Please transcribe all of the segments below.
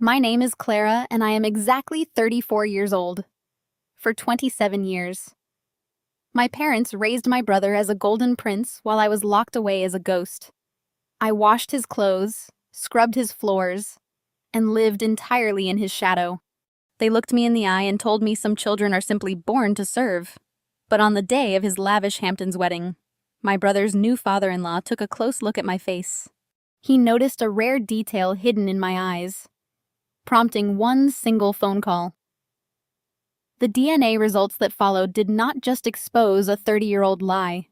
My name is Clara, and I am exactly 34 years old. For 27 years. My parents raised my brother as a golden prince while I was locked away as a ghost. I washed his clothes, scrubbed his floors, and lived entirely in his shadow. They looked me in the eye and told me some children are simply born to serve. But on the day of his lavish Hamptons wedding, my brother's new father-in-law took a close look at my face. He noticed a rare detail hidden in my eyes, prompting one single phone call. The DNA results that followed did not just expose a 30-year-old lie.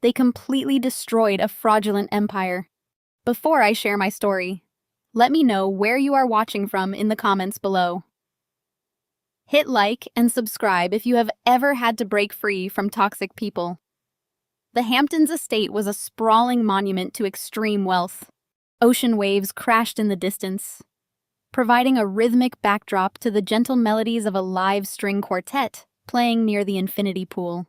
They completely destroyed a fraudulent empire. Before I share my story, let me know where you are watching from in the comments below. Hit like and subscribe if you have ever had to break free from toxic people. The Hamptons estate was a sprawling monument to extreme wealth. Ocean waves crashed in the distance, providing a rhythmic backdrop to the gentle melodies of a live string quartet playing near the infinity pool.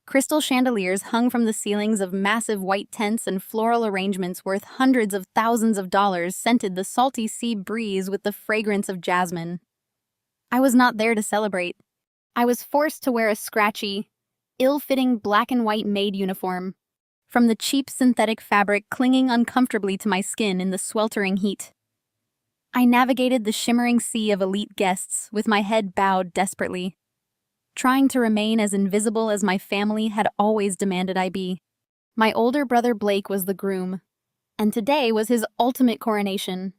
Crystal chandeliers hung from the ceilings of massive white tents, and floral arrangements worth hundreds of thousands of dollars scented the salty sea breeze with the fragrance of jasmine. I was not there to celebrate. I was forced to wear a scratchy, ill-fitting black and white maid uniform, from the cheap synthetic fabric clinging uncomfortably to my skin in the sweltering heat. I navigated the shimmering sea of elite guests with my head bowed desperately, trying to remain as invisible as my family had always demanded I be. My older brother Blake was the groom, and today was his ultimate coronation.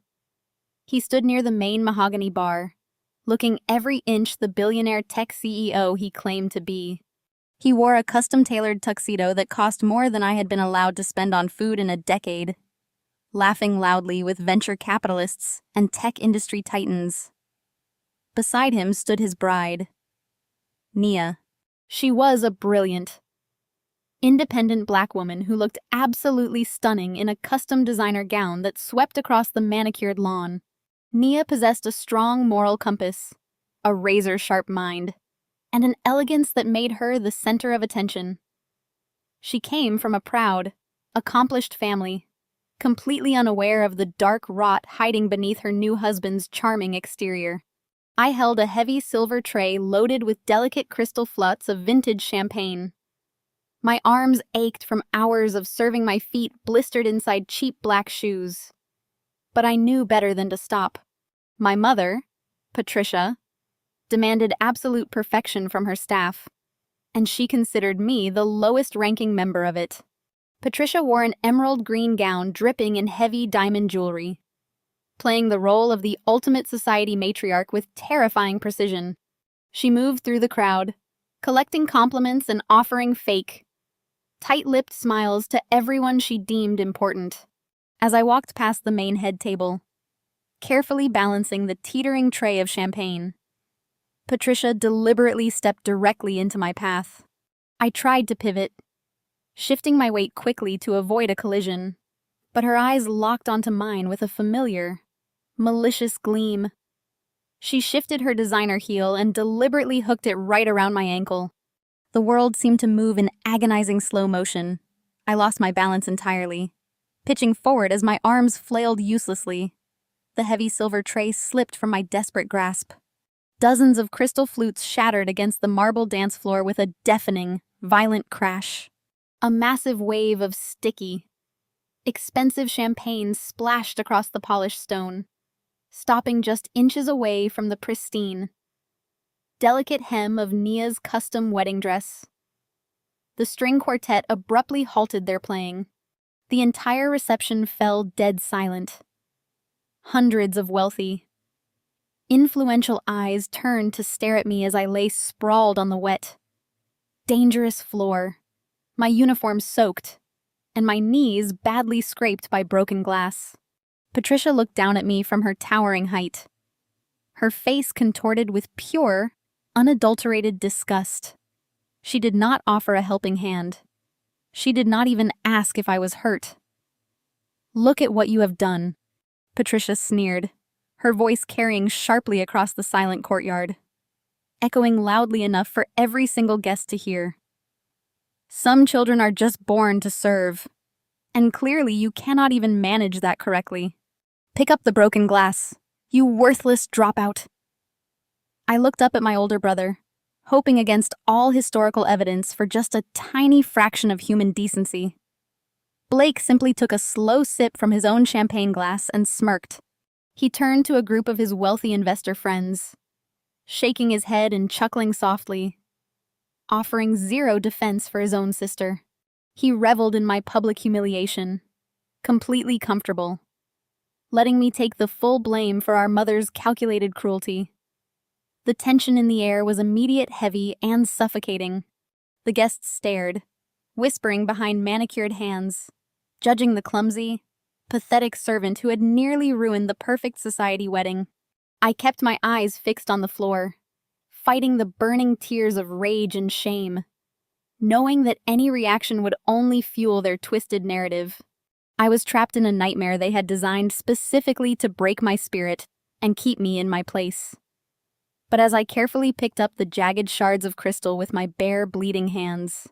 He stood near the main mahogany bar, looking every inch the billionaire tech CEO he claimed to be. He wore a custom-tailored tuxedo that cost more than I had been allowed to spend on food in a decade, laughing loudly with venture capitalists and tech industry titans. Beside him stood his bride, Nia. She was a brilliant, independent black woman who looked absolutely stunning in a custom designer gown that swept across the manicured lawn. Nia possessed a strong moral compass, a razor-sharp mind, and an elegance that made her the center of attention. She came from a proud, accomplished family, completely unaware of the dark rot hiding beneath her new husband's charming exterior. I held a heavy silver tray loaded with delicate crystal flutes of vintage champagne. My arms ached from hours of serving my feet blistered inside cheap black shoes. But I knew better than to stop. My mother, Patricia, demanded absolute perfection from her staff, and she considered me the lowest-ranking member of it. Patricia wore an emerald green gown dripping in heavy diamond jewelry, playing the role of the ultimate society matriarch with terrifying precision. She moved through the crowd, collecting compliments and offering fake, tight-lipped smiles to everyone she deemed important. As I walked past the main head table, carefully balancing the teetering tray of champagne, Patricia deliberately stepped directly into my path. I tried to pivot, shifting my weight quickly to avoid a collision, but her eyes locked onto mine with a familiar, malicious gleam. She shifted her designer heel and deliberately hooked it right around my ankle. The world seemed to move in agonizing slow motion. I lost my balance entirely, pitching forward as my arms flailed uselessly. The heavy silver tray slipped from my desperate grasp. Dozens of crystal flutes shattered against the marble dance floor with a deafening, violent crash. A massive wave of sticky, expensive champagne splashed across the polished stone, stopping just inches away from the pristine, delicate hem of Nia's custom wedding dress. The string quartet abruptly halted their playing. The entire reception fell dead silent. Hundreds of wealthy, influential eyes turned to stare at me as I lay sprawled on the wet, dangerous floor, my uniform soaked, and my knees badly scraped by broken glass. Patricia looked down at me from her towering height, her face contorted with pure, unadulterated disgust. She did not offer a helping hand. She did not even ask if I was hurt. "Look at what you have done," Patricia sneered, her voice carrying sharply across the silent courtyard, echoing loudly enough for every single guest to hear. "Some children are just born to serve, and clearly you cannot even manage that correctly. Pick up the broken glass. You worthless dropout. I looked up at my older brother, hoping against all historical evidence for just a tiny fraction of human decency. Blake simply took a slow sip from his own champagne glass and smirked. He turned to a group of his wealthy investor friends, shaking his head and chuckling softly, offering zero defense for his own sister. He reveled in my public humiliation, completely comfortable, letting me take the full blame for our mother's calculated cruelty. The tension in the air was immediate, heavy, and suffocating. The guests stared, whispering behind manicured hands, judging the clumsy, pathetic servant who had nearly ruined the perfect society wedding. I kept my eyes fixed on the floor, fighting the burning tears of rage and shame, knowing that any reaction would only fuel their twisted narrative. I was trapped in a nightmare they had designed specifically to break my spirit and keep me in my place. But as I carefully picked up the jagged shards of crystal with my bare, bleeding hands,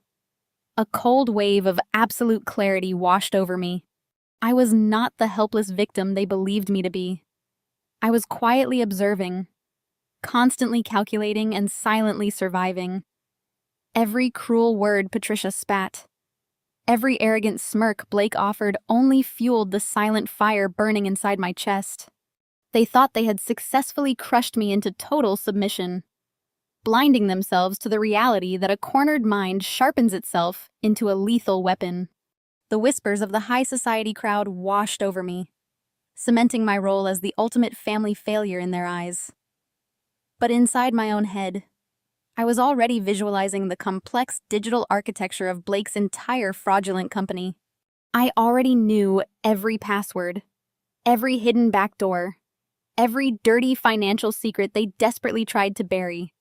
a cold wave of absolute clarity washed over me. I was not the helpless victim they believed me to be. I was quietly observing, constantly calculating and silently surviving. Every cruel word Patricia spat, every arrogant smirk Blake offered only fueled the silent fire burning inside my chest. They thought they had successfully crushed me into total submission, blinding themselves to the reality that a cornered mind sharpens itself into a lethal weapon. The whispers of the high society crowd washed over me, cementing my role as the ultimate family failure in their eyes. But inside my own head, I was already visualizing the complex digital architecture of Blake's entire fraudulent company. I already knew every password, every hidden backdoor, every dirty financial secret they desperately tried to bury.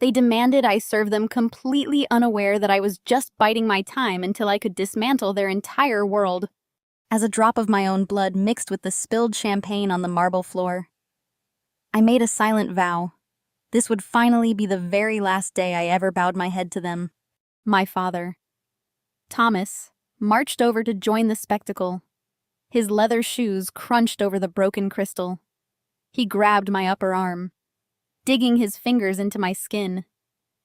They demanded I serve them completely unaware that I was just biding my time until I could dismantle their entire world. As a drop of my own blood mixed with the spilled champagne on the marble floor, I made a silent vow. This would finally be the very last day I ever bowed my head to them. My father, Thomas, marched over to join the spectacle. His leather shoes crunched over the broken crystal. He grabbed my upper arm, digging his fingers into my skin,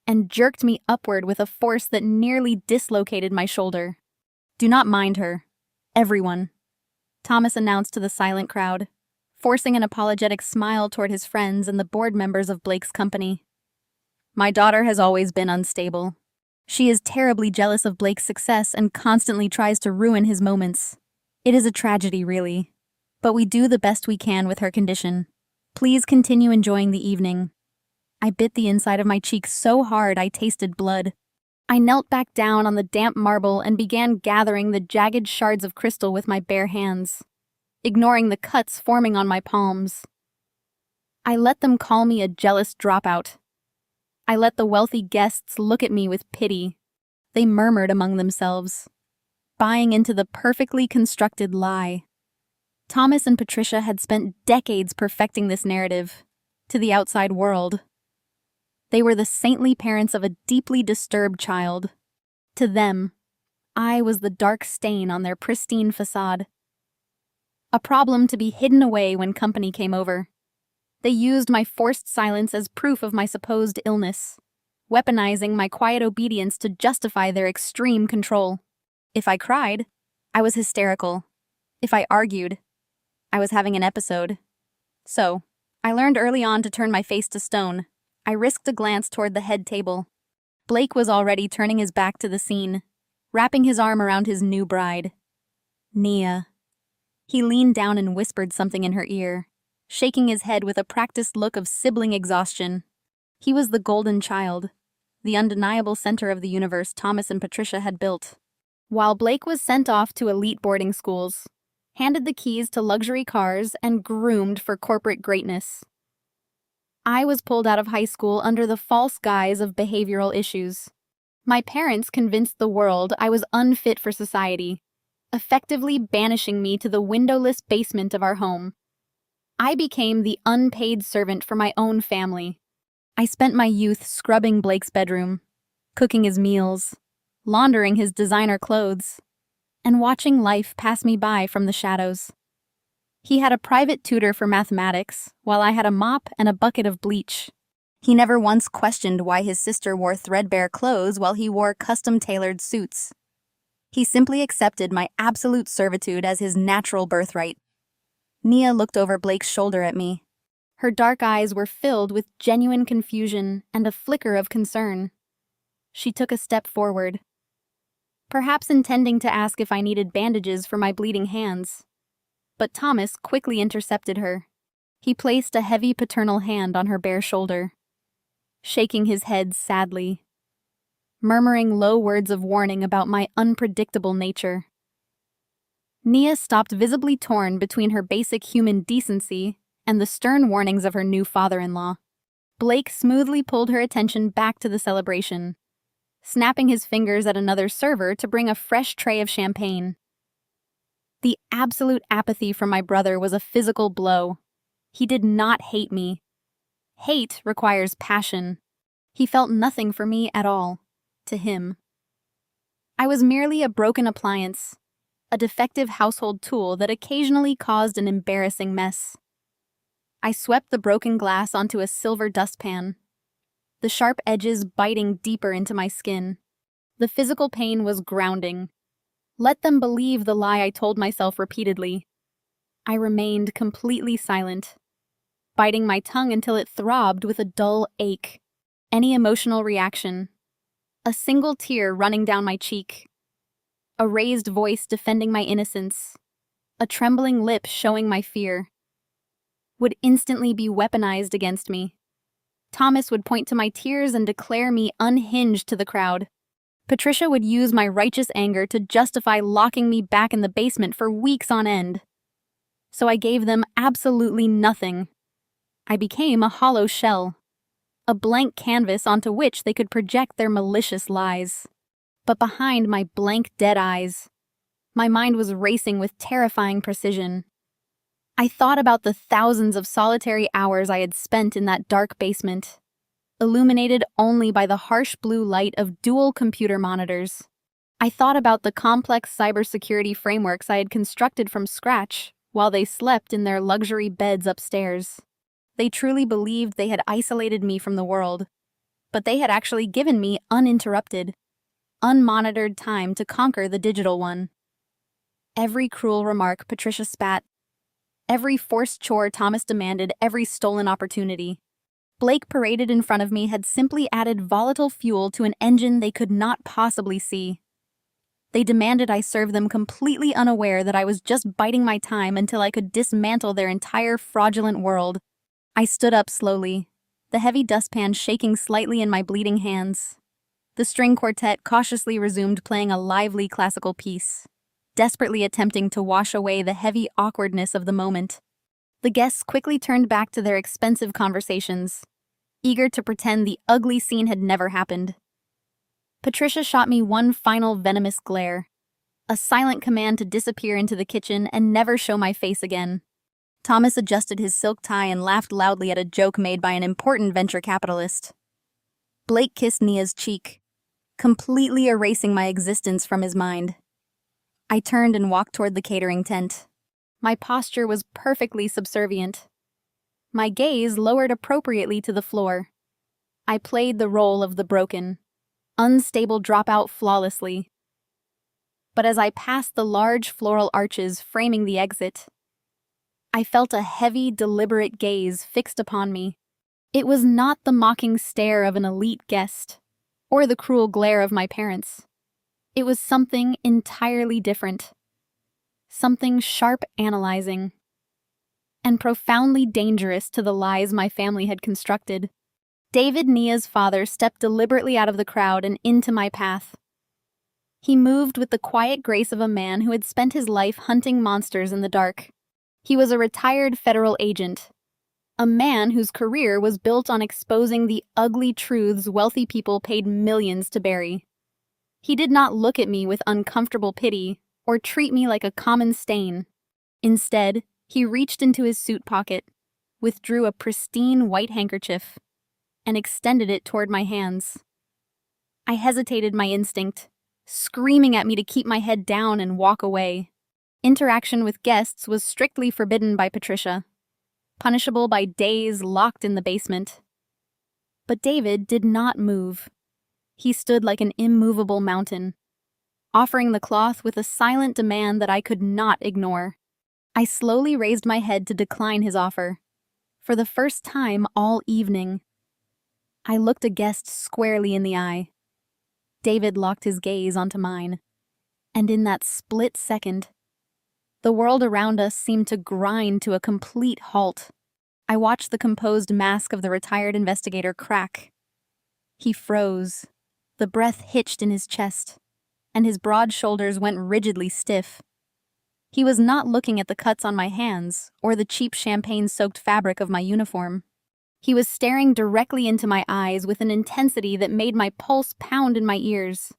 and jerked me upward with a force that nearly dislocated my shoulder. "Do not mind her, everyone," Thomas announced to the silent crowd, forcing an apologetic smile toward his friends and the board members of Blake's company. "My daughter has always been unstable. She is terribly jealous of Blake's success and constantly tries to ruin his moments. It is a tragedy, really, but we do the best we can with her condition. Please continue enjoying the evening." I bit the inside of my cheek so hard I tasted blood. I knelt back down on the damp marble and began gathering the jagged shards of crystal with my bare hands, ignoring the cuts forming on my palms. I let them call me a jealous dropout. I let the wealthy guests look at me with pity. They murmured among themselves, buying into the perfectly constructed lie. Thomas and Patricia had spent decades perfecting this narrative to the outside world. They were the saintly parents of a deeply disturbed child. To them, I was the dark stain on their pristine facade. A problem to be hidden away when company came over. They used my forced silence as proof of my supposed illness, weaponizing my quiet obedience to justify their extreme control. If I cried, I was hysterical. If I argued, I was having an episode. So, I learned early on to turn my face to stone. I risked a glance toward the head table. Blake was already turning his back to the scene, wrapping his arm around his new bride, Nia. He leaned down and whispered something in her ear, shaking his head with a practiced look of sibling exhaustion. He was the golden child, the undeniable center of the universe Thomas and Patricia had built. While Blake was sent off to elite boarding schools, handed the keys to luxury cars, and groomed for corporate greatness, I was pulled out of high school under the false guise of behavioral issues. My parents convinced the world I was unfit for society, effectively banishing me to the windowless basement of our home. I became the unpaid servant for my own family. I spent my youth scrubbing Blake's bedroom, cooking his meals, laundering his designer clothes, and watching life pass me by from the shadows. He had a private tutor for mathematics, while I had a mop and a bucket of bleach. He never once questioned why his sister wore threadbare clothes while he wore custom-tailored suits. He simply accepted my absolute servitude as his natural birthright. Nia looked over Blake's shoulder at me. Her dark eyes were filled with genuine confusion and a flicker of concern. She took a step forward, perhaps intending to ask if I needed bandages for my bleeding hands. But Thomas quickly intercepted her. He placed a heavy paternal hand on her bare shoulder, shaking his head sadly, murmuring low words of warning about my unpredictable nature. Nia stopped, visibly torn between her basic human decency and the stern warnings of her new father-in-law. Blake smoothly pulled her attention back to the celebration, snapping his fingers at another server to bring a fresh tray of champagne. The absolute apathy from my brother was a physical blow. He did not hate me. Hate requires passion. He felt nothing for me at all. To him, I was merely a broken appliance, a defective household tool that occasionally caused an embarrassing mess. I swept the broken glass onto a silver dustpan, the sharp edges biting deeper into my skin. The physical pain was grounding. Let them believe the lie I told myself repeatedly. I remained completely silent, biting my tongue until it throbbed with a dull ache. Any emotional reaction, a single tear running down my cheek, a raised voice defending my innocence, a trembling lip showing my fear, would instantly be weaponized against me. Thomas would point to my tears and declare me unhinged to the crowd. Patricia would use my righteous anger to justify locking me back in the basement for weeks on end. So I gave them absolutely nothing. I became a hollow shell, a blank canvas onto which they could project their malicious lies. But behind my blank, dead eyes, my mind was racing with terrifying precision. I thought about the thousands of solitary hours I had spent in that dark basement, illuminated only by the harsh blue light of dual computer monitors. I thought about the complex cybersecurity frameworks I had constructed from scratch while they slept in their luxury beds upstairs. They truly believed they had isolated me from the world, but they had actually given me uninterrupted, unmonitored time to conquer the digital one. Every cruel remark Patricia spat, every forced chore Thomas demanded, every stolen opportunity Blake paraded in front of me had simply added volatile fuel to an engine they could not possibly see. They demanded I serve them completely unaware that I was just biding my time until I could dismantle their entire fraudulent world. I stood up slowly, the heavy dustpan shaking slightly in my bleeding hands. The string quartet cautiously resumed playing a lively classical piece, desperately attempting to wash away the heavy awkwardness of the moment. The guests quickly turned back to their expensive conversations, eager to pretend the ugly scene had never happened. Patricia shot me one final venomous glare, a silent command to disappear into the kitchen and never show my face again. Thomas adjusted his silk tie and laughed loudly at a joke made by an important venture capitalist. Blake kissed Nia's cheek, completely erasing my existence from his mind. I turned and walked toward the catering tent. My posture was perfectly subservient. My gaze lowered appropriately to the floor. I played the role of the broken, unstable dropout flawlessly. But as I passed the large floral arches framing the exit, I felt a heavy, deliberate gaze fixed upon me. It was not the mocking stare of an elite guest, or the cruel glare of my parents. It was something entirely different. Something sharp, analyzing, and profoundly dangerous to the lies my family had constructed. David, Nia's father, stepped deliberately out of the crowd and into my path. He moved with the quiet grace of a man who had spent his life hunting monsters in the dark. He was a retired federal agent, a man whose career was built on exposing the ugly truths wealthy people paid millions to bury. He did not look at me with uncomfortable pity or treat me like a common stain. Instead, he reached into his suit pocket, withdrew a pristine white handkerchief, and extended it toward my hands. I hesitated, my instinct, screaming at me to keep my head down and walk away. Interaction with guests was strictly forbidden by Patricia, punishable by days locked in the basement. But David did not move. He stood like an immovable mountain, offering the cloth with a silent demand that I could not ignore. I slowly raised my head to decline his offer. For the first time all evening, I looked a guest squarely in the eye. David locked his gaze onto mine, and in that split second, the world around us seemed to grind to a complete halt. I watched the composed mask of the retired investigator crack. He froze, the breath hitched in his chest, and his broad shoulders went rigidly stiff. He was not looking at the cuts on my hands or the cheap champagne-soaked fabric of my uniform. He was staring directly into my eyes with an intensity that made my pulse pound in my ears.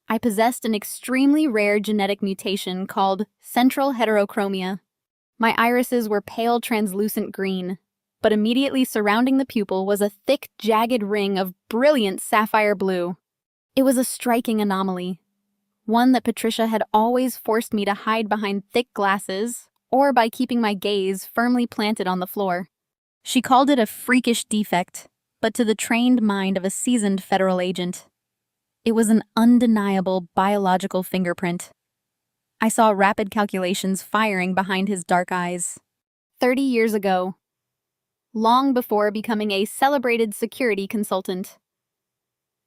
I possessed an extremely rare genetic mutation called central heterochromia. My irises were pale translucent green, but immediately surrounding the pupil was a thick, jagged ring of brilliant sapphire blue. It was a striking anomaly, one that Patricia had always forced me to hide behind thick glasses or by keeping my gaze firmly planted on the floor. She called it a freakish defect, but to the trained mind of a seasoned federal agent, it was an undeniable biological fingerprint. I saw rapid calculations firing behind his dark eyes. 30 years ago, long before becoming a celebrated security consultant,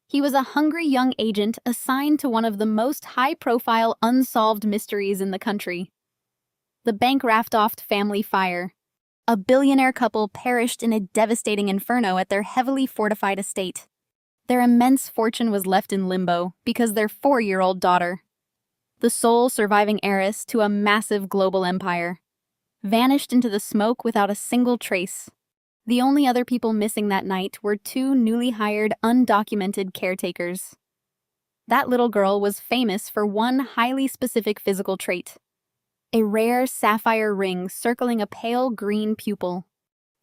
he was a hungry young agent assigned to one of the most high-profile unsolved mysteries in the country. The Bank-Raftoft family fire. A billionaire couple perished in a devastating inferno at their heavily fortified estate. Their immense fortune was left in limbo because their 4-year-old daughter, the sole surviving heiress to a massive global empire, vanished into the smoke without a single trace. The only other people missing that night were 2 newly hired, undocumented caretakers. That little girl was famous for one highly specific physical trait: a rare sapphire ring circling a pale green pupil,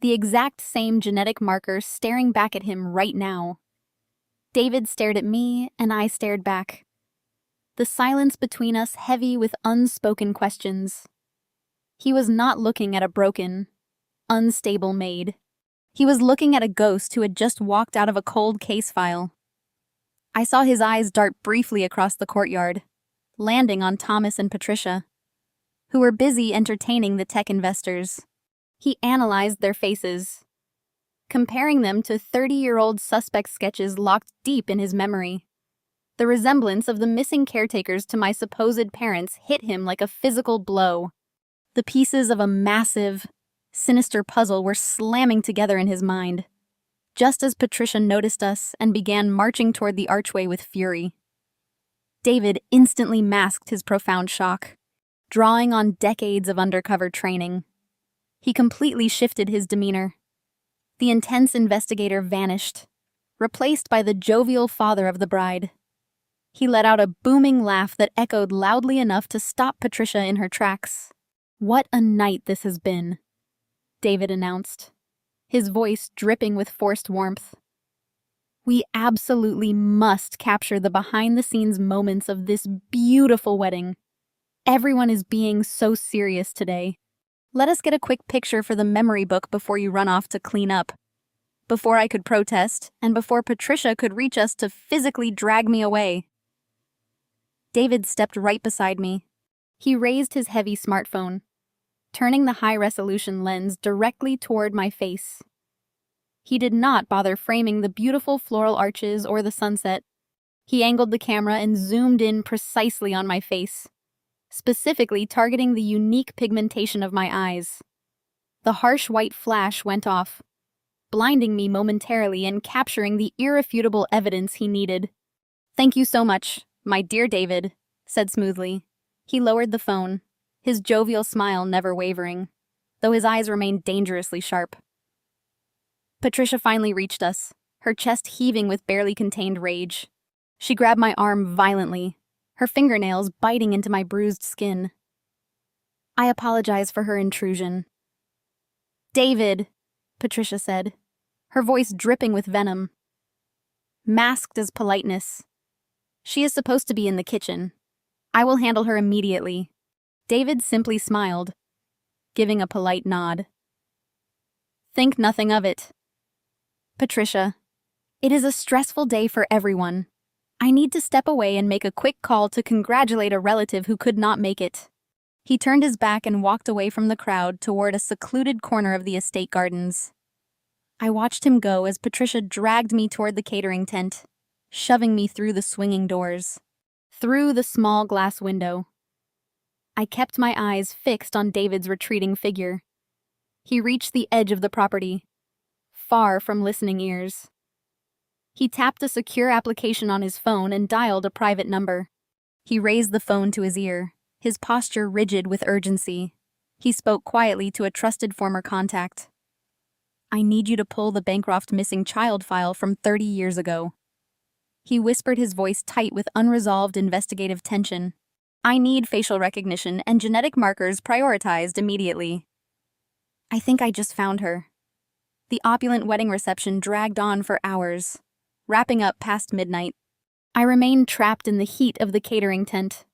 the exact same genetic marker staring back at him right now. David stared at me, and I stared back. The silence between us heavy with unspoken questions. He was not looking at a broken, unstable maid. He was looking at a ghost who had just walked out of a cold case file. I saw his eyes dart briefly across the courtyard, landing on Thomas and Patricia, who were busy entertaining the tech investors. He analyzed their faces, comparing them to 30-year-old suspect sketches locked deep in his memory. The resemblance of the missing caretakers to my supposed parents hit him like a physical blow. The pieces of a massive, sinister puzzle were slamming together in his mind, just as Patricia noticed us and began marching toward the archway with fury. David instantly masked his profound shock, drawing on decades of undercover training. He completely shifted his demeanor. The intense investigator vanished, replaced by the jovial father of the bride. He let out a booming laugh that echoed loudly enough to stop Patricia in her tracks. "What a night this has been," David announced, his voice dripping with forced warmth. "We absolutely must capture the behind-the-scenes moments of this beautiful wedding. Everyone is being so serious today. Let us get a quick picture for the memory book before you run off to clean up." Before I could protest, and before Patricia could reach us to physically drag me away, David stepped right beside me. He raised his heavy smartphone, turning the high-resolution lens directly toward my face. He did not bother framing the beautiful floral arches or the sunset. He angled the camera and zoomed in precisely on my face, specifically targeting the unique pigmentation of my eyes. The harsh white flash went off, blinding me momentarily and capturing the irrefutable evidence he needed. "Thank you so much, my dear David," said smoothly. He lowered the phone, his jovial smile never wavering, though his eyes remained dangerously sharp. Patricia finally reached us, her chest heaving with barely contained rage. She grabbed my arm violently, her fingernails biting into my bruised skin. I apologize for her intrusion. "David," Patricia said, her voice dripping with venom, masked as politeness. "She is supposed to be in the kitchen. I will handle her immediately." David simply smiled, giving a polite nod. Think nothing of it. Patricia, it is a stressful day for everyone. I need to step away and make a quick call to congratulate a relative who could not make it. He turned his back and walked away from the crowd toward a secluded corner of the estate gardens. I watched him go as Patricia dragged me toward the catering tent, shoving me through the swinging doors, through the small glass window. I kept my eyes fixed on David's retreating figure. He reached the edge of the property, far from listening ears. He tapped a secure application on his phone and dialed a private number. He raised the phone to his ear, his posture rigid with urgency. He spoke quietly to a trusted former contact. I need you to pull the Bancroft missing child file from 30 years ago. He whispered, his voice tight with unresolved investigative tension. I need facial recognition and genetic markers prioritized immediately. I think I just found her. The opulent wedding reception dragged on for hours, wrapping up past midnight. I remained trapped in the heat of the catering tent,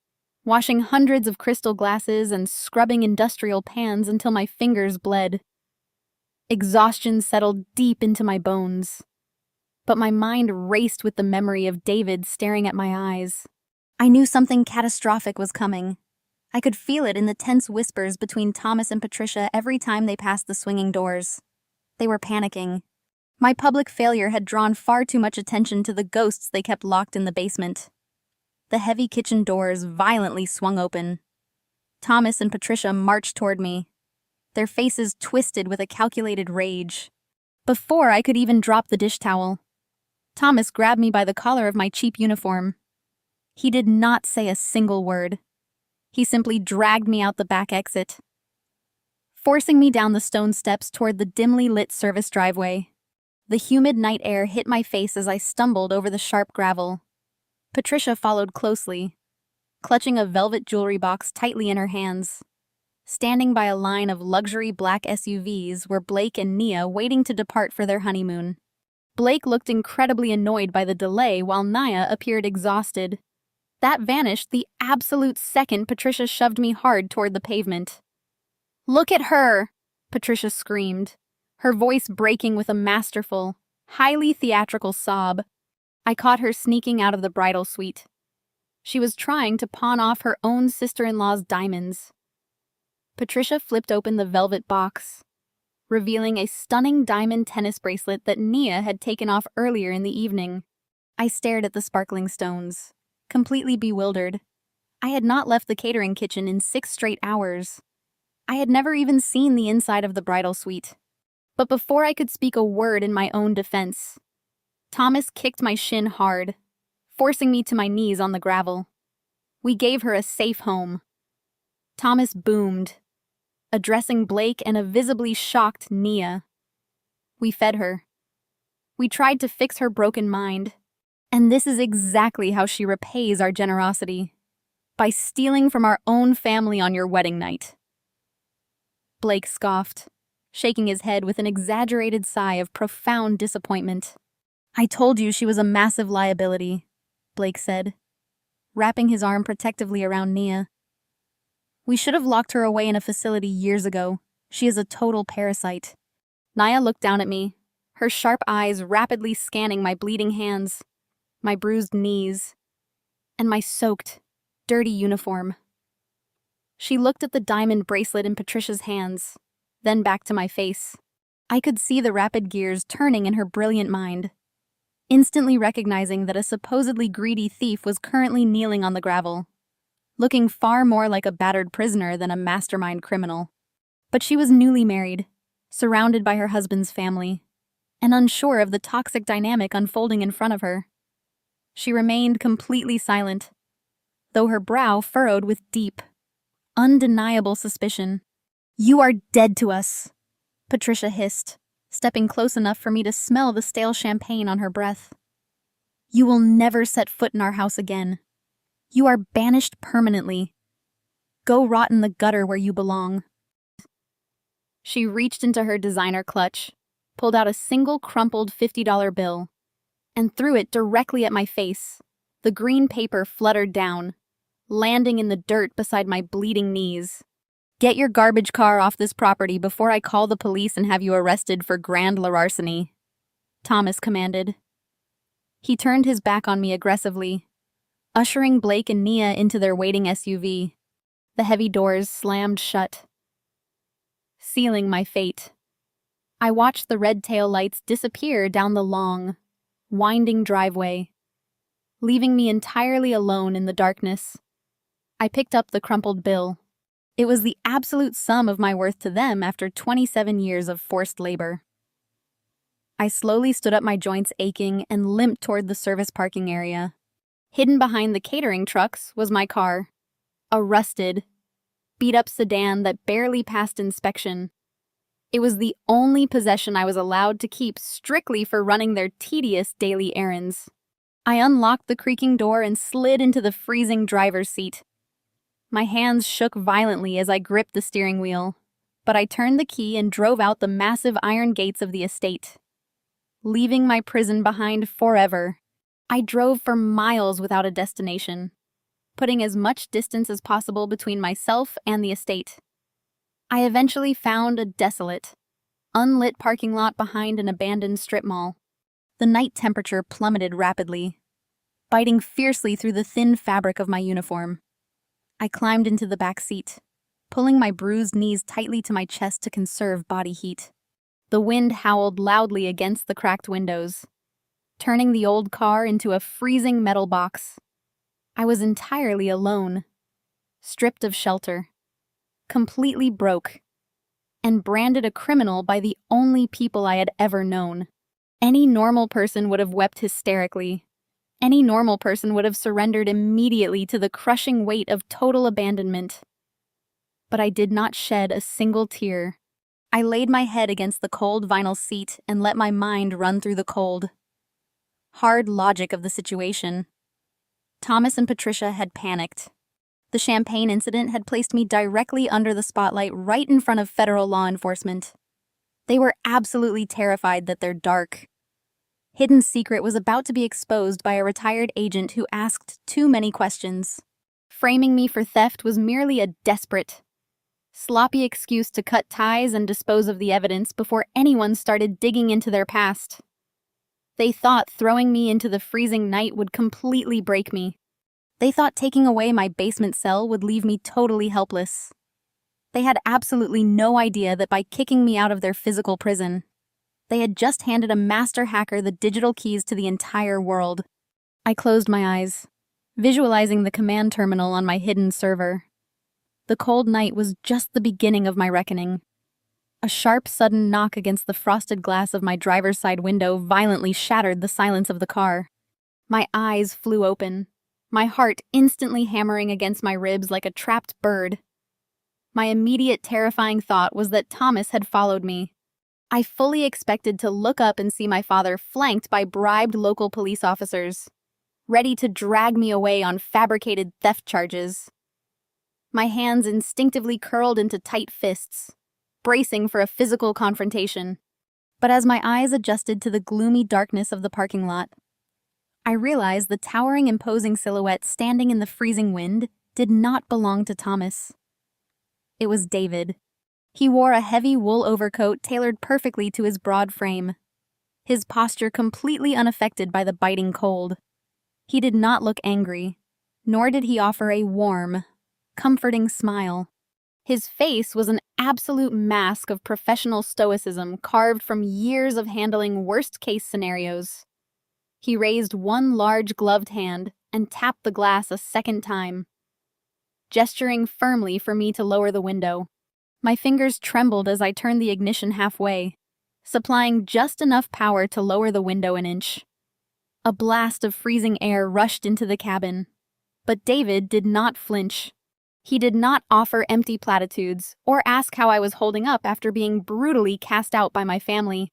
washing hundreds of crystal glasses and scrubbing industrial pans until my fingers bled. Exhaustion settled deep into my bones, but my mind raced with the memory of David staring at my eyes. I knew something catastrophic was coming. I could feel it in the tense whispers between Thomas and Patricia every time they passed the swinging doors. They were panicking. My public failure had drawn far too much attention to the ghosts they kept locked in the basement. The heavy kitchen doors violently swung open. Thomas and Patricia marched toward me, their faces twisted with a calculated rage. Before I could even drop the dish towel, Thomas grabbed me by the collar of my cheap uniform. He did not say a single word. He simply dragged me out the back exit, forcing me down the stone steps toward the dimly lit service driveway. The humid night air hit my face as I stumbled over the sharp gravel. Patricia followed closely, clutching a velvet jewelry box tightly in her hands. Standing by a line of luxury black SUVs were Blake and Nia waiting to depart for their honeymoon. Blake looked incredibly annoyed by the delay while Nia appeared exhausted. That vanished the absolute second Patricia shoved me hard toward the pavement. "Look at her!" Patricia screamed, her voice breaking with a masterful, highly theatrical sob. I caught her sneaking out of the bridal suite. She was trying to pawn off her own sister-in-law's diamonds. Patricia flipped open the velvet box, revealing a stunning diamond tennis bracelet that Nia had taken off earlier in the evening. I stared at the sparkling stones, completely bewildered. I had not left the catering kitchen in 6 straight hours. I had never even seen the inside of the bridal suite. But before I could speak a word in my own defense, Thomas kicked my shin hard, forcing me to my knees on the gravel. We gave her a safe home. Thomas boomed, addressing Blake and a visibly shocked Nia. We fed her. We tried to fix her broken mind. And this is exactly how she repays our generosity. By stealing from our own family on your wedding night. Blake scoffed, shaking his head with an exaggerated sigh of profound disappointment. I told you she was a massive liability, Blake said, wrapping his arm protectively around Nia. We should have locked her away in a facility years ago. She is a total parasite. Nia looked down at me, her sharp eyes rapidly scanning my bleeding hands, my bruised knees, and my soaked, dirty uniform. She looked at the diamond bracelet in Patricia's hands, then back to my face. I could see the rapid gears turning in her brilliant mind, instantly recognizing that a supposedly greedy thief was currently kneeling on the gravel, looking far more like a battered prisoner than a mastermind criminal. But she was newly married, surrounded by her husband's family, and unsure of the toxic dynamic unfolding in front of her. She remained completely silent, though her brow furrowed with deep, undeniable suspicion. You are dead to us, Patricia hissed, stepping close enough for me to smell the stale champagne on her breath. You will never set foot in our house again. You are banished permanently. Go rot in the gutter where you belong. She reached into her designer clutch, pulled out a single crumpled $50 bill, and threw it directly at my face. The green paper fluttered down, landing in the dirt beside my bleeding knees. "Get your garbage car off this property before I call the police and have you arrested for grand larceny," Thomas commanded. He turned his back on me aggressively, ushering Blake and Nia into their waiting SUV. The heavy doors slammed shut, sealing my fate. I watched the red tail lights disappear down the long, winding driveway, leaving me entirely alone in the darkness. I picked up the crumpled bill. It was the absolute sum of my worth to them after 27 years of forced labor. I slowly stood up, my joints aching, and limped toward the service parking area. Hidden behind the catering trucks was my car, a rusted, beat-up sedan that barely passed inspection. It was the only possession I was allowed to keep strictly for running their tedious daily errands. I unlocked the creaking door and slid into the freezing driver's seat. My hands shook violently as I gripped the steering wheel, but I turned the key and drove out the massive iron gates of the estate, leaving my prison behind forever. I drove for miles without a destination, putting as much distance as possible between myself and the estate. I eventually found a desolate, unlit parking lot behind an abandoned strip mall. The night temperature plummeted rapidly, biting fiercely through the thin fabric of my uniform. I climbed into the back seat, pulling my bruised knees tightly to my chest to conserve body heat. The wind howled loudly against the cracked windows, turning the old car into a freezing metal box. I was entirely alone, stripped of shelter, completely broke, and branded a criminal by the only people I had ever known. Any normal person would have wept hysterically. Any normal person would have surrendered immediately to the crushing weight of total abandonment. But I did not shed a single tear. I laid my head against the cold vinyl seat and let my mind run through the cold, hard logic of the situation. Thomas and Patricia had panicked. The champagne incident had placed me directly under the spotlight right in front of federal law enforcement. They were absolutely terrified that their dark, hidden secret was about to be exposed by a retired agent who asked too many questions. Framing me for theft was merely a desperate, sloppy excuse to cut ties and dispose of the evidence before anyone started digging into their past. They thought throwing me into the freezing night would completely break me. They thought taking away my basement cell would leave me totally helpless. They had absolutely no idea that by kicking me out of their physical prison, they had just handed a master hacker the digital keys to the entire world. I closed my eyes, visualizing the command terminal on my hidden server. The cold night was just the beginning of my reckoning. A sharp, sudden knock against the frosted glass of my driver's side window violently shattered the silence of the car. My eyes flew open, my heart instantly hammering against my ribs like a trapped bird. My immediate terrifying thought was that Thomas had followed me. I fully expected to look up and see my father flanked by bribed local police officers, ready to drag me away on fabricated theft charges. My hands instinctively curled into tight fists, bracing for a physical confrontation. But as my eyes adjusted to the gloomy darkness of the parking lot, I realized the towering, imposing silhouette standing in the freezing wind did not belong to Thomas. It was David. He wore a heavy wool overcoat tailored perfectly to his broad frame, his posture completely unaffected by the biting cold. He did not look angry, nor did he offer a warm, comforting smile. His face was an absolute mask of professional stoicism carved from years of handling worst-case scenarios. He raised one large gloved hand and tapped the glass a second time, gesturing firmly for me to lower the window. My fingers trembled as I turned the ignition halfway, supplying just enough power to lower the window an inch. A blast of freezing air rushed into the cabin, but David did not flinch. He did not offer empty platitudes or ask how I was holding up after being brutally cast out by my family.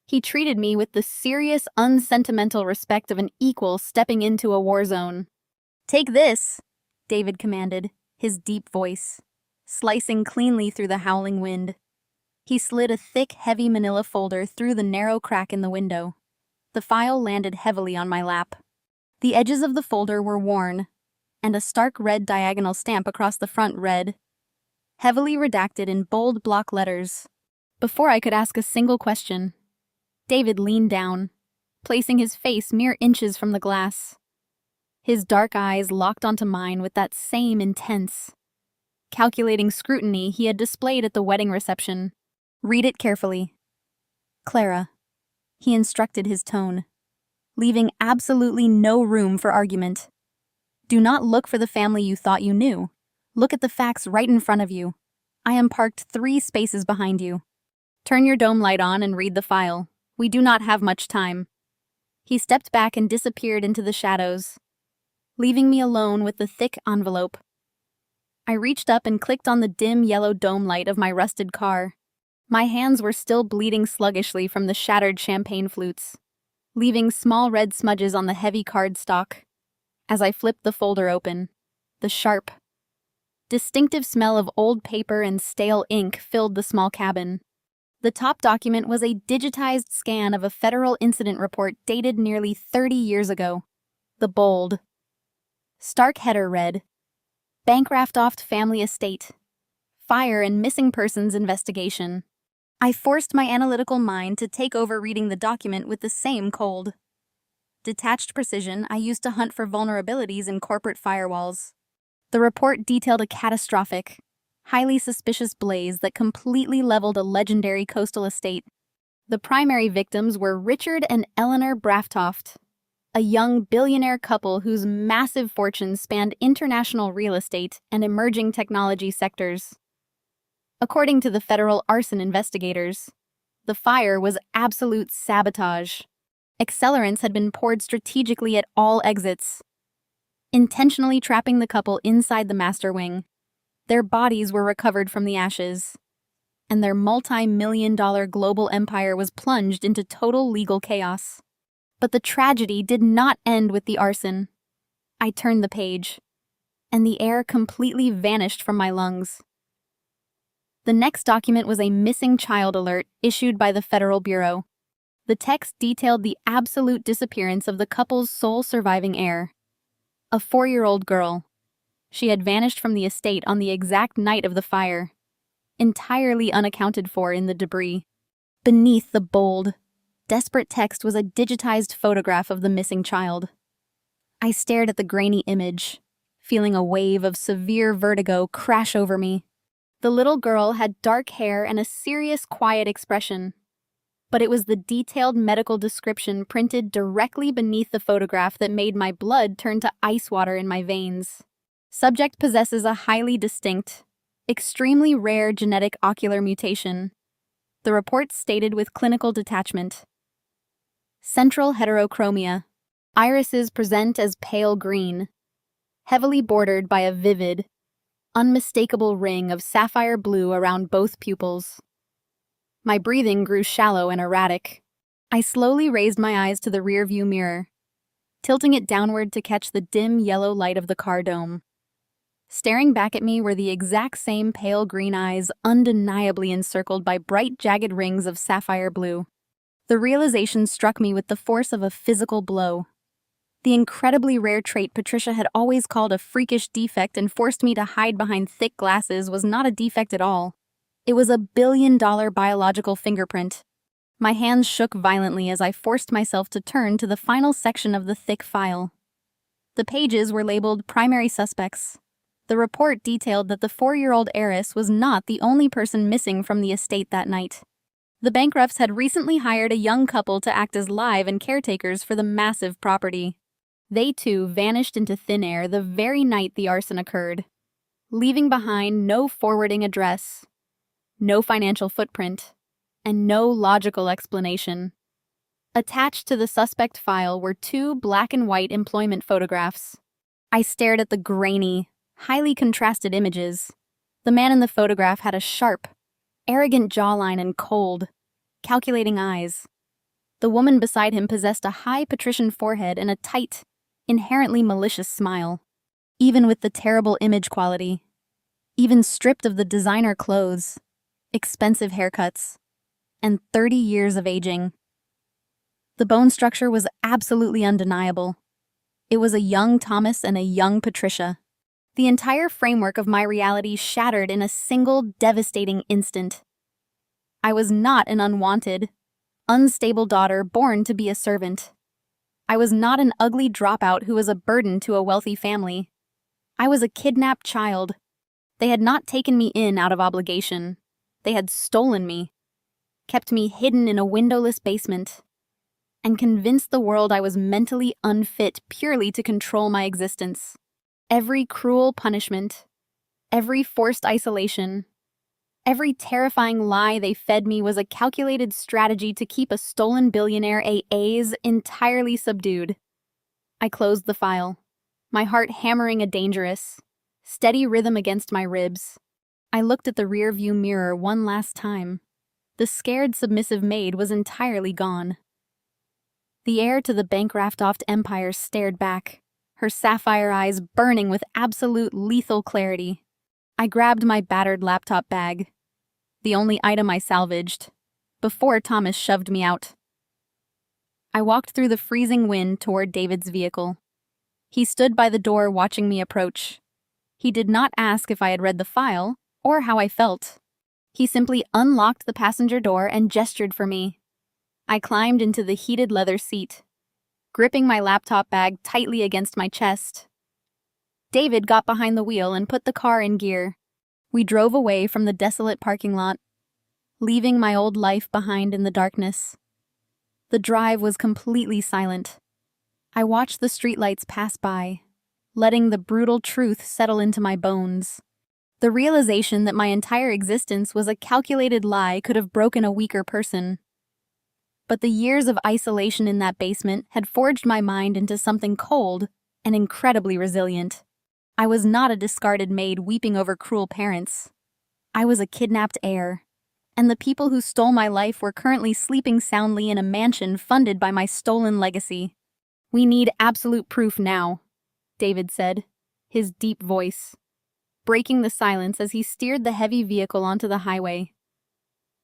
He treated me with the serious, unsentimental respect of an equal stepping into a war zone. "Take this," David commanded, his deep voice slicing cleanly through the howling wind. He slid a thick, heavy manila folder through the narrow crack in the window. The file landed heavily on my lap. The edges of the folder were worn, and a stark red diagonal stamp across the front read, heavily redacted in bold block letters. Before I could ask a single question, David leaned down, placing his face mere inches from the glass. His dark eyes locked onto mine with that same intense, calculating scrutiny he had displayed at the wedding reception. "Read it carefully, Clara," he instructed, his tone, leaving absolutely no room for argument. "Do not look for the family you thought you knew. Look at the facts right in front of you. I am parked 3 spaces behind you. Turn your dome light on and read the file. We do not have much time." He stepped back and disappeared into the shadows, leaving me alone with the thick envelope. I reached up and clicked on the dim yellow dome light of my rusted car. My hands were still bleeding sluggishly from the shattered champagne flutes, leaving small red smudges on the heavy cardstock. As I flipped the folder open, the sharp, distinctive smell of old paper and stale ink filled the small cabin. The top document was a digitized scan of a federal incident report dated nearly 30 years ago. The bold, stark header read, "Bancroft Family Estate. Fire and Missing Persons Investigation." I forced my analytical mind to take over reading the document with the same cold, detached precision I used to hunt for vulnerabilities in corporate firewalls. The report detailed a catastrophic, highly suspicious blaze that completely leveled a legendary coastal estate. The primary victims were Richard and Eleanor Braftoft, a young billionaire couple whose massive fortunes spanned international real estate and emerging technology sectors. According to the federal arson investigators, the fire was absolute sabotage. Accelerants had been poured strategically at all exits, intentionally trapping the couple inside the master wing. Their bodies were recovered from the ashes, and their multi-million-dollar global empire was plunged into total legal chaos. But the tragedy did not end with the arson. I turned the page, and the air completely vanished from my lungs. The next document was a missing child alert issued by the Federal Bureau. The text detailed the absolute disappearance of the couple's sole surviving heir, a 4-year-old girl. She had vanished from the estate on the exact night of the fire, entirely unaccounted for in the debris. Beneath the bold, desperate text was a digitized photograph of the missing child. I stared at the grainy image, feeling a wave of severe vertigo crash over me. The little girl had dark hair and a serious, quiet expression, but it was the detailed medical description printed directly beneath the photograph that made my blood turn to ice water in my veins. Subject possesses a highly distinct, extremely rare genetic ocular mutation, the report stated with clinical detachment. Central heterochromia. Irises present as pale green, heavily bordered by a vivid, unmistakable ring of sapphire blue around both pupils. My breathing grew shallow and erratic. I slowly raised my eyes to the rearview mirror, tilting it downward to catch the dim yellow light of the car dome. Staring back at me were the exact same pale green eyes, undeniably encircled by bright, jagged rings of sapphire blue. The realization struck me with the force of a physical blow. The incredibly rare trait Patricia had always called a freakish defect and forced me to hide behind thick glasses was not a defect at all. It was a billion-dollar biological fingerprint. My hands shook violently as I forced myself to turn to the final section of the thick file. The pages were labeled primary suspects. The report detailed that the 4-year-old heiress was not the only person missing from the estate that night. The Bankrofts had recently hired a young couple to act as live and caretakers for the massive property. They too vanished into thin air the very night the arson occurred, leaving behind no forwarding address, no financial footprint, and no logical explanation. Attached to the suspect file were 2 black and white employment photographs. I stared at the grainy, highly contrasted images. The man in the photograph had a sharp, arrogant jawline and cold, calculating eyes. The woman beside him possessed a high patrician forehead and a tight, inherently malicious smile. Even with the terrible image quality, even stripped of the designer clothes, expensive haircuts, and 30 years of aging, the bone structure was absolutely undeniable. It was a young Thomas and a young Patricia. The entire framework of my reality shattered in a single devastating instant. I was not an unwanted, unstable daughter born to be a servant. I was not an ugly dropout who was a burden to a wealthy family. I was a kidnapped child. They had not taken me in out of obligation. They had stolen me, kept me hidden in a windowless basement, and convinced the world I was mentally unfit purely to control my existence. Every cruel punishment, every forced isolation, every terrifying lie they fed me was a calculated strategy to keep a stolen billionaire AA's entirely subdued. I closed the file, my heart hammering a dangerous, steady rhythm against my ribs. I looked at the rear-view mirror one last time. The scared, submissive maid was entirely gone. The heir to the Bancroft empire stared back, her sapphire eyes burning with absolute lethal clarity. I grabbed my battered laptop bag, the only item I salvaged, before Thomas shoved me out. I walked through the freezing wind toward David's vehicle. He stood by the door watching me approach. He did not ask if I had read the file or how I felt. He simply unlocked the passenger door and gestured for me. I climbed into the heated leather seat, gripping my laptop bag tightly against my chest. David got behind the wheel and put the car in gear. We drove away from the desolate parking lot, leaving my old life behind in the darkness. The drive was completely silent. I watched the streetlights pass by, letting the brutal truth settle into my bones. The realization that my entire existence was a calculated lie could have broken a weaker person. But the years of isolation in that basement had forged my mind into something cold and incredibly resilient. I was not a discarded maid weeping over cruel parents. I was a kidnapped heir, and the people who stole my life were currently sleeping soundly in a mansion funded by my stolen legacy. "We need absolute proof now," David said, his deep voice breaking the silence as he steered the heavy vehicle onto the highway.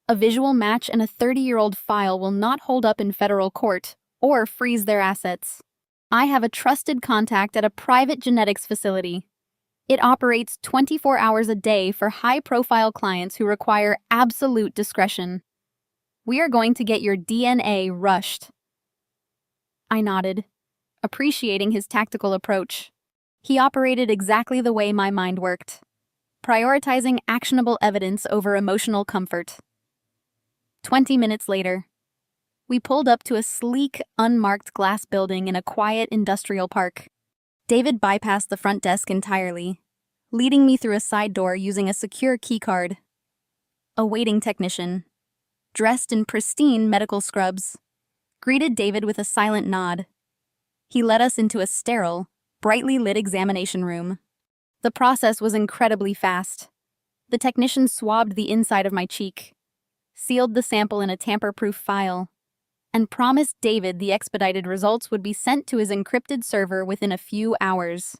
"A visual match and a 30-year-old file will not hold up in federal court or freeze their assets. I have a trusted contact at a private genetics facility. It operates 24 hours a day for high-profile clients who require absolute discretion. We are going to get your DNA rushed." I nodded, appreciating his tactical approach. He operated exactly the way my mind worked, prioritizing actionable evidence over emotional comfort. 20 minutes later, we pulled up to a sleek, unmarked glass building in a quiet industrial park. David bypassed the front desk entirely, leading me through a side door using a secure keycard. A waiting technician, dressed in pristine medical scrubs, greeted David with a silent nod. He led us into a sterile, brightly lit examination room. The process was incredibly fast. The technician swabbed the inside of my cheek, sealed the sample in a tamper-proof file, and promised David the expedited results would be sent to his encrypted server within a few hours.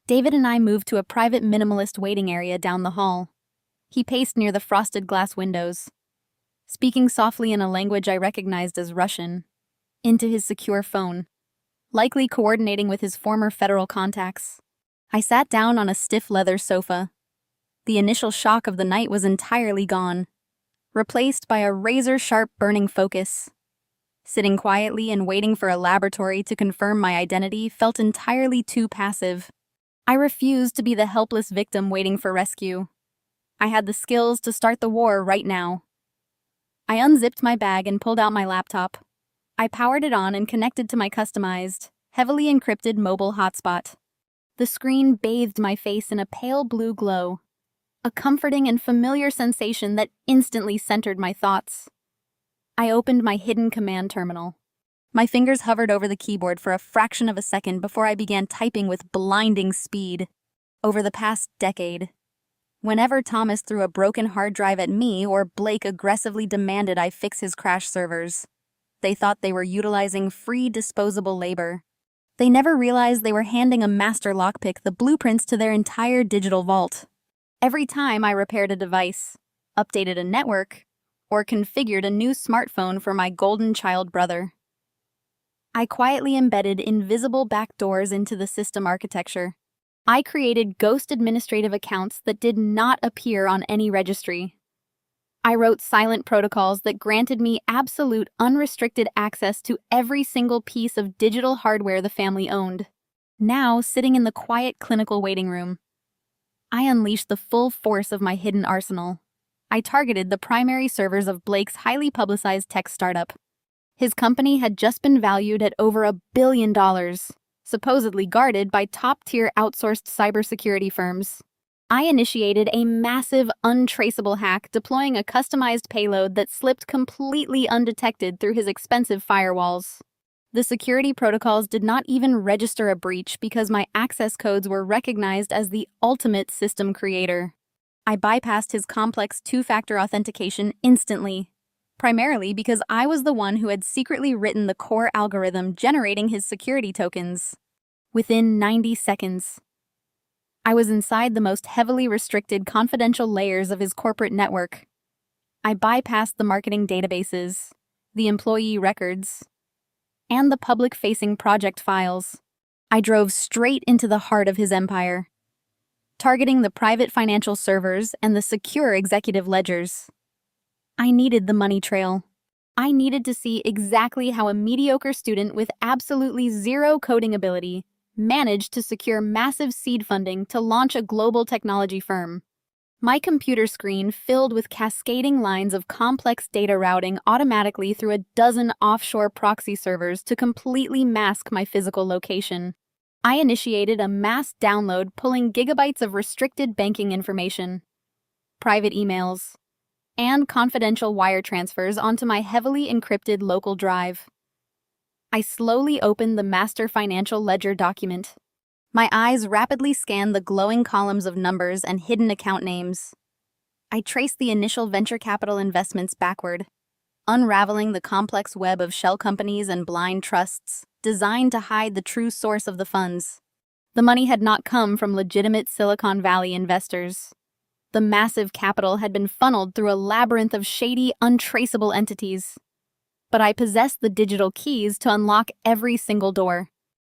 David and I moved to a private minimalist waiting area down the hall. He paced near the frosted glass windows, speaking softly in a language I recognized as Russian, into his secure phone, likely coordinating with his former federal contacts. I sat down on a stiff leather sofa. The initial shock of the night was entirely gone, replaced by a razor-sharp burning focus. Sitting quietly and waiting for a laboratory to confirm my identity felt entirely too passive. I refused to be the helpless victim waiting for rescue. I had the skills to start the war right now. I unzipped my bag and pulled out my laptop. I powered it on and connected to my customized, heavily encrypted mobile hotspot. The screen bathed my face in a pale blue glow, a comforting and familiar sensation that instantly centered my thoughts. I opened my hidden command terminal. My fingers hovered over the keyboard for a fraction of a second before I began typing with blinding speed. Over the past decade, whenever Thomas threw a broken hard drive at me or Blake aggressively demanded I fix his crash servers, they thought they were utilizing free disposable labor. They never realized they were handing a master lockpick the blueprints to their entire digital vault. Every time I repaired a device, updated a network, or configured a new smartphone for my golden child brother, I quietly embedded invisible backdoors into the system architecture. I created ghost administrative accounts that did not appear on any registry. I wrote silent protocols that granted me absolute unrestricted access to every single piece of digital hardware the family owned. Now, sitting in the quiet clinical waiting room, I unleashed the full force of my hidden arsenal. I targeted the primary servers of Blake's highly publicized tech startup. His company had just been valued at over $1 billion, supposedly guarded by top-tier outsourced cybersecurity firms. I initiated a massive, untraceable hack deploying a customized payload that slipped completely undetected through his expensive firewalls. The security protocols did not even register a breach because my access codes were recognized as the ultimate system creator. I bypassed his complex two-factor authentication instantly, primarily because I was the one who had secretly written the core algorithm generating his security tokens. Within 90 seconds, I was inside the most heavily restricted confidential layers of his corporate network. I bypassed the marketing databases, the employee records, and the public-facing project files. I drove straight into the heart of his empire, targeting the private financial servers and the secure executive ledgers. I needed the money trail. I needed to see exactly how a mediocre student with absolutely zero coding ability managed to secure massive seed funding to launch a global technology firm. My computer screen filled with cascading lines of complex data routing automatically through a dozen offshore proxy servers to completely mask my physical location. I initiated a mass download pulling gigabytes of restricted banking information, private emails, and confidential wire transfers onto my heavily encrypted local drive. I slowly opened the master financial ledger document. My eyes rapidly scanned the glowing columns of numbers and hidden account names. I traced the initial venture capital investments backward, unraveling the complex web of shell companies and blind trusts designed to hide the true source of the funds. The money had not come from legitimate Silicon Valley investors. The massive capital had been funneled through a labyrinth of shady, untraceable entities. But I possessed the digital keys to unlock every single door.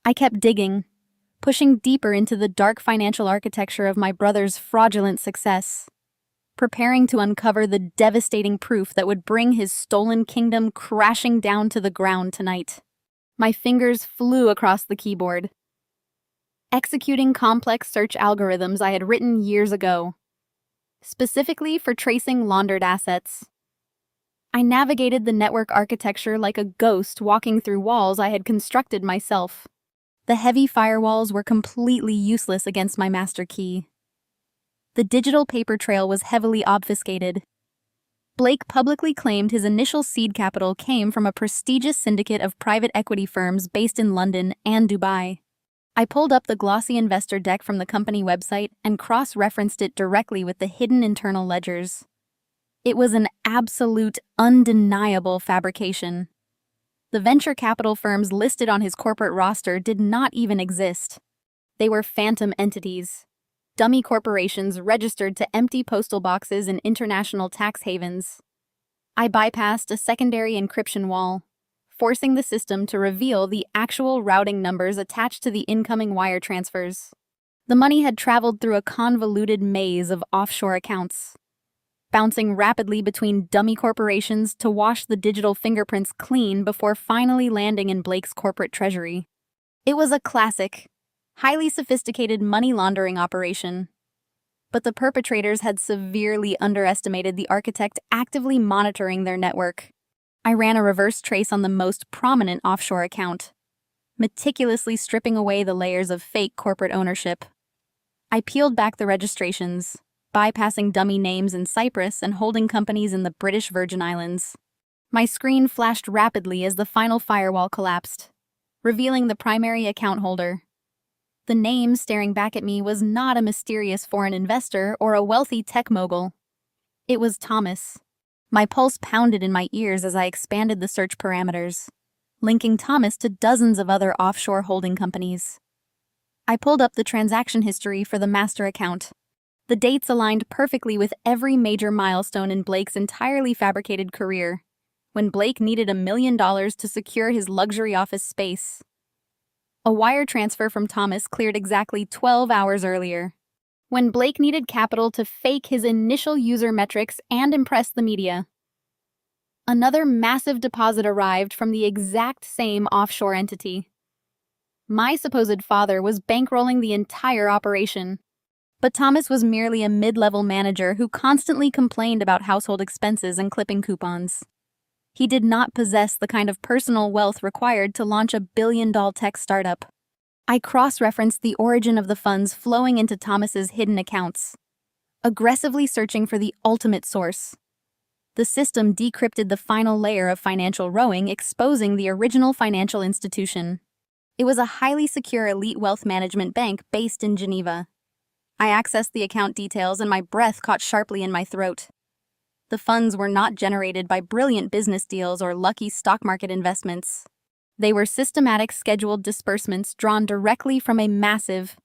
I kept digging, pushing deeper into the dark financial architecture of my brother's fraudulent success, preparing to uncover the devastating proof that would bring his stolen kingdom crashing down to the ground tonight. My fingers flew across the keyboard, executing complex search algorithms I had written years ago, specifically for tracing laundered assets. I navigated the network architecture like a ghost walking through walls I had constructed myself. The heavy firewalls were completely useless against my master key. The digital paper trail was heavily obfuscated. Blake publicly claimed his initial seed capital came from a prestigious syndicate of private equity firms based in London and Dubai. I pulled up the glossy investor deck from the company website and cross-referenced it directly with the hidden internal ledgers. It was an absolute, undeniable fabrication. The venture capital firms listed on his corporate roster did not even exist. They were phantom entities, dummy corporations registered to empty postal boxes in international tax havens. I bypassed a secondary encryption wall, forcing the system to reveal the actual routing numbers attached to the incoming wire transfers. The money had traveled through a convoluted maze of offshore accounts, bouncing rapidly between dummy corporations to wash the digital fingerprints clean before finally landing in Blake's corporate treasury. It was a classic, highly sophisticated money laundering operation. But the perpetrators had severely underestimated the architect actively monitoring their network. I ran a reverse trace on the most prominent offshore account, meticulously stripping away the layers of fake corporate ownership. I peeled back the registrations, bypassing dummy names in Cyprus and holding companies in the British Virgin Islands. My screen flashed rapidly as the final firewall collapsed, revealing the primary account holder. The name staring back at me was not a mysterious foreign investor or a wealthy tech mogul. It was Thomas. My pulse pounded in my ears as I expanded the search parameters, linking Thomas to dozens of other offshore holding companies. I pulled up the transaction history for the master account. The dates aligned perfectly with every major milestone in Blake's entirely fabricated career, when Blake needed $1 million to secure his luxury office space. A wire transfer from Thomas cleared exactly 12 hours earlier, when Blake needed capital to fake his initial user metrics and impress the media. Another massive deposit arrived from the exact same offshore entity. My supposed father was bankrolling the entire operation, but Thomas was merely a mid-level manager who constantly complained about household expenses and clipping coupons. He did not possess the kind of personal wealth required to launch a billion-dollar tech startup. I cross-referenced the origin of the funds flowing into Thomas's hidden accounts, aggressively searching for the ultimate source. The system decrypted the final layer of financial rowing, exposing the original financial institution. It was a highly secure elite wealth management bank based in Geneva. I accessed the account details and my breath caught sharply in my throat. The funds were not generated by brilliant business deals or lucky stock market investments. They were systematic scheduled disbursements drawn directly from a massive,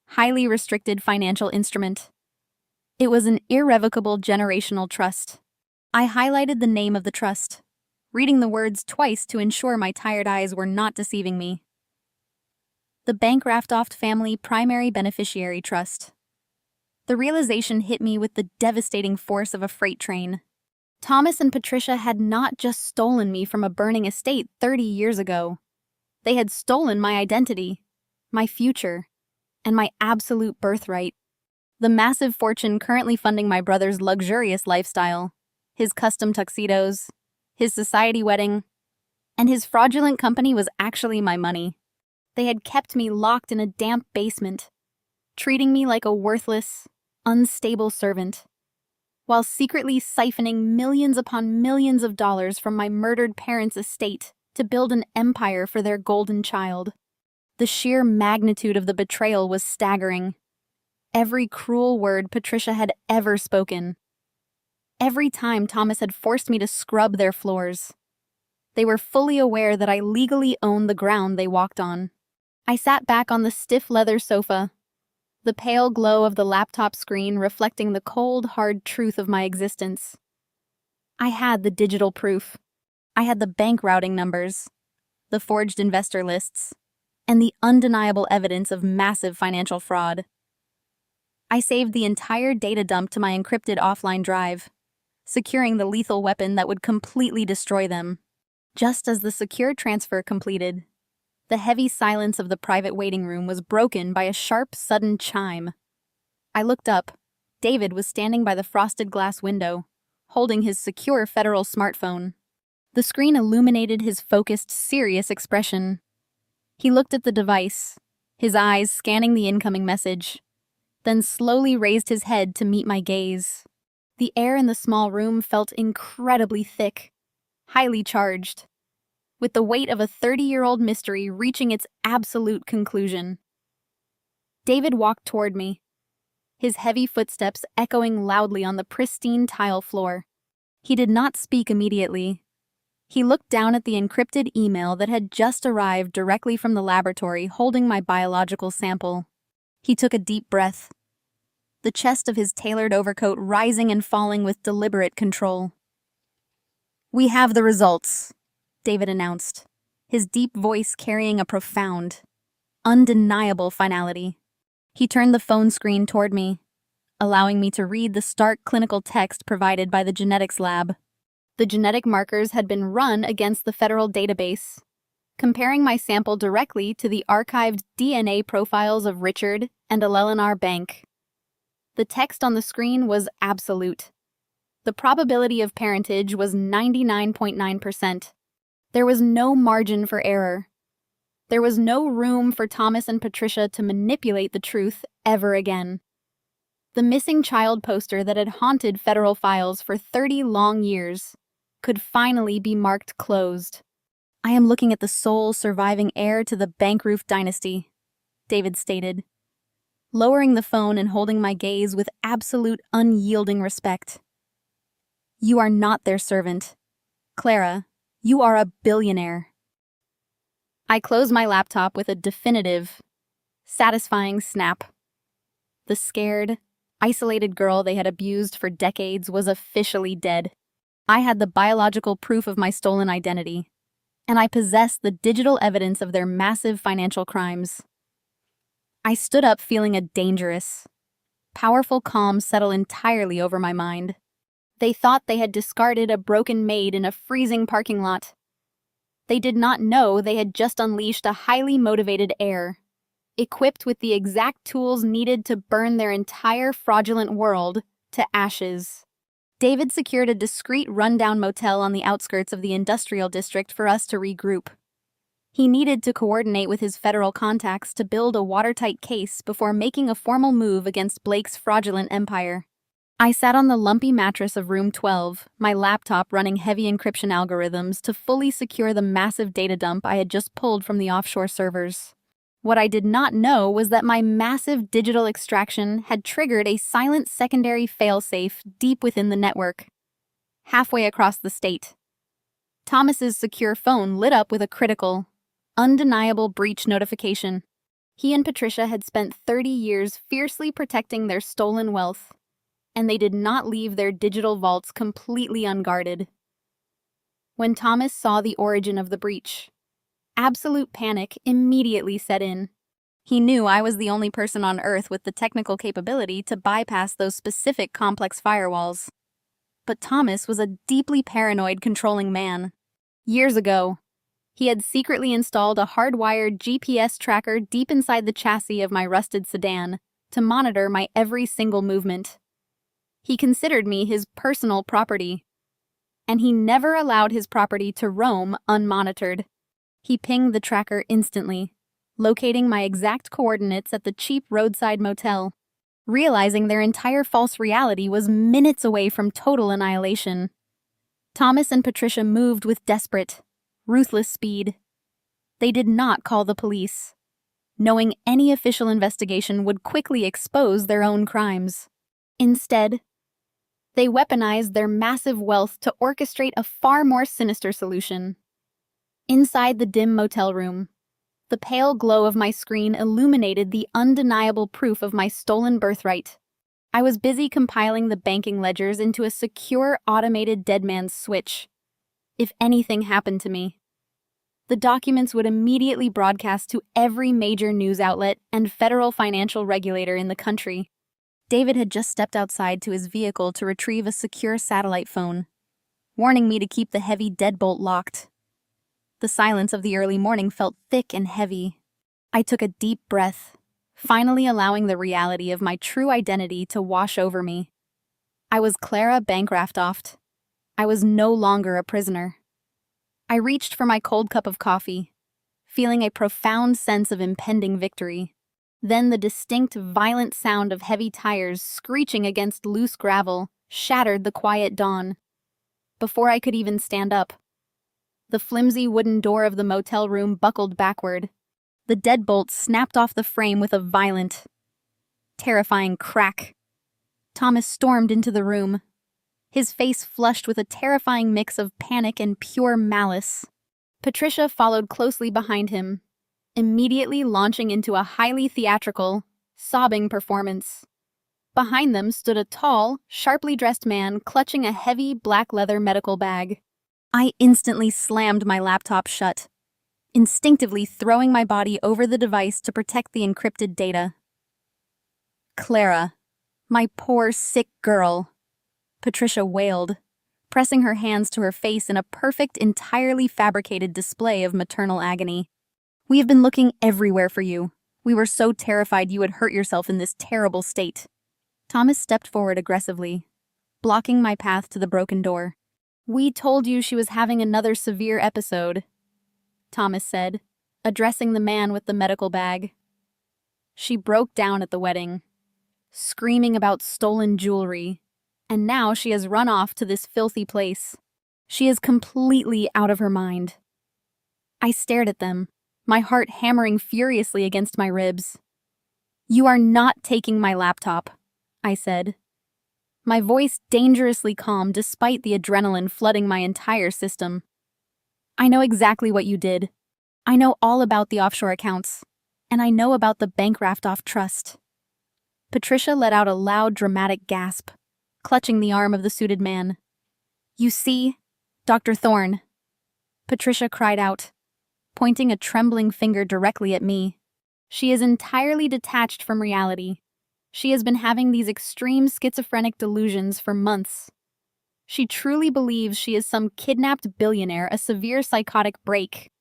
highly restricted financial instrument. It was an irrevocable generational trust. I highlighted the name of the trust, reading the words twice to ensure my tired eyes were not deceiving me. The Bankraftoft Family Primary Beneficiary Trust. The realization hit me with the devastating force of a freight train. Thomas and Patricia had not just stolen me from a burning estate 30 years ago. They had stolen my identity, my future, and my absolute birthright. The massive fortune currently funding my brother's luxurious lifestyle, his custom tuxedos, his society wedding, and his fraudulent company was actually my money. They had kept me locked in a damp basement, treating me like a worthless, unstable servant, while secretly siphoning millions upon millions of dollars from my murdered parents' estate to build an empire for their golden child. The sheer magnitude of the betrayal was staggering. Every cruel word Patricia had ever spoken. Every time Thomas had forced me to scrub their floors. They were fully aware that I legally owned the ground they walked on. I sat back on the stiff leather sofa, the pale glow of the laptop screen reflecting the cold, hard truth of my existence. I had the digital proof. I had the bank routing numbers, the forged investor lists, and the undeniable evidence of massive financial fraud. I saved the entire data dump to my encrypted offline drive, securing the lethal weapon that would completely destroy them. Just as the secure transfer completed, the heavy silence of the private waiting room was broken by a sharp, sudden chime. I looked up. David was standing by the frosted glass window, holding his secure federal smartphone. The screen illuminated his focused, serious expression. He looked at the device, his eyes scanning the incoming message, then slowly raised his head to meet my gaze. The air in the small room felt incredibly thick, highly charged, with the weight of a 30-year-old mystery reaching its absolute conclusion. David walked toward me, his heavy footsteps echoing loudly on the pristine tile floor. He did not speak immediately. He looked down at the encrypted email that had just arrived directly from the laboratory holding my biological sample. He took a deep breath, the chest of his tailored overcoat rising and falling with deliberate control. "We have the results," David announced, his deep voice carrying a profound, undeniable finality. He turned the phone screen toward me, allowing me to read the stark clinical text provided by the genetics lab. The genetic markers had been run against the federal database, comparing my sample directly to the archived DNA profiles of Richard and Eleanor Bank. The text on the screen was absolute. The probability of parentage was 99.9%. There was no margin for error. There was no room for Thomas and Patricia to manipulate the truth ever again. The missing child poster that had haunted federal files for 30 long years could finally be marked closed. "I am looking at the sole surviving heir to the Bankroof dynasty," David stated, lowering the phone and holding my gaze with absolute unyielding respect. "You are not their servant. Clara, you are a billionaire." I closed my laptop with a definitive, satisfying snap. The scared, isolated girl they had abused for decades was officially dead. I had the biological proof of my stolen identity, and I possessed the digital evidence of their massive financial crimes. I stood up feeling a dangerous, powerful calm settle entirely over my mind. They thought they had discarded a broken maid in a freezing parking lot. They did not know they had just unleashed a highly motivated heir, equipped with the exact tools needed to burn their entire fraudulent world to ashes. David secured a discreet rundown motel on the outskirts of the industrial district for us to regroup. He needed to coordinate with his federal contacts to build a watertight case before making a formal move against Blake's fraudulent empire. I sat on the lumpy mattress of room 12, my laptop running heavy encryption algorithms to fully secure the massive data dump I had just pulled from the offshore servers. What I did not know was that my massive digital extraction had triggered a silent secondary failsafe deep within the network, halfway across the state. Thomas's secure phone lit up with a critical, undeniable breach notification. He and Patricia had spent 30 years fiercely protecting their stolen wealth, and they did not leave their digital vaults completely unguarded. When Thomas saw the origin of the breach, absolute panic immediately set in. He knew I was the only person on Earth with the technical capability to bypass those specific complex firewalls. But Thomas was a deeply paranoid, controlling man. Years ago, he had secretly installed a hardwired GPS tracker deep inside the chassis of my rusted sedan to monitor my every single movement. He considered me his personal property, and he never allowed his property to roam unmonitored. He pinged the tracker instantly, locating my exact coordinates at the cheap roadside motel. Realizing their entire false reality was minutes away from total annihilation, Thomas and Patricia moved with desperate, ruthless speed. They did not call the police, knowing any official investigation would quickly expose their own crimes. Instead, they weaponized their massive wealth to orchestrate a far more sinister solution. Inside the dim motel room, the pale glow of my screen illuminated the undeniable proof of my stolen birthright. I was busy compiling the banking ledgers into a secure automated dead man's switch. If anything happened to me, the documents would immediately broadcast to every major news outlet and federal financial regulator in the country. David had just stepped outside to his vehicle to retrieve a secure satellite phone, warning me to keep the heavy deadbolt locked. The silence of the early morning felt thick and heavy. I took a deep breath, finally allowing the reality of my true identity to wash over me. I was Clara Bankraftoft. I was no longer a prisoner. I reached for my cold cup of coffee, feeling a profound sense of impending victory. Then the distinct, violent sound of heavy tires screeching against loose gravel shattered the quiet dawn. Before I could even stand up, the flimsy wooden door of the motel room buckled backward. The deadbolt snapped off the frame with a violent, terrifying crack. Thomas stormed into the room, his face flushed with a terrifying mix of panic and pure malice. Patricia followed closely behind him, immediately launching into a highly theatrical, sobbing performance. Behind them stood a tall, sharply dressed man clutching a heavy black leather medical bag. I instantly slammed my laptop shut, instinctively throwing my body over the device to protect the encrypted data. Clara, my poor, sick girl, Patricia wailed, pressing her hands to her face in a perfect, entirely fabricated display of maternal agony. We have been looking everywhere for you. We were so terrified you would hurt yourself in this terrible state. Thomas stepped forward aggressively, blocking my path to the broken door. We told you she was having another severe episode, Thomas said, addressing the man with the medical bag. She broke down at the wedding, screaming about stolen jewelry, and now she has run off to this filthy place. She is completely out of her mind. I stared at them, my heart hammering furiously against my ribs. You are not taking my laptop, I said, my voice dangerously calm despite the adrenaline flooding my entire system. I know exactly what you did. I know all about the offshore accounts, and I know about the Bankraftoft Trust. Patricia let out a loud, dramatic gasp, clutching the arm of the suited man. You see, Dr. Thorne, Patricia cried out, pointing a trembling finger directly at me. She is entirely detached from reality. She has been having these extreme schizophrenic delusions for months. She truly believes she is some kidnapped billionaire, a severe psychotic break.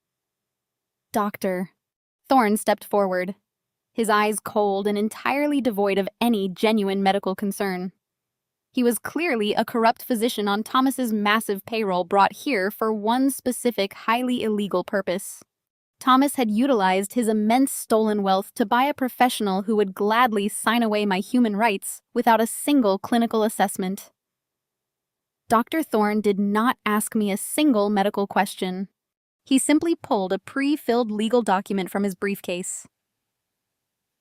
Doctor. Thorne stepped forward, his eyes cold and entirely devoid of any genuine medical concern. He was clearly a corrupt physician on Thomas's massive payroll brought here for one specific, highly illegal purpose. Thomas had utilized his immense stolen wealth to buy a professional who would gladly sign away my human rights without a single clinical assessment. Dr. Thorne did not ask me a single medical question. He simply pulled a pre-filled legal document from his briefcase.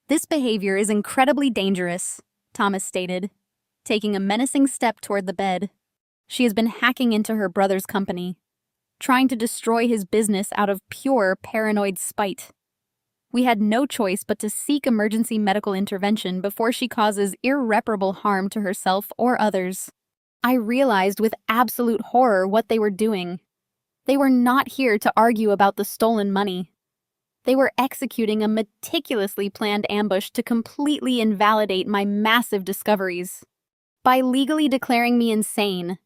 This behavior is incredibly dangerous, Thomas stated, taking a menacing step toward the bed. She has been hacking into her brother's company, trying to destroy his business out of pure paranoid spite. We had no choice but to seek emergency medical intervention before she causes irreparable harm to herself or others. I realized with absolute horror what they were doing. They were not here to argue about the stolen money. They were executing a meticulously planned ambush to completely invalidate my massive discoveries. By legally declaring me insane,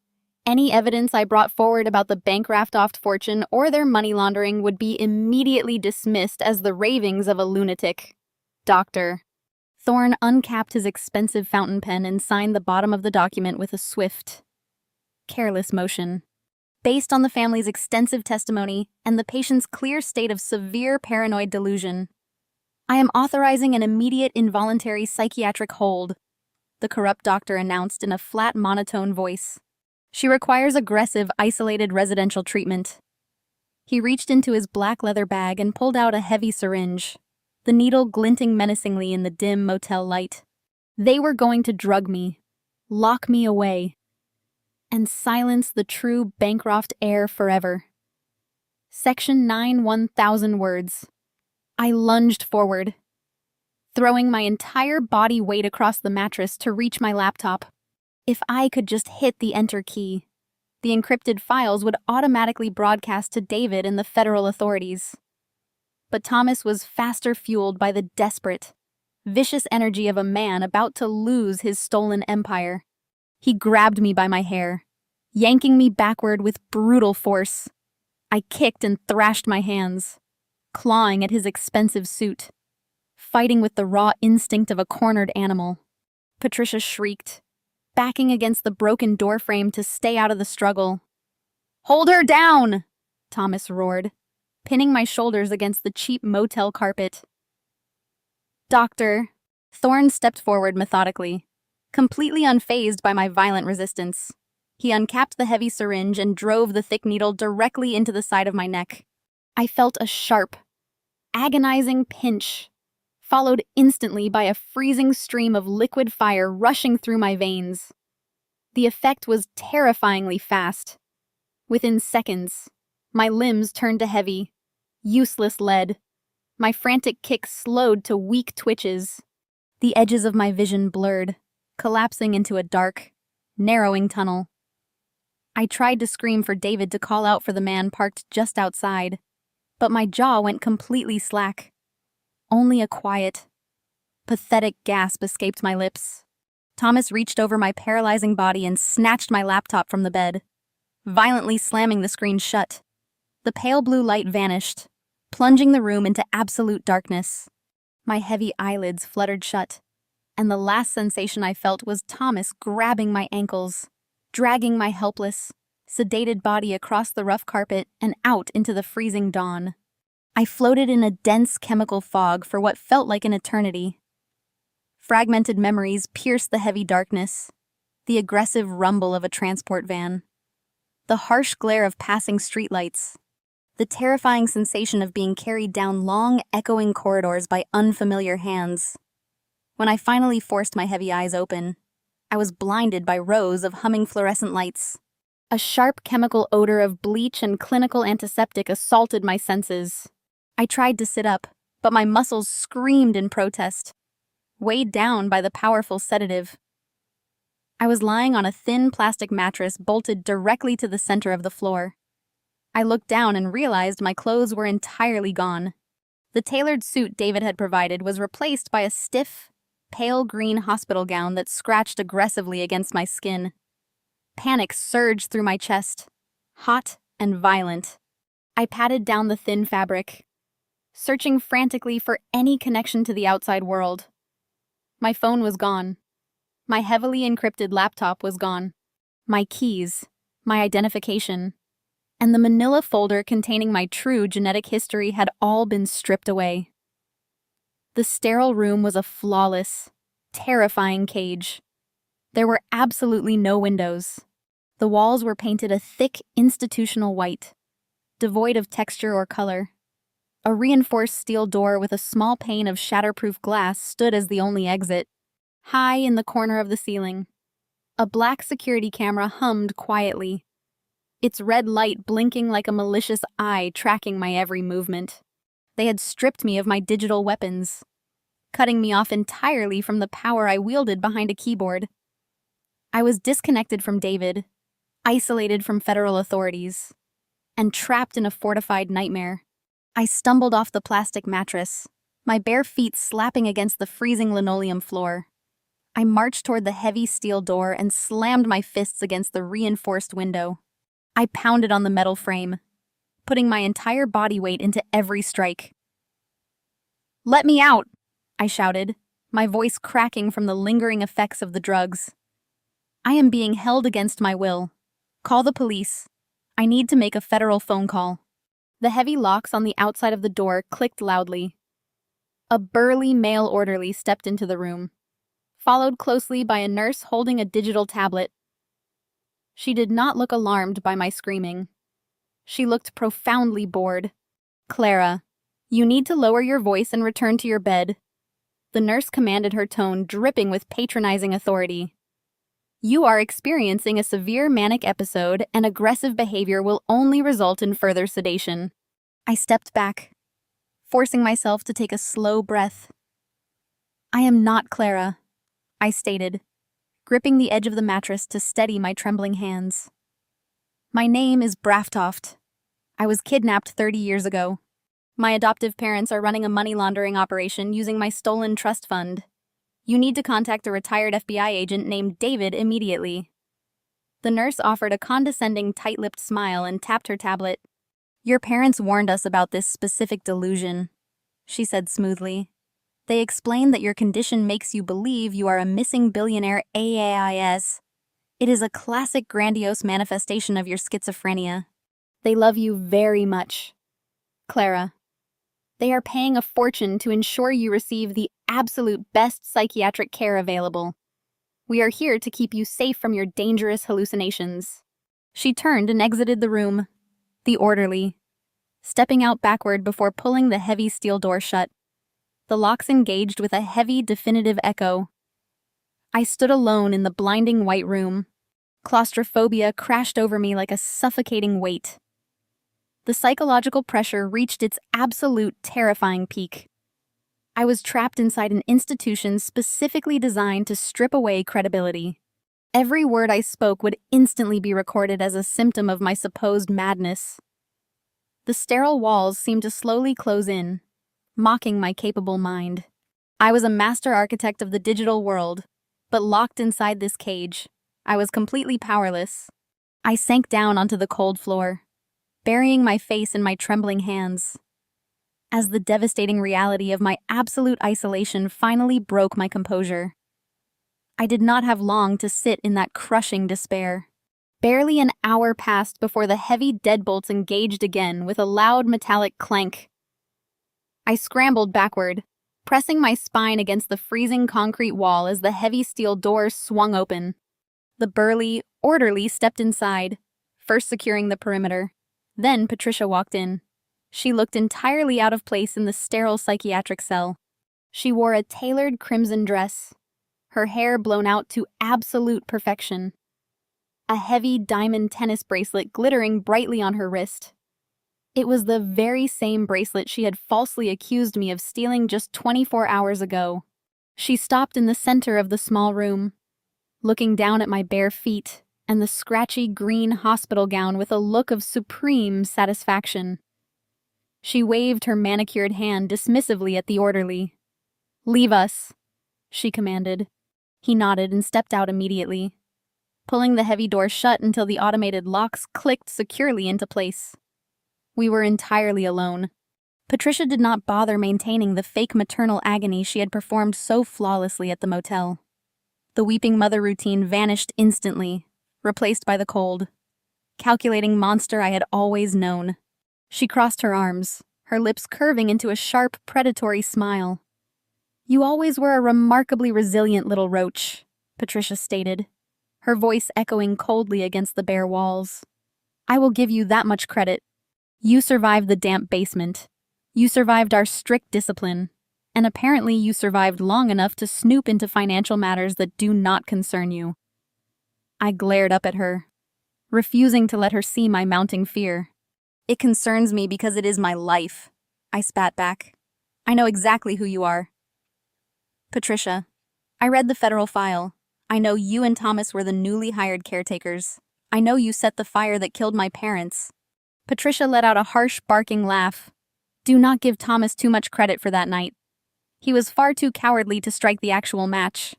any evidence I brought forward about the Bancroft fortune or their money laundering would be immediately dismissed as the ravings of a lunatic. Doctor. Thorne uncapped his expensive fountain pen and signed the bottom of the document with a swift, careless motion. Based on the family's extensive testimony and the patient's clear state of severe paranoid delusion, I am authorizing an immediate involuntary psychiatric hold, the corrupt doctor announced in a flat, monotone voice. She requires aggressive, isolated residential treatment. He reached into his black leather bag and pulled out a heavy syringe, the needle glinting menacingly in the dim motel light. They were going to drug me, lock me away, and silence the true Bancroft heir forever. Section 9, 1,000 words. I lunged forward, throwing my entire body weight across the mattress to reach my laptop. If I could just hit the enter key, the encrypted files would automatically broadcast to David and the federal authorities. But Thomas was faster fueled by the desperate, vicious energy of a man about to lose his stolen empire. He grabbed me by my hair, yanking me backward with brutal force. I kicked and thrashed my hands, clawing at his expensive suit, fighting with the raw instinct of a cornered animal. Patricia shrieked, backing against the broken doorframe to stay out of the struggle. "Hold her down!" Thomas roared, pinning my shoulders against the cheap motel carpet. Doctor. Thorne stepped forward methodically, completely unfazed by my violent resistance. He uncapped the heavy syringe and drove the thick needle directly into the side of my neck. I felt a sharp, agonizing pinch, followed instantly by a freezing stream of liquid fire rushing through my veins. The effect was terrifyingly fast. Within seconds, my limbs turned to heavy, useless lead. My frantic kicks slowed to weak twitches. The edges of my vision blurred, collapsing into a dark, narrowing tunnel. I tried to scream for David to call out for the man parked just outside, but my jaw went completely slack. Only a quiet, pathetic gasp escaped my lips. Thomas reached over my paralyzing body and snatched my laptop from the bed, violently slamming the screen shut. The pale blue light vanished, plunging the room into absolute darkness. My heavy eyelids fluttered shut, and the last sensation I felt was Thomas grabbing my ankles, dragging my helpless, sedated body across the rough carpet and out into the freezing dawn. I floated in a dense chemical fog for what felt like an eternity. Fragmented memories pierced the heavy darkness, the aggressive rumble of a transport van, the harsh glare of passing streetlights, the terrifying sensation of being carried down long, echoing corridors by unfamiliar hands. When I finally forced my heavy eyes open, I was blinded by rows of humming fluorescent lights. A sharp chemical odor of bleach and clinical antiseptic assaulted my senses. I tried to sit up, but my muscles screamed in protest, weighed down by the powerful sedative. I was lying on a thin plastic mattress bolted directly to the center of the floor. I looked down and realized my clothes were entirely gone. The tailored suit David had provided was replaced by a stiff, pale green hospital gown that scratched aggressively against my skin. Panic surged through my chest, hot and violent. I patted down the thin fabric, searching frantically for any connection to the outside world. My phone was gone. My heavily encrypted laptop was gone. My keys, my identification, and the manila folder containing my true genetic history had all been stripped away. The sterile room was a flawless, terrifying cage. There were absolutely no windows. The walls were painted a thick, institutional white, devoid of texture or color. A reinforced steel door with a small pane of shatterproof glass stood as the only exit, high in the corner of the ceiling. A black security camera hummed quietly, its red light blinking like a malicious eye tracking my every movement. They had stripped me of my digital weapons, cutting me off entirely from the power I wielded behind a keyboard. I was disconnected from David, isolated from federal authorities, and trapped in a fortified nightmare. I stumbled off the plastic mattress, my bare feet slapping against the freezing linoleum floor. I marched toward the heavy steel door and slammed my fists against the reinforced window. I pounded on the metal frame, putting my entire body weight into every strike. "Let me out!" I shouted, my voice cracking from the lingering effects of the drugs. "I am being held against my will. Call the police. I need to make a federal phone call." The heavy locks on the outside of the door clicked loudly. A burly male orderly stepped into the room, followed closely by a nurse holding a digital tablet. She did not look alarmed by my screaming. She looked profoundly bored. "Clara, you need to lower your voice and return to your bed." The nurse commanded, her tone dripping with patronizing authority. "You are experiencing a severe manic episode, and aggressive behavior will only result in further sedation." I stepped back, forcing myself to take a slow breath. "I am not Clara," I stated, gripping the edge of the mattress to steady my trembling hands. "My name is Braftoft. I was kidnapped 30 years ago. My adoptive parents are running a money laundering operation using my stolen trust fund. You need to contact a retired FBI agent named David immediately." The nurse offered a condescending, tight-lipped smile and tapped her tablet. "Your parents warned us about this specific delusion," she said smoothly. "They explained that your condition makes you believe you are a missing billionaire AAIS. It is a classic grandiose manifestation of your schizophrenia. They love you very much, Clara. They are paying a fortune to ensure you receive the absolute best psychiatric care available. We are here to keep you safe from your dangerous hallucinations." She turned and exited the room, the orderly, stepping out backward before pulling the heavy steel door shut. The locks engaged with a heavy, definitive echo. I stood alone in the blinding white room. Claustrophobia crashed over me like a suffocating weight. The psychological pressure reached its absolute terrifying peak. I was trapped inside an institution specifically designed to strip away credibility. Every word I spoke would instantly be recorded as a symptom of my supposed madness. The sterile walls seemed to slowly close in, mocking my capable mind. I was a master architect of the digital world, but locked inside this cage, I was completely powerless. I sank down onto the cold floor, burying my face in my trembling hands, as the devastating reality of my absolute isolation finally broke my composure. I did not have long to sit in that crushing despair. Barely an hour passed before the heavy deadbolts engaged again with a loud metallic clank. I scrambled backward, pressing my spine against the freezing concrete wall as the heavy steel door swung open. The burly orderly stepped inside, first securing the perimeter. Then Patricia walked in. She looked entirely out of place in the sterile psychiatric cell. She wore a tailored crimson dress, her hair blown out to absolute perfection, a heavy diamond tennis bracelet glittering brightly on her wrist. It was the very same bracelet she had falsely accused me of stealing just 24 hours ago. She stopped in the center of the small room, looking down at my bare feet and the scratchy green hospital gown with a look of supreme satisfaction. She waved her manicured hand dismissively at the orderly. "Leave us," she commanded. He nodded and stepped out immediately, pulling the heavy door shut until the automated locks clicked securely into place. We were entirely alone. Patricia did not bother maintaining the fake maternal agony she had performed so flawlessly at the motel. The weeping mother routine vanished instantly, replaced by the cold, calculating monster I had always known. She crossed her arms, her lips curving into a sharp, predatory smile. "You always were a remarkably resilient little roach," Patricia stated, her voice echoing coldly against the bare walls. "I will give you that much credit. You survived the damp basement. You survived our strict discipline. And apparently you survived long enough to snoop into financial matters that do not concern you." I glared up at her, refusing to let her see my mounting fear. "It concerns me because it is my life," I spat back. "I know exactly who you are." "Patricia, I read the federal file. I know you and Thomas were the newly hired caretakers. I know you set the fire that killed my parents." Patricia let out a harsh, barking laugh. "Do not give Thomas too much credit for that night. He was far too cowardly to strike the actual match.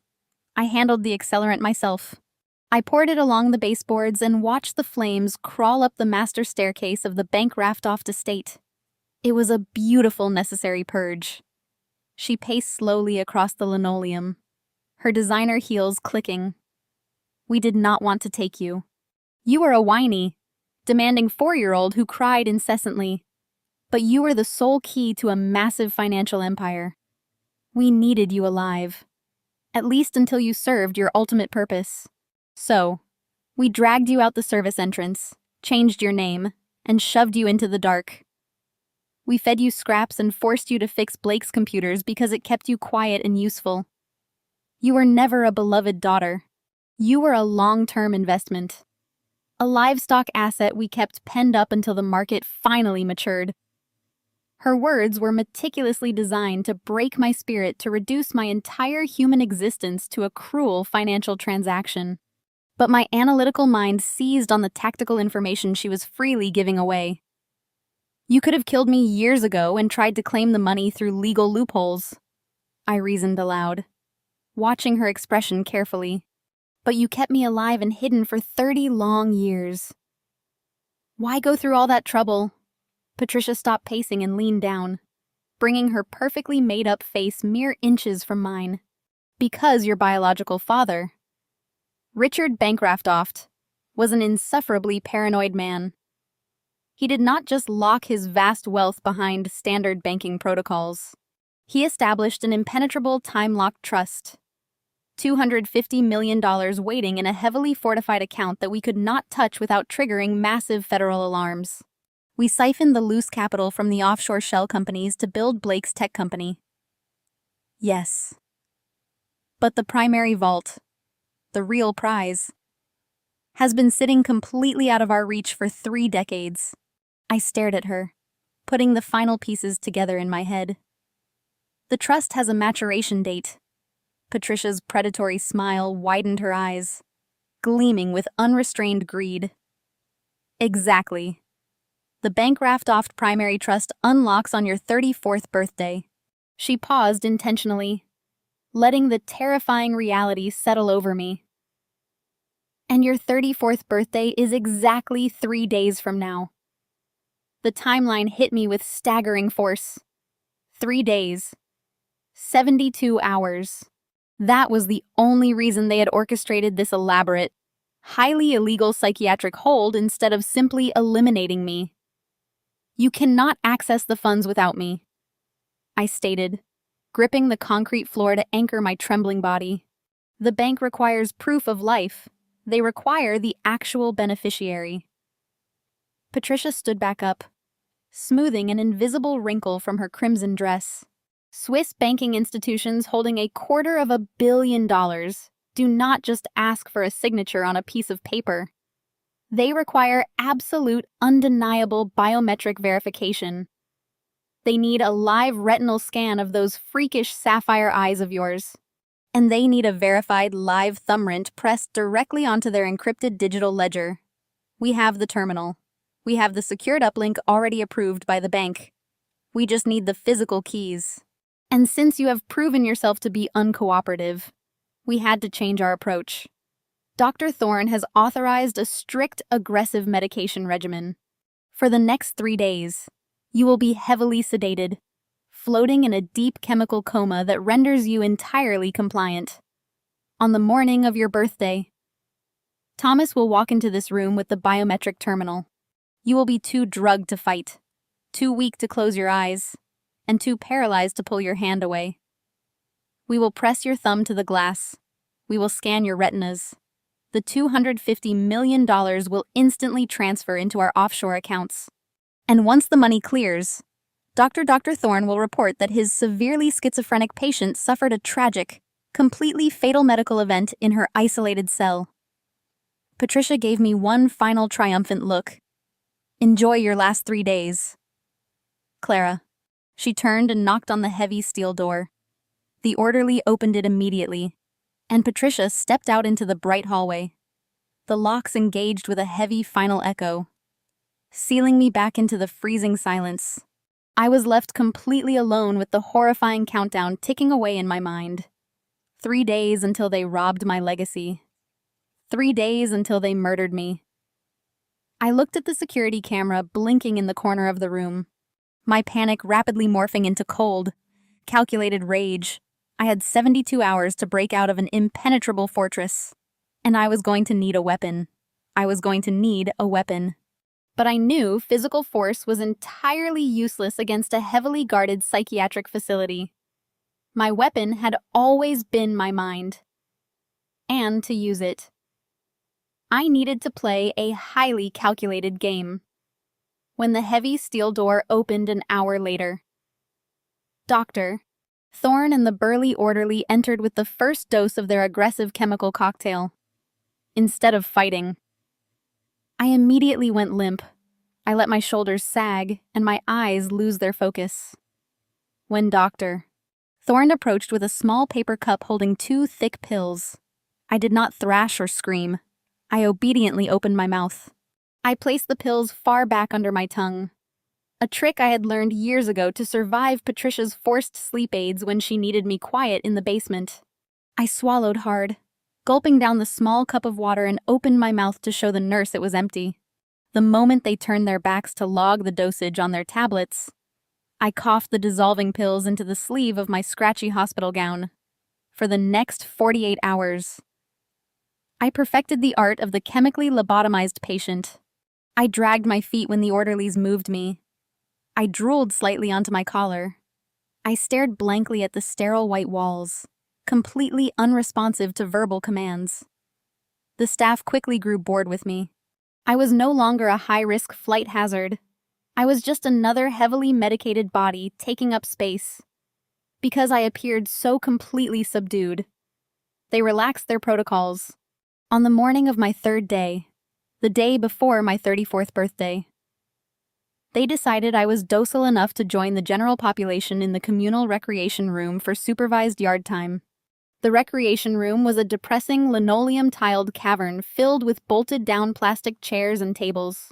I handled the accelerant myself. I poured it along the baseboards and watched the flames crawl up the master staircase of the Bank-Raftoft estate. It was a beautiful, necessary purge." She paced slowly across the linoleum, her designer heels clicking. "We did not want to take you. You were a whiny, demanding 4-year-old who cried incessantly. But you were the sole key to a massive financial empire. We needed you alive, at least until you served your ultimate purpose. So, we dragged you out the service entrance, changed your name, and shoved you into the dark. We fed you scraps and forced you to fix Blake's computers because it kept you quiet and useful. You were never a beloved daughter. You were a long-term investment. A livestock asset we kept penned up until the market finally matured." Her words were meticulously designed to break my spirit, to reduce my entire human existence to a cruel financial transaction. But my analytical mind seized on the tactical information she was freely giving away. "You could have killed me years ago and tried to claim the money through legal loopholes," I reasoned aloud, watching her expression carefully. "But you kept me alive and hidden for 30 long years. Why go through all that trouble?" Patricia stopped pacing and leaned down, bringing her perfectly made-up face mere inches from mine. "Because your biological father, Richard Bank-Raftoft, was an insufferably paranoid man. He did not just lock his vast wealth behind standard banking protocols. He established an impenetrable time-locked trust, $250 million waiting in a heavily fortified account that we could not touch without triggering massive federal alarms. We siphoned the loose capital from the offshore shell companies to build Blake's tech company. Yes. But the primary vault, the real prize, has been sitting completely out of our reach for 3 decades. I stared at her, putting the final pieces together in my head. "The trust has a maturation date." Patricia's predatory smile widened her eyes, gleaming with unrestrained greed. "Exactly. The Bank-Raftoft Primary Trust unlocks on your 34th birthday." She paused intentionally, letting the terrifying reality settle over me. "And your 34th birthday is exactly 3 days from now." The timeline hit me with staggering force. 3 days. 72 hours. That was the only reason they had orchestrated this elaborate, highly illegal psychiatric hold instead of simply eliminating me. "You cannot access the funds without me," I stated, gripping the concrete floor to anchor my trembling body. "The bank requires proof of life. They require the actual beneficiary." Patricia stood back up, smoothing an invisible wrinkle from her crimson dress. "Swiss banking institutions holding $250 million do not just ask for a signature on a piece of paper. They require absolute, undeniable biometric verification. They need a live retinal scan of those freakish sapphire eyes of yours. and they need a verified live thumbprint pressed directly onto their encrypted digital ledger. We have the terminal. We have the secured uplink already approved by the bank. We just need the physical keys. And since you have proven yourself to be uncooperative, we had to change our approach. Dr. Thorne has authorized a strict, aggressive medication regimen. For the next 3 days, you will be heavily sedated, floating in a deep chemical coma that renders you entirely compliant. On the morning of your birthday, Thomas will walk into this room with the biometric terminal. You will be too drugged to fight, too weak to close your eyes, and too paralyzed to pull your hand away. We will press your thumb to the glass. We will scan your retinas. The $250 million will instantly transfer into our offshore accounts. And once the money clears, Dr. Thorne will report that his severely schizophrenic patient suffered a tragic, completely fatal medical event in her isolated cell. Patricia gave me one final triumphant look. Enjoy your last 3 days. Clara. She turned and knocked on the heavy steel door. The orderly opened it immediately, and Patricia stepped out into the bright hallway. The locks engaged with a heavy final echo, sealing me back into the freezing silence. I was left completely alone with the horrifying countdown ticking away in my mind. 3 days until they robbed my legacy. 3 days until they murdered me. I looked at the security camera blinking in the corner of the room, my panic rapidly morphing into cold, calculated rage. I had 72 hours to break out of an impenetrable fortress, and I was going to need a weapon. I was going to need a weapon. But I knew physical force was entirely useless against a heavily guarded psychiatric facility. My weapon had always been my mind, and to use it, I needed to play a highly calculated game. When the heavy steel door opened an hour later, Dr. Thorne and the burly orderly entered with the first dose of their aggressive chemical cocktail. Instead of fighting, I immediately went limp. I let my shoulders sag and my eyes lose their focus. When Dr. Thorne approached with a small paper cup holding 2 thick pills, I did not thrash or scream. I obediently opened my mouth. I placed the pills far back under my tongue, a trick I had learned years ago to survive Patricia's forced sleep aids when she needed me quiet in the basement. I swallowed hard, gulping down the small cup of water and opened my mouth to show the nurse it was empty. The moment they turned their backs to log the dosage on their tablets, I coughed the dissolving pills into the sleeve of my scratchy hospital gown. For the next 48 hours, I perfected the art of the chemically lobotomized patient. I dragged my feet when the orderlies moved me. I drooled slightly onto my collar. I stared blankly at the sterile white walls, completely unresponsive to verbal commands. The staff quickly grew bored with me. I was no longer a high-risk flight hazard. I was just another heavily medicated body taking up space. Because I appeared so completely subdued, they relaxed their protocols. On the morning of my 3rd day, the day before my 34th birthday, they decided I was docile enough to join the general population in the communal recreation room for supervised yard time. The recreation room was a depressing linoleum-tiled cavern filled with bolted-down plastic chairs and tables.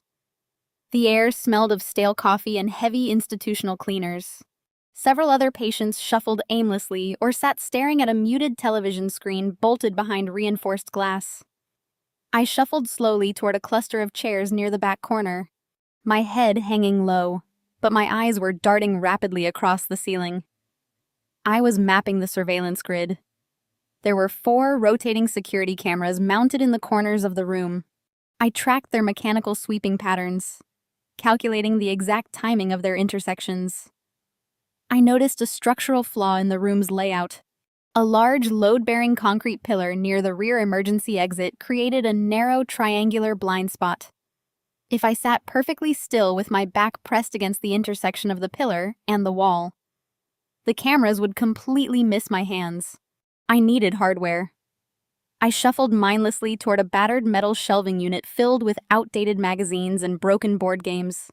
The air smelled of stale coffee and heavy institutional cleaners. Several other patients shuffled aimlessly or sat staring at a muted television screen bolted behind reinforced glass. I shuffled slowly toward a cluster of chairs near the back corner, my head hanging low, but my eyes were darting rapidly across the ceiling. I was mapping the surveillance grid. There were 4 rotating security cameras mounted in the corners of the room. I tracked their mechanical sweeping patterns, calculating the exact timing of their intersections. I noticed a structural flaw in the room's layout. A large load-bearing concrete pillar near the rear emergency exit created a narrow triangular blind spot. If I sat perfectly still with my back pressed against the intersection of the pillar and the wall, the cameras would completely miss my hands. I needed hardware. I shuffled mindlessly toward a battered metal shelving unit filled with outdated magazines and broken board games.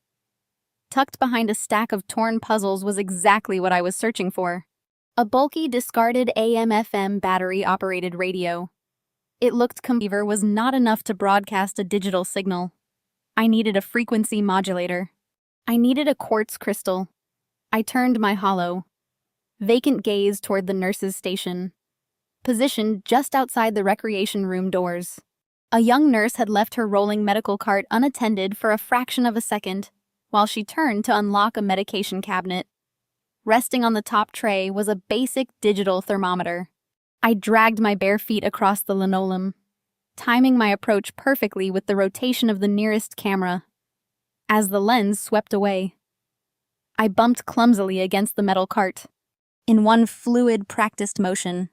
Tucked behind a stack of torn puzzles was exactly what I was searching for. A bulky, discarded AM/FM battery-operated radio. It looked receiver was not enough to broadcast a digital signal. I needed a frequency modulator. I needed a quartz crystal. I turned my hollow, vacant gaze toward the nurse's station, positioned just outside the recreation room doors. A young nurse had left her rolling medical cart unattended for a fraction of a second, while she turned to unlock a medication cabinet. Resting on the top tray was a basic digital thermometer. I dragged my bare feet across the linoleum, timing my approach perfectly with the rotation of the nearest camera. As the lens swept away, I bumped clumsily against the metal cart. In one fluid, practiced motion,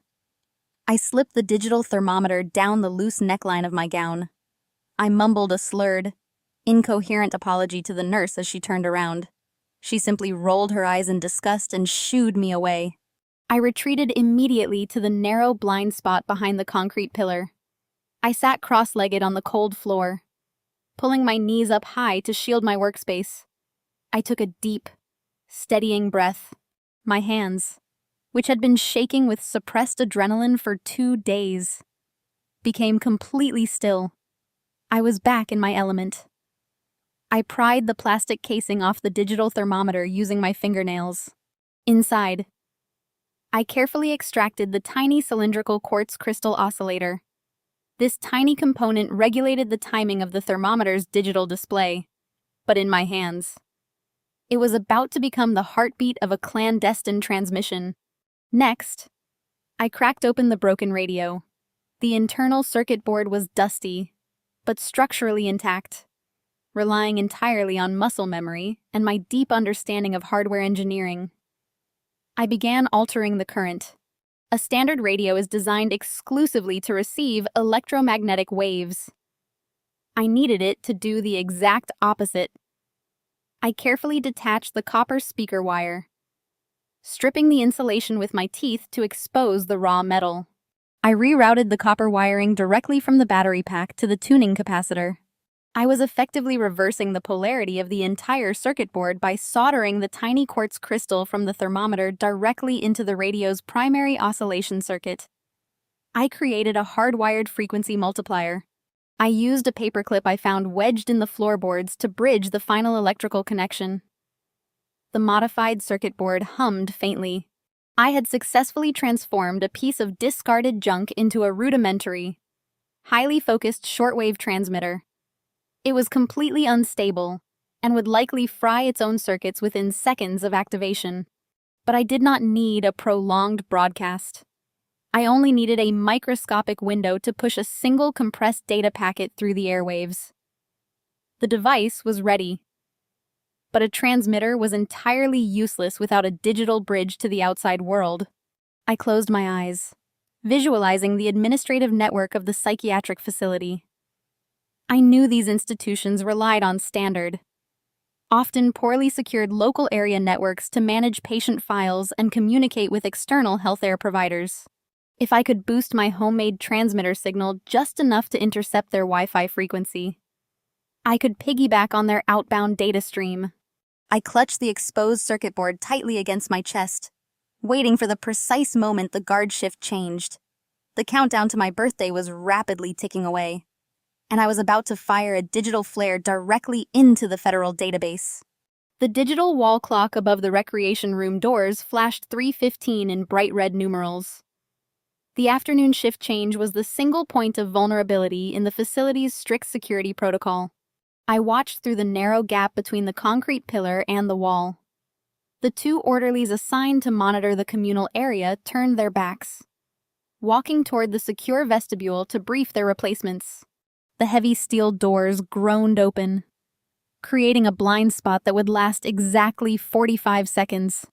I slipped the digital thermometer down the loose neckline of my gown. I mumbled a slurred, incoherent apology to the nurse as she turned around. She simply rolled her eyes in disgust and shooed me away. I retreated immediately to the narrow blind spot behind the concrete pillar. I sat cross-legged on the cold floor, pulling my knees up high to shield my workspace. I took a deep, steadying breath. My hands, which had been shaking with suppressed adrenaline for 2 days, became completely still. I was back in my element. I pried the plastic casing off the digital thermometer using my fingernails. Inside, I carefully extracted the tiny cylindrical quartz crystal oscillator. This tiny component regulated the timing of the thermometer's digital display, but in my hands, it was about to become the heartbeat of a clandestine transmission. Next, I cracked open the broken radio. The internal circuit board was dusty, but structurally intact, relying entirely on muscle memory and my deep understanding of hardware engineering. I began altering the current. A standard radio is designed exclusively to receive electromagnetic waves. I needed it to do the exact opposite. I carefully detached the copper speaker wire, stripping the insulation with my teeth to expose the raw metal. I rerouted the copper wiring directly from the battery pack to the tuning capacitor. I was effectively reversing the polarity of the entire circuit board by soldering the tiny quartz crystal from the thermometer directly into the radio's primary oscillation circuit. I created a hardwired frequency multiplier. I used a paperclip I found wedged in the floorboards to bridge the final electrical connection. The modified circuit board hummed faintly. I had successfully transformed a piece of discarded junk into a rudimentary, highly focused shortwave transmitter. It was completely unstable and would likely fry its own circuits within seconds of activation. But I did not need a prolonged broadcast. I only needed a microscopic window to push a single compressed data packet through the airwaves. The device was ready, but a transmitter was entirely useless without a digital bridge to the outside world. I closed my eyes, visualizing the administrative network of the psychiatric facility. I knew these institutions relied on standard, often poorly secured local area networks to manage patient files and communicate with external healthcare providers. If I could boost my homemade transmitter signal just enough to intercept their Wi-Fi frequency, I could piggyback on their outbound data stream. I clutched the exposed circuit board tightly against my chest, waiting for the precise moment the guard shift changed. The countdown to my birthday was rapidly ticking away, and I was about to fire a digital flare directly into the federal database. The digital wall clock above the recreation room doors flashed 3:15 in bright red numerals. The afternoon shift change was the single point of vulnerability in the facility's strict security protocol. I watched through the narrow gap between the concrete pillar and the wall. The 2 orderlies assigned to monitor the communal area turned their backs, walking toward the secure vestibule to brief their replacements. The heavy steel doors groaned open, creating a blind spot that would last exactly 45 seconds.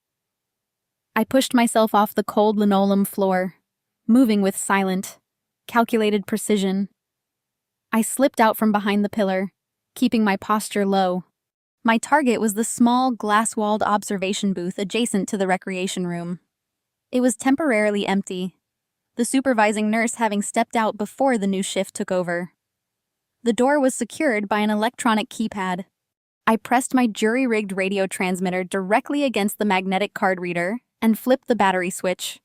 I pushed myself off the cold linoleum floor, moving with silent, calculated precision. I slipped out from behind the pillar, keeping my posture low. My target was the small, glass-walled observation booth adjacent to the recreation room. It was temporarily empty, the supervising nurse having stepped out before the new shift took over. The door was secured by an electronic keypad. I pressed my jury-rigged radio transmitter directly against the magnetic card reader and flipped the battery switch.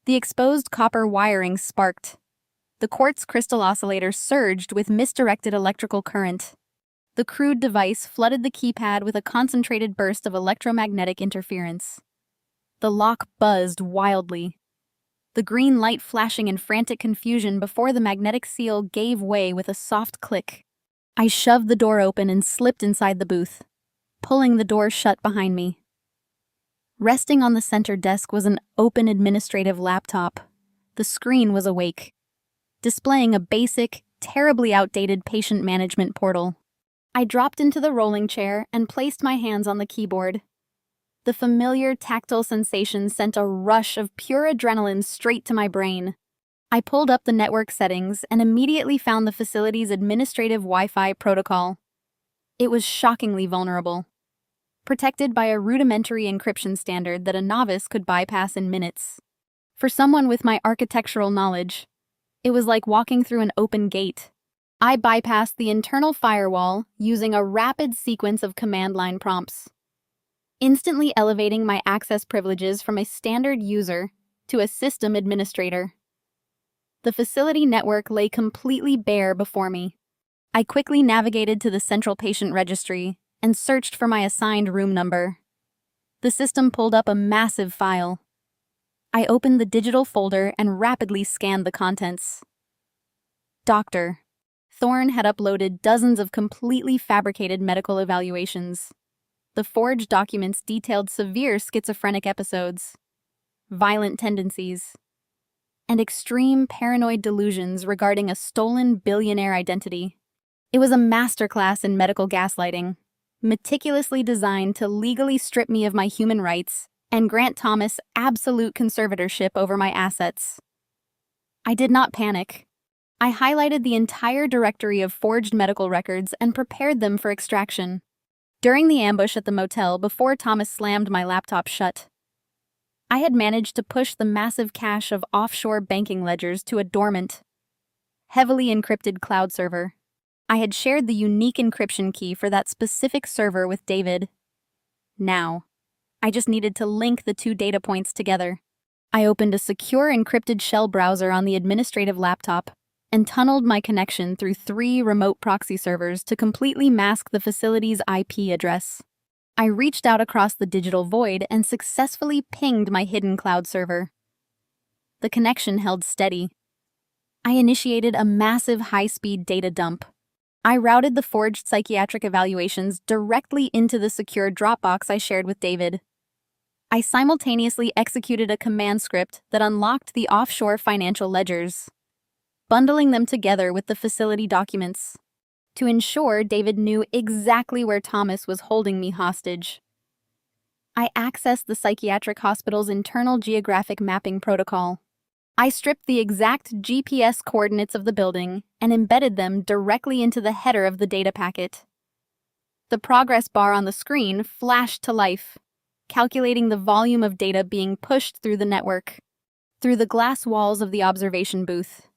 The exposed copper wiring sparked. The quartz crystal oscillator surged with misdirected electrical current. The crude device flooded the keypad with a concentrated burst of electromagnetic interference. The lock buzzed wildly, the green light flashing in frantic confusion before the magnetic seal gave way with a soft click. I shoved the door open and slipped inside the booth, pulling the door shut behind me. Resting on the center desk was an open administrative laptop. The screen was awake, displaying a basic, terribly outdated patient management portal. I dropped into the rolling chair and placed my hands on the keyboard. The familiar tactile sensation sent a rush of pure adrenaline straight to my brain. I pulled up the network settings and immediately found the facility's administrative Wi-Fi protocol. It was shockingly vulnerable, protected by a rudimentary encryption standard that a novice could bypass in minutes. For someone with my architectural knowledge, it was like walking through an open gate. I bypassed the internal firewall using a rapid sequence of command line prompts, instantly elevating my access privileges from a standard user to a system administrator. The facility network lay completely bare before me. I quickly navigated to the central patient registry and searched for my assigned room number. The system pulled up a massive file. I opened the digital folder and rapidly scanned the contents. Doctor. Thorne had uploaded dozens of completely fabricated medical evaluations. The forged documents detailed severe schizophrenic episodes, violent tendencies, and extreme paranoid delusions regarding a stolen billionaire identity. It was a masterclass in medical gaslighting, meticulously designed to legally strip me of my human rights and grant Thomas absolute conservatorship over my assets. I did not panic. I highlighted the entire directory of forged medical records and prepared them for extraction. During the ambush at the motel before Thomas slammed my laptop shut, I had managed to push the massive cache of offshore banking ledgers to a dormant, heavily encrypted cloud server. I had shared the unique encryption key for that specific server with David. Now, I just needed to link the two data points together. I opened a secure encrypted shell browser on the administrative laptop and tunneled my connection through 3 remote proxy servers to completely mask the facility's IP address. I reached out across the digital void and successfully pinged my hidden cloud server. The connection held steady. I initiated a massive high-speed data dump. I routed the forged psychiatric evaluations directly into the secure Dropbox I shared with David. I simultaneously executed a command script that unlocked the offshore financial ledgers, bundling them together with the facility documents to ensure David knew exactly where Thomas was holding me hostage. I accessed the psychiatric hospital's internal geographic mapping protocol. I stripped the exact GPS coordinates of the building and embedded them directly into the header of the data packet. The progress bar on the screen flashed to life, calculating the volume of data being pushed through the network. Through the glass walls of the observation booth,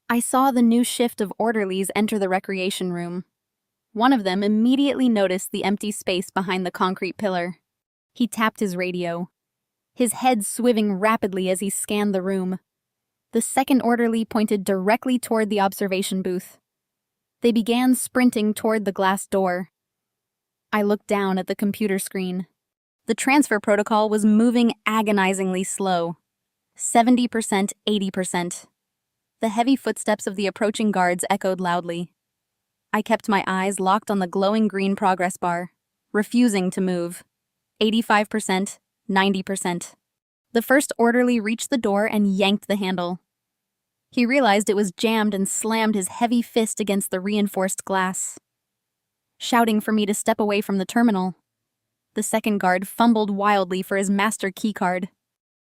I saw the new shift of orderlies enter the recreation room. One of them immediately noticed the empty space behind the concrete pillar. He tapped his radio, his head swiving rapidly as he scanned the room. The second orderly pointed directly toward the observation booth. They began sprinting toward the glass door. I looked down at the computer screen. The transfer protocol was moving agonizingly slow. 70%, 80%. The heavy footsteps of the approaching guards echoed loudly. I kept my eyes locked on the glowing green progress bar, refusing to move. 85%, 90%. The first orderly reached the door and yanked the handle. He realized it was jammed and slammed his heavy fist against the reinforced glass, shouting for me to step away from the terminal. The second guard fumbled wildly for his master keycard.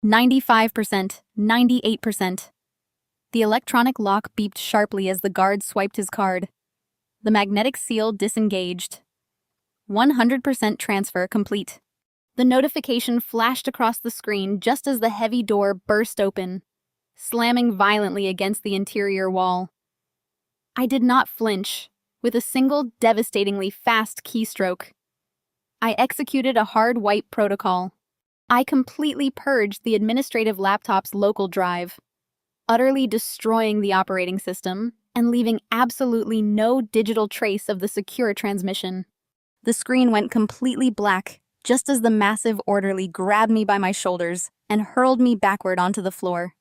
95%, 98%. The electronic lock beeped sharply as the guard swiped his card. The magnetic seal disengaged. 100% transfer complete. The notification flashed across the screen just as the heavy door burst open, slamming violently against the interior wall. I did not flinch. With a single devastatingly fast keystroke, I executed a hard wipe protocol, I completely purged the administrative laptop's local drive, utterly destroying the operating system and leaving absolutely no digital trace of the secure transmission. The screen went completely black just as the massive orderly grabbed me by my shoulders and hurled me backward onto the floor.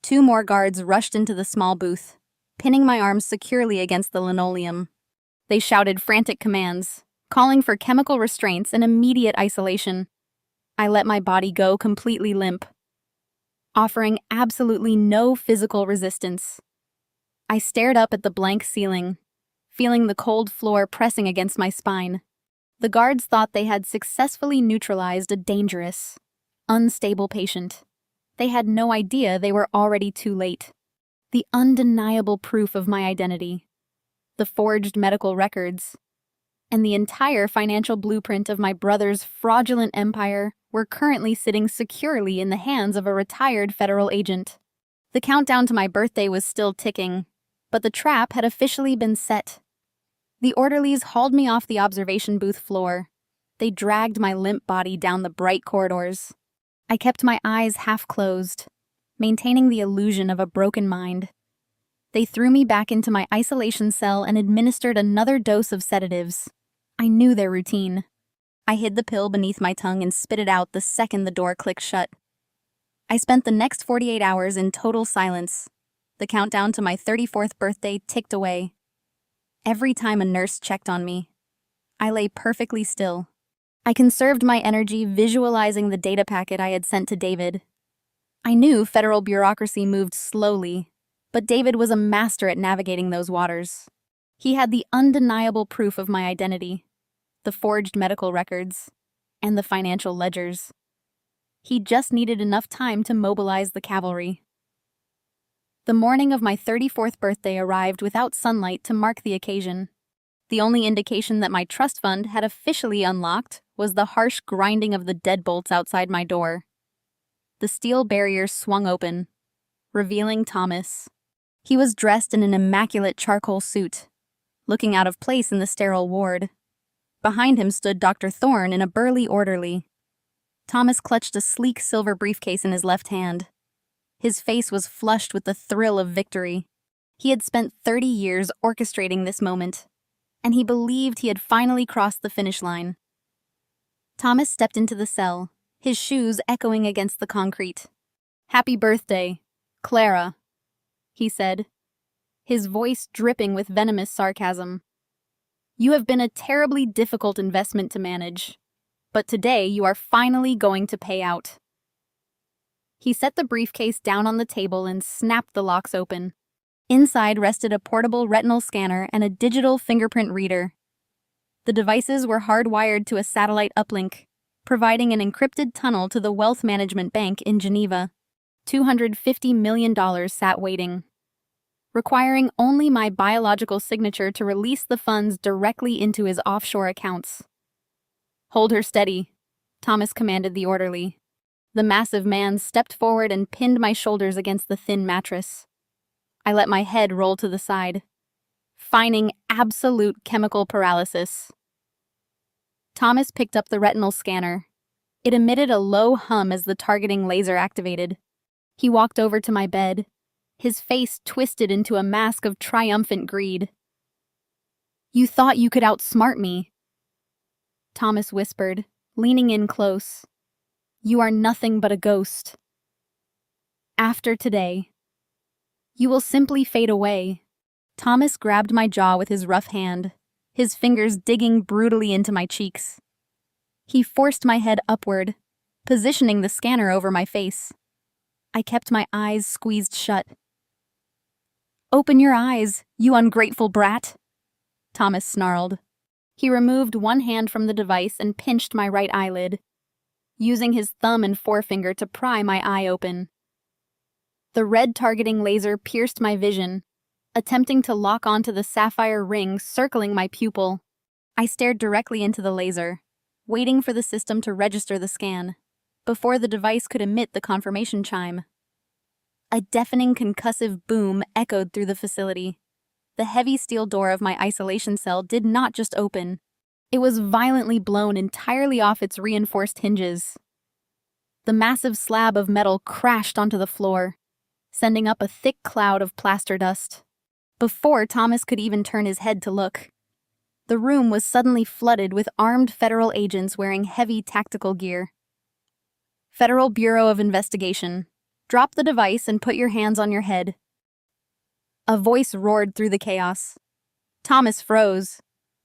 2 more guards rushed into the small booth, pinning my arms securely against the linoleum. They shouted frantic commands, calling for chemical restraints and immediate isolation. I let my body go completely limp, offering absolutely no physical resistance. I stared up at the blank ceiling, feeling the cold floor pressing against my spine. The guards thought they had successfully neutralized a dangerous, unstable patient. They had no idea they were already too late. The undeniable proof of my identity, the forged medical records, and the entire financial blueprint of my brother's fraudulent empire were currently sitting securely in the hands of a retired federal agent. The countdown to my birthday was still ticking, but the trap had officially been set. The orderlies hauled me off the observation booth floor. They dragged my limp body down the bright corridors. I kept my eyes half closed, maintaining the illusion of a broken mind. They threw me back into my isolation cell and administered another dose of sedatives. I knew their routine. I hid the pill beneath my tongue and spit it out the second the door clicked shut. I spent the next 48 hours in total silence. The countdown to my 34th birthday ticked away. Every time a nurse checked on me, I lay perfectly still. I conserved my energy visualizing the data packet I had sent to David. I knew federal bureaucracy moved slowly, but David was a master at navigating those waters. He had the undeniable proof of my identity, the forged medical records, and the financial ledgers. He just needed enough time to mobilize the cavalry. The morning of my 34th birthday arrived without sunlight to mark the occasion. The only indication that my trust fund had officially unlocked was the harsh grinding of the deadbolts outside my door. The steel barrier swung open, revealing Thomas. He was dressed in an immaculate charcoal suit, looking out of place in the sterile ward. Behind him stood Dr. Thorne in a burly orderly. Thomas clutched a sleek silver briefcase in his left hand. His face was flushed with the thrill of victory. He had spent 30 years orchestrating this moment, and he believed he had finally crossed the finish line. Thomas stepped into the cell, his shoes echoing against the concrete. "Happy birthday, Clara," he said, his voice dripping with venomous sarcasm. "You have been a terribly difficult investment to manage, but today you are finally going to pay out." He set the briefcase down on the table and snapped the locks open. Inside rested a portable retinal scanner and a digital fingerprint reader. The devices were hardwired to a satellite uplink, providing an encrypted tunnel to the Wealth Management Bank in Geneva. $250 million sat waiting, requiring only my biological signature to release the funds directly into his offshore accounts. "Hold her steady," Thomas commanded the orderly. The massive man stepped forward and pinned my shoulders against the thin mattress. I let my head roll to the side, feigning absolute chemical paralysis. Thomas picked up the retinal scanner. It emitted a low hum as the targeting laser activated. He walked over to my bed, his face twisted into a mask of triumphant greed. "You thought you could outsmart me," Thomas whispered, leaning in close. "You are nothing but a ghost. After today, you will simply fade away." Thomas grabbed my jaw with his rough hand, his fingers digging brutally into my cheeks. He forced my head upward, positioning the scanner over my face. I kept my eyes squeezed shut. "Open your eyes, you ungrateful brat," Thomas snarled. He removed one hand from the device and pinched my right eyelid, using his thumb and forefinger to pry my eye open. The red targeting laser pierced my vision, attempting to lock onto the sapphire ring circling my pupil. I stared directly into the laser, waiting for the system to register the scan, before the device could emit the confirmation chime. A deafening concussive boom echoed through the facility. The heavy steel door of my isolation cell did not just open. It was violently blown entirely off its reinforced hinges. The massive slab of metal crashed onto the floor, sending up a thick cloud of plaster dust. Before Thomas could even turn his head to look, the room was suddenly flooded with armed federal agents wearing heavy tactical gear. Federal Bureau of Investigation, drop the device and put your hands on your head. A voice roared through the chaos. Thomas froze,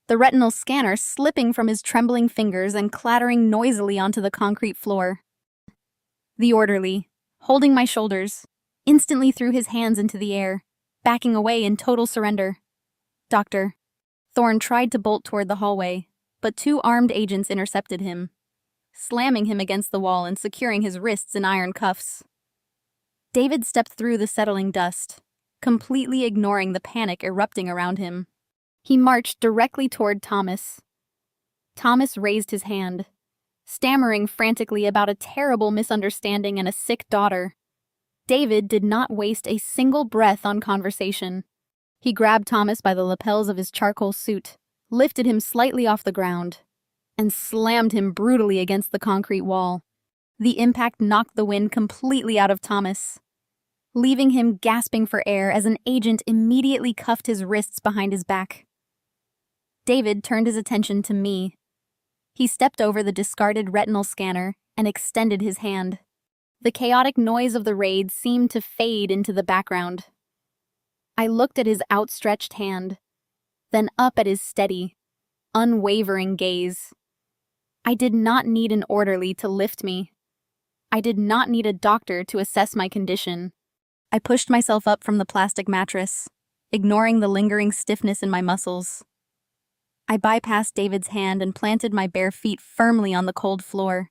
the retinal scanner slipping from his trembling fingers and clattering noisily onto the concrete floor. The orderly, holding my shoulders, instantly threw his hands into the air, backing away in total surrender. Doctor. Thorne tried to bolt toward the hallway, but two armed agents intercepted him, slamming him against the wall and securing his wrists in iron cuffs. David stepped through the settling dust, completely ignoring the panic erupting around him. He marched directly toward Thomas. Thomas raised his hand, stammering frantically about a terrible misunderstanding and a sick daughter. David did not waste a single breath on conversation. He grabbed Thomas by the lapels of his charcoal suit, lifted him slightly off the ground, and slammed him brutally against the concrete wall. The impact knocked the wind completely out of Thomas, leaving him gasping for air as an agent immediately cuffed his wrists behind his back. David turned his attention to me. He stepped over the discarded retinal scanner and extended his hand. The chaotic noise of the raid seemed to fade into the background. I looked at his outstretched hand, then up at his steady, unwavering gaze. I did not need an orderly to lift me. I did not need a doctor to assess my condition. I pushed myself up from the plastic mattress, ignoring the lingering stiffness in my muscles. I bypassed David's hand and planted my bare feet firmly on the cold floor.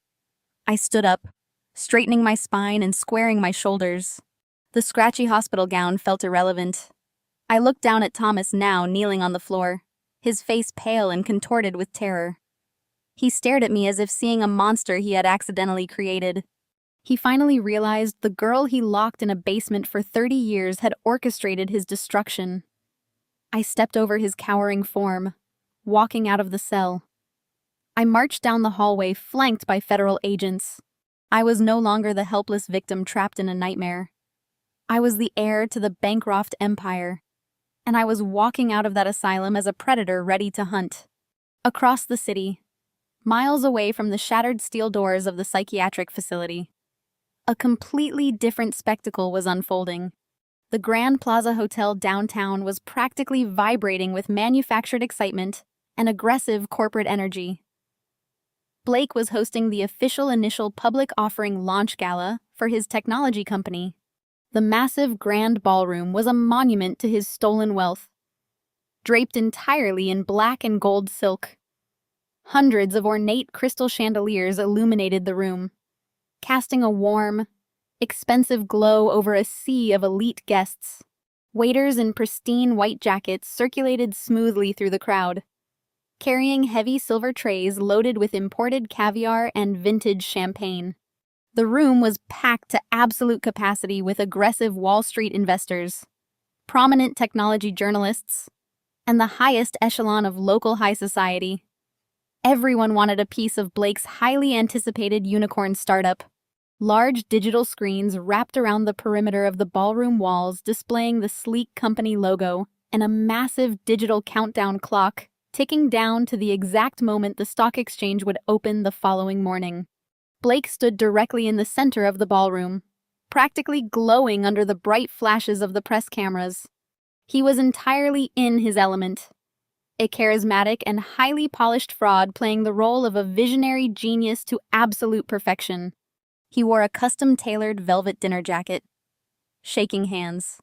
I stood up, straightening my spine and squaring my shoulders. The scratchy hospital gown felt irrelevant. I looked down at Thomas now kneeling on the floor, his face pale and contorted with terror. He stared at me as if seeing a monster he had accidentally created. He finally realized the girl he locked in a basement for 30 years had orchestrated his destruction. I stepped over his cowering form, walking out of the cell. I marched down the hallway flanked by federal agents. I was no longer the helpless victim trapped in a nightmare. I was the heir to the Bancroft Empire, and I was walking out of that asylum as a predator ready to hunt. Across the city, miles away from the shattered steel doors of the psychiatric facility, a completely different spectacle was unfolding. The Grand Plaza Hotel downtown was practically vibrating with manufactured excitement and aggressive corporate energy. Blake was hosting the official initial public offering launch gala for his technology company. The massive grand ballroom was a monument to his stolen wealth, draped entirely in black and gold silk. Hundreds of ornate crystal chandeliers illuminated the room, casting a warm, expensive glow over a sea of elite guests. Waiters in pristine white jackets circulated smoothly through the crowd, carrying heavy silver trays loaded with imported caviar and vintage champagne. The room was packed to absolute capacity with aggressive Wall Street investors, prominent technology journalists, and the highest echelon of local high society. Everyone wanted a piece of Blake's highly anticipated unicorn startup. Large digital screens wrapped around the perimeter of the ballroom walls displaying the sleek company logo and a massive digital countdown clock ticking down to the exact moment the stock exchange would open the following morning. Blake stood directly in the center of the ballroom, practically glowing under the bright flashes of the press cameras. He was entirely in his element, a charismatic and highly polished fraud playing the role of a visionary genius to absolute perfection. He wore a custom-tailored velvet dinner jacket, shaking hands,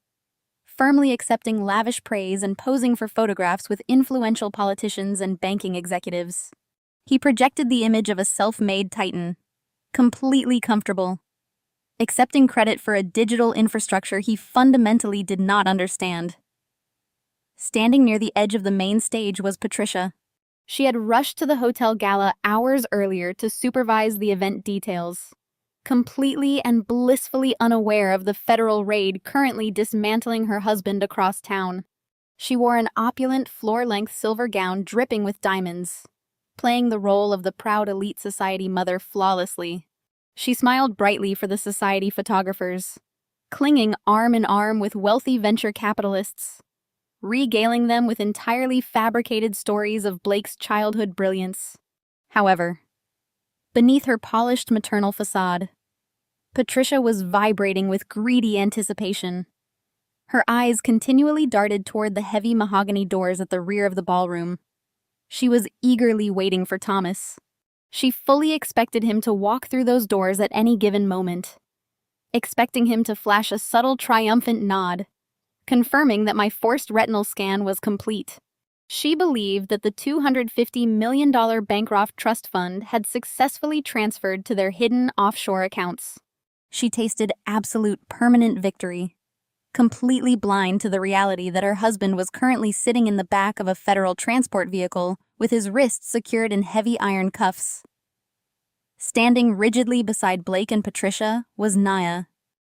firmly accepting lavish praise and posing for photographs with influential politicians and banking executives. He projected the image of a self-made titan, completely comfortable, accepting credit for a digital infrastructure he fundamentally did not understand. Standing near the edge of the main stage was Patricia. She had rushed to the hotel gala hours earlier to supervise the event details, completely and blissfully unaware of the federal raid currently dismantling her husband across town. She wore an opulent floor-length silver gown dripping with diamonds, playing the role of the proud elite society mother flawlessly. She smiled brightly for the society photographers, clinging arm in arm with wealthy venture capitalists, regaling them with entirely fabricated stories of Blake's childhood brilliance. However, beneath her polished maternal facade, Patricia was vibrating with greedy anticipation. Her eyes continually darted toward the heavy mahogany doors at the rear of the ballroom. She was eagerly waiting for Thomas. She fully expected him to walk through those doors at any given moment, expecting him to flash a subtle, triumphant nod, confirming that my forced retinal scan was complete. She believed that the $250 million Bancroft Trust Fund had successfully transferred to their hidden offshore accounts. She tasted absolute permanent victory, completely blind to the reality that her husband was currently sitting in the back of a federal transport vehicle with his wrists secured in heavy iron cuffs. Standing rigidly beside Blake and Patricia was Naya.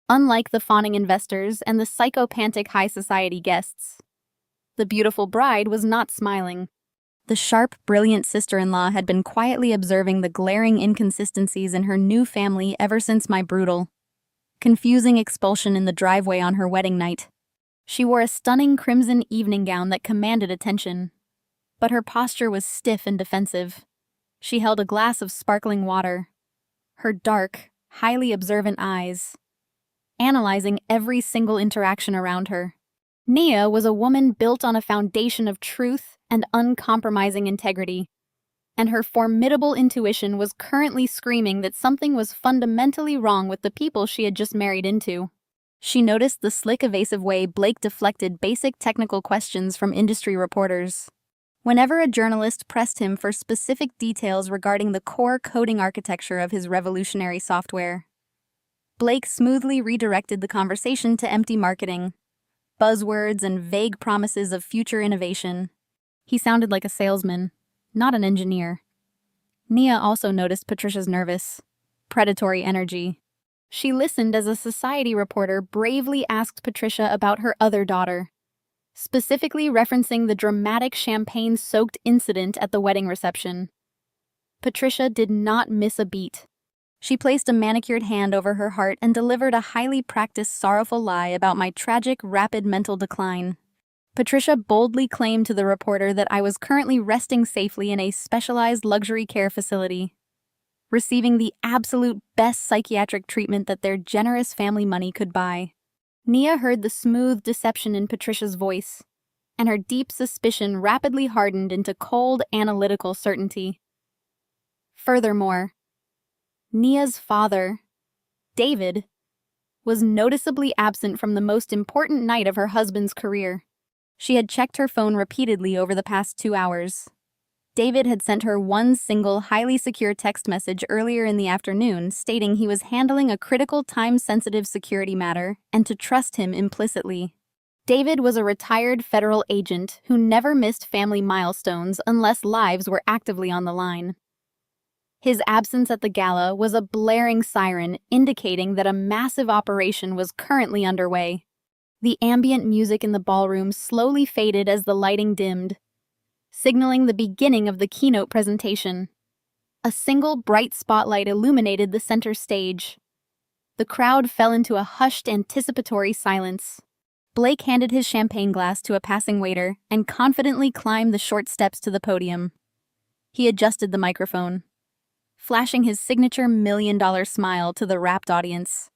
Unlike the fawning investors and the psychopathic high society guests, the beautiful bride was not smiling. The sharp, brilliant sister-in-law had been quietly observing the glaring inconsistencies in her new family ever since my brutal, confusing expulsion in the driveway on her wedding night. She wore a stunning crimson evening gown that commanded attention, but her posture was stiff and defensive. She held a glass of sparkling water, her dark, highly observant eyes analyzing every single interaction around her. Nia was a woman built on a foundation of truth and uncompromising integrity, and her formidable intuition was currently screaming that something was fundamentally wrong with the people she had just married into. She noticed the slick, evasive way Blake deflected basic technical questions from industry reporters. Whenever a journalist pressed him for specific details regarding the core coding architecture of his revolutionary software, Blake smoothly redirected the conversation to empty marketing, buzzwords, and vague promises of future innovation. He sounded like a salesman, not an engineer. Nia also noticed Patricia's nervous, predatory energy. She listened as a society reporter bravely asked Patricia about her other daughter, specifically referencing the dramatic champagne-soaked incident at the wedding reception. Patricia did not miss a beat. She placed a manicured hand over her heart and delivered a highly practiced, sorrowful lie about my tragic, rapid mental decline. Patricia boldly claimed to the reporter that I was currently resting safely in a specialized luxury care facility, receiving the absolute best psychiatric treatment that their generous family money could buy. Nia heard the smooth deception in Patricia's voice, and her deep suspicion rapidly hardened into cold, analytical certainty. Furthermore, Nia's father, David, was noticeably absent from the most important night of her husband's career. She had checked her phone repeatedly over the past 2 hours. David had sent her one single, highly secure text message earlier in the afternoon stating he was handling a critical, time-sensitive security matter and to trust him implicitly. David was a retired federal agent who never missed family milestones unless lives were actively on the line. His absence at the gala was a blaring siren indicating that a massive operation was currently underway. The ambient music in the ballroom slowly faded as the lighting dimmed, signaling the beginning of the keynote presentation. A single bright spotlight illuminated the center stage. The crowd fell into a hushed, anticipatory silence. Blake handed his champagne glass to a passing waiter and confidently climbed the short steps to the podium. He adjusted the microphone, flashing his signature million-dollar smile to the rapt audience.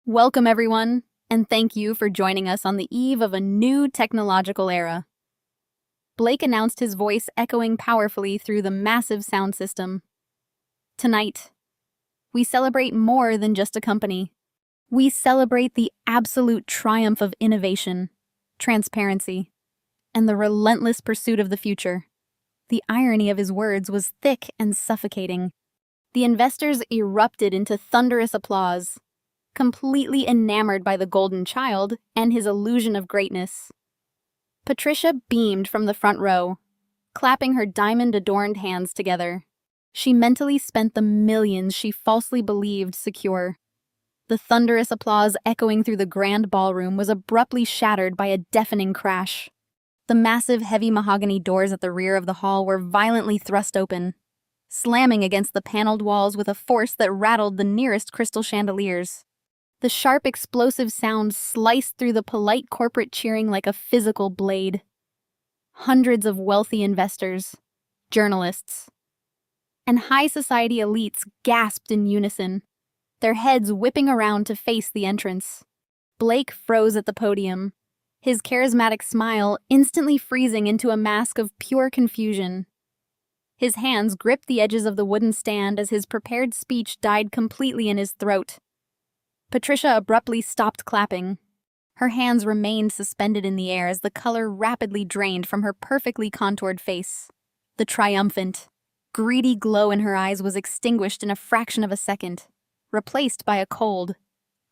"Welcome, everyone, and thank you for joining us on the eve of a new technological era." Blake announced, his voice echoing powerfully through the massive sound system. "Tonight, we celebrate more than just a company. We celebrate the absolute triumph of innovation, transparency, and the relentless pursuit of the future." The irony of his words was thick and suffocating. The investors erupted into thunderous applause, completely enamored by the golden child and his illusion of greatness. Patricia beamed from the front row, clapping her diamond-adorned hands together. She mentally spent the millions she falsely believed secure. The thunderous applause echoing through the grand ballroom was abruptly shattered by a deafening crash. The massive, heavy mahogany doors at the rear of the hall were violently thrust open, slamming against the paneled walls with a force that rattled the nearest crystal chandeliers. The sharp, explosive sound sliced through the polite corporate cheering like a physical blade. Hundreds of wealthy investors, journalists, and high society elites gasped in unison, their heads whipping around to face the entrance. Blake froze at the podium, his charismatic smile instantly freezing into a mask of pure confusion. His hands gripped the edges of the wooden stand as his prepared speech died completely in his throat. Patricia abruptly stopped clapping. Her hands remained suspended in the air as the color rapidly drained from her perfectly contoured face. The triumphant, greedy glow in her eyes was extinguished in a fraction of a second, replaced by a cold,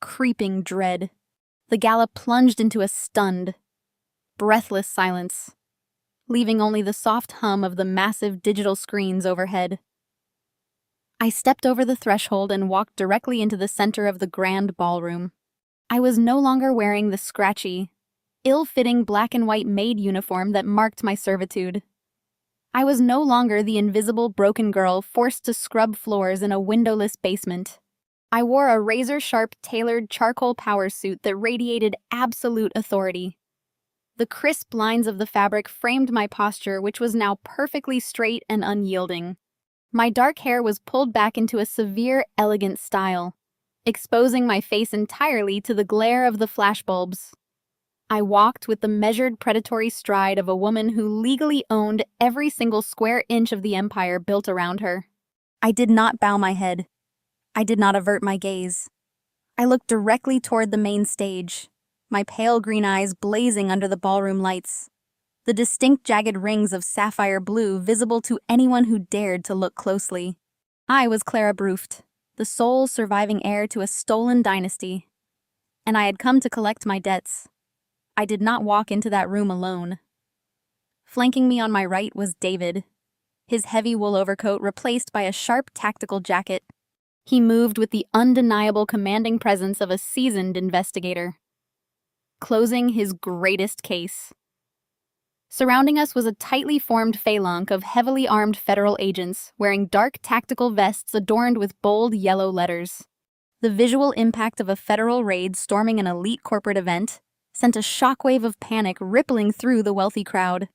creeping dread. The gala plunged into a stunned, breathless silence, leaving only the soft hum of the massive digital screens overhead. I stepped over the threshold and walked directly into the center of the grand ballroom. I was no longer wearing the scratchy, ill-fitting black and white maid uniform that marked my servitude. I was no longer the invisible broken girl forced to scrub floors in a windowless basement. I wore a razor-sharp tailored charcoal power suit that radiated absolute authority. The crisp lines of the fabric framed my posture, which was now perfectly straight and unyielding. My dark hair was pulled back into a severe, elegant style, exposing my face entirely to the glare of the flashbulbs. I walked with the measured predatory stride of a woman who legally owned every single square inch of the empire built around her. I did not bow my head. I did not avert my gaze. I looked directly toward the main stage, my pale green eyes blazing under the ballroom lights, the distinct jagged rings of sapphire blue visible to anyone who dared to look closely. I was Clara Bruft, the sole surviving heir to a stolen dynasty, and I had come to collect my debts. I did not walk into that room alone. Flanking me on my right was David, his heavy wool overcoat replaced by a sharp tactical jacket. He moved with the undeniable commanding presence of a seasoned investigator, closing his greatest case. Surrounding us was a tightly formed phalanx of heavily armed federal agents wearing dark tactical vests adorned with bold yellow letters. The visual impact of a federal raid storming an elite corporate event sent a shockwave of panic rippling through the wealthy crowd.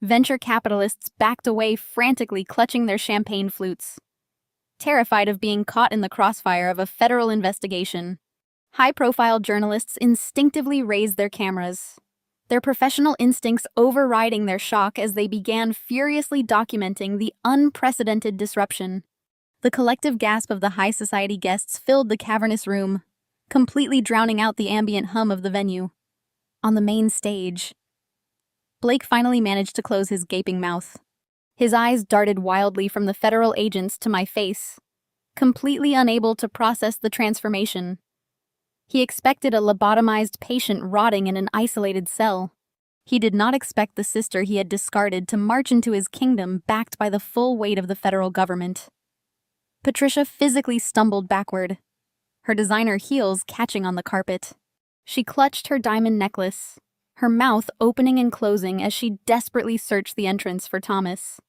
Venture capitalists backed away, frantically clutching their champagne flutes, terrified of being caught in the crossfire of a federal investigation. High-profile journalists instinctively raised their cameras, their professional instincts overriding their shock as they began furiously documenting the unprecedented disruption. The collective gasp of the high society guests filled the cavernous room, completely drowning out the ambient hum of the venue. On the main stage, Blake finally managed to close his gaping mouth. His eyes darted wildly from the federal agents to my face, completely unable to process the transformation. He expected a lobotomized patient rotting in an isolated cell. He did not expect the sister he had discarded to march into his kingdom backed by the full weight of the federal government. Patricia physically stumbled backward, her designer heels catching on the carpet. She clutched her diamond necklace, her mouth opening and closing as she desperately searched the entrance for Thomas.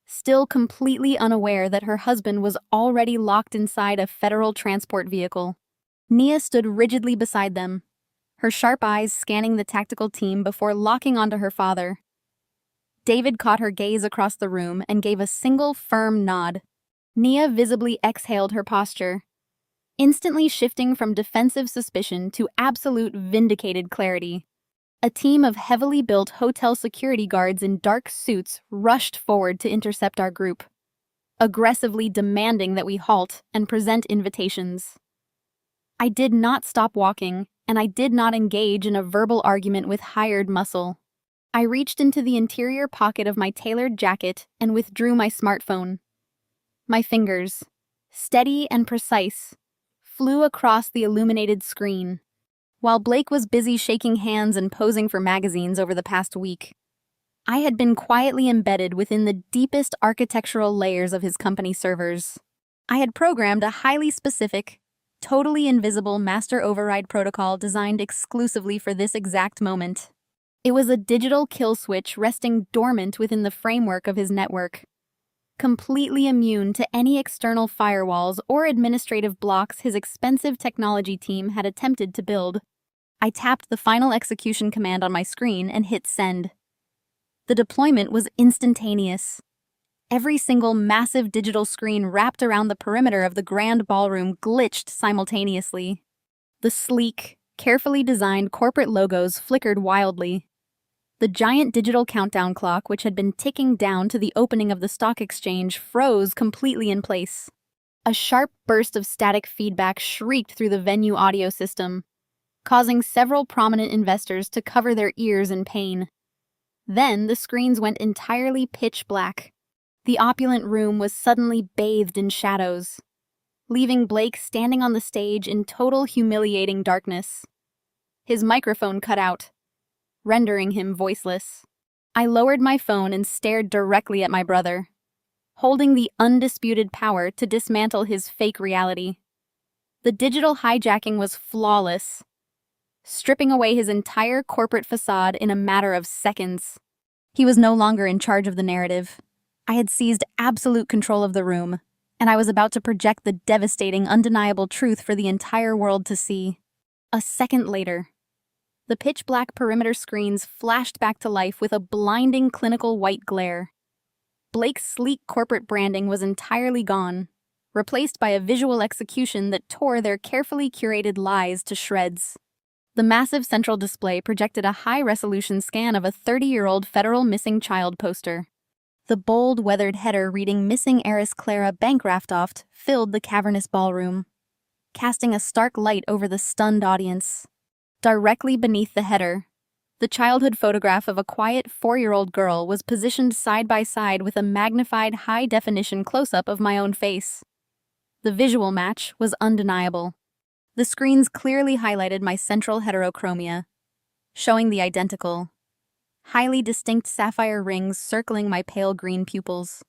Still completely unaware that her husband was already locked inside a federal transport vehicle, Nia stood rigidly beside them, her sharp eyes scanning the tactical team before locking onto her father. David caught her gaze across the room and gave a single firm nod. Nia visibly exhaled her posture, instantly shifting from defensive suspicion to absolute vindicated clarity. A team of heavily built hotel security guards in dark suits rushed forward to intercept our group, aggressively demanding that we halt and present invitations. I did not stop walking, and I did not engage in a verbal argument with hired muscle. I reached into the interior pocket of my tailored jacket and withdrew my smartphone. My fingers, steady and precise, flew across the illuminated screen, while Blake was busy shaking hands and posing for magazines over the past week. I had been quietly embedded within the deepest architectural layers of his company servers. I had programmed a highly specific, totally invisible master override protocol designed exclusively for this exact moment. It was a digital kill switch resting dormant within the framework of his network, completely immune to any external firewalls or administrative blocks his expensive technology team had attempted to build. I tapped the final execution command on my screen and hit send. The deployment was instantaneous. Every single massive digital screen wrapped around the perimeter of the grand ballroom glitched simultaneously. The sleek, carefully designed corporate logos flickered wildly. The giant digital countdown clock, which had been ticking down to the opening of the stock exchange, froze completely in place. A sharp burst of static feedback shrieked through the venue audio system, causing several prominent investors to cover their ears in pain. Then the screens went entirely pitch black. The opulent room was suddenly bathed in shadows, leaving Blake standing on the stage in total humiliating darkness. His microphone cut out, rendering him voiceless. I lowered my phone and stared directly at my brother, holding the undisputed power to dismantle his fake reality. The digital hijacking was flawless, stripping away his entire corporate facade in a matter of seconds. He was no longer in charge of the narrative. I had seized absolute control of the room, and I was about to project the devastating, undeniable truth for the entire world to see. A second later, the pitch-black perimeter screens flashed back to life with a blinding clinical white glare. Blake's sleek corporate branding was entirely gone, replaced by a visual execution that tore their carefully curated lies to shreds. The massive central display projected a high-resolution scan of a 30-year-old federal missing child poster. The bold, weathered header reading "Missing Heiress Clara Bankraftoft" filled the cavernous ballroom, casting a stark light over the stunned audience. Directly beneath the header, the childhood photograph of a quiet 4-year-old girl was positioned side by side with a magnified high-definition close-up of my own face. The visual match was undeniable. The screens clearly highlighted my central heterochromia, showing the identical, highly distinct sapphire rings circling my pale green pupils.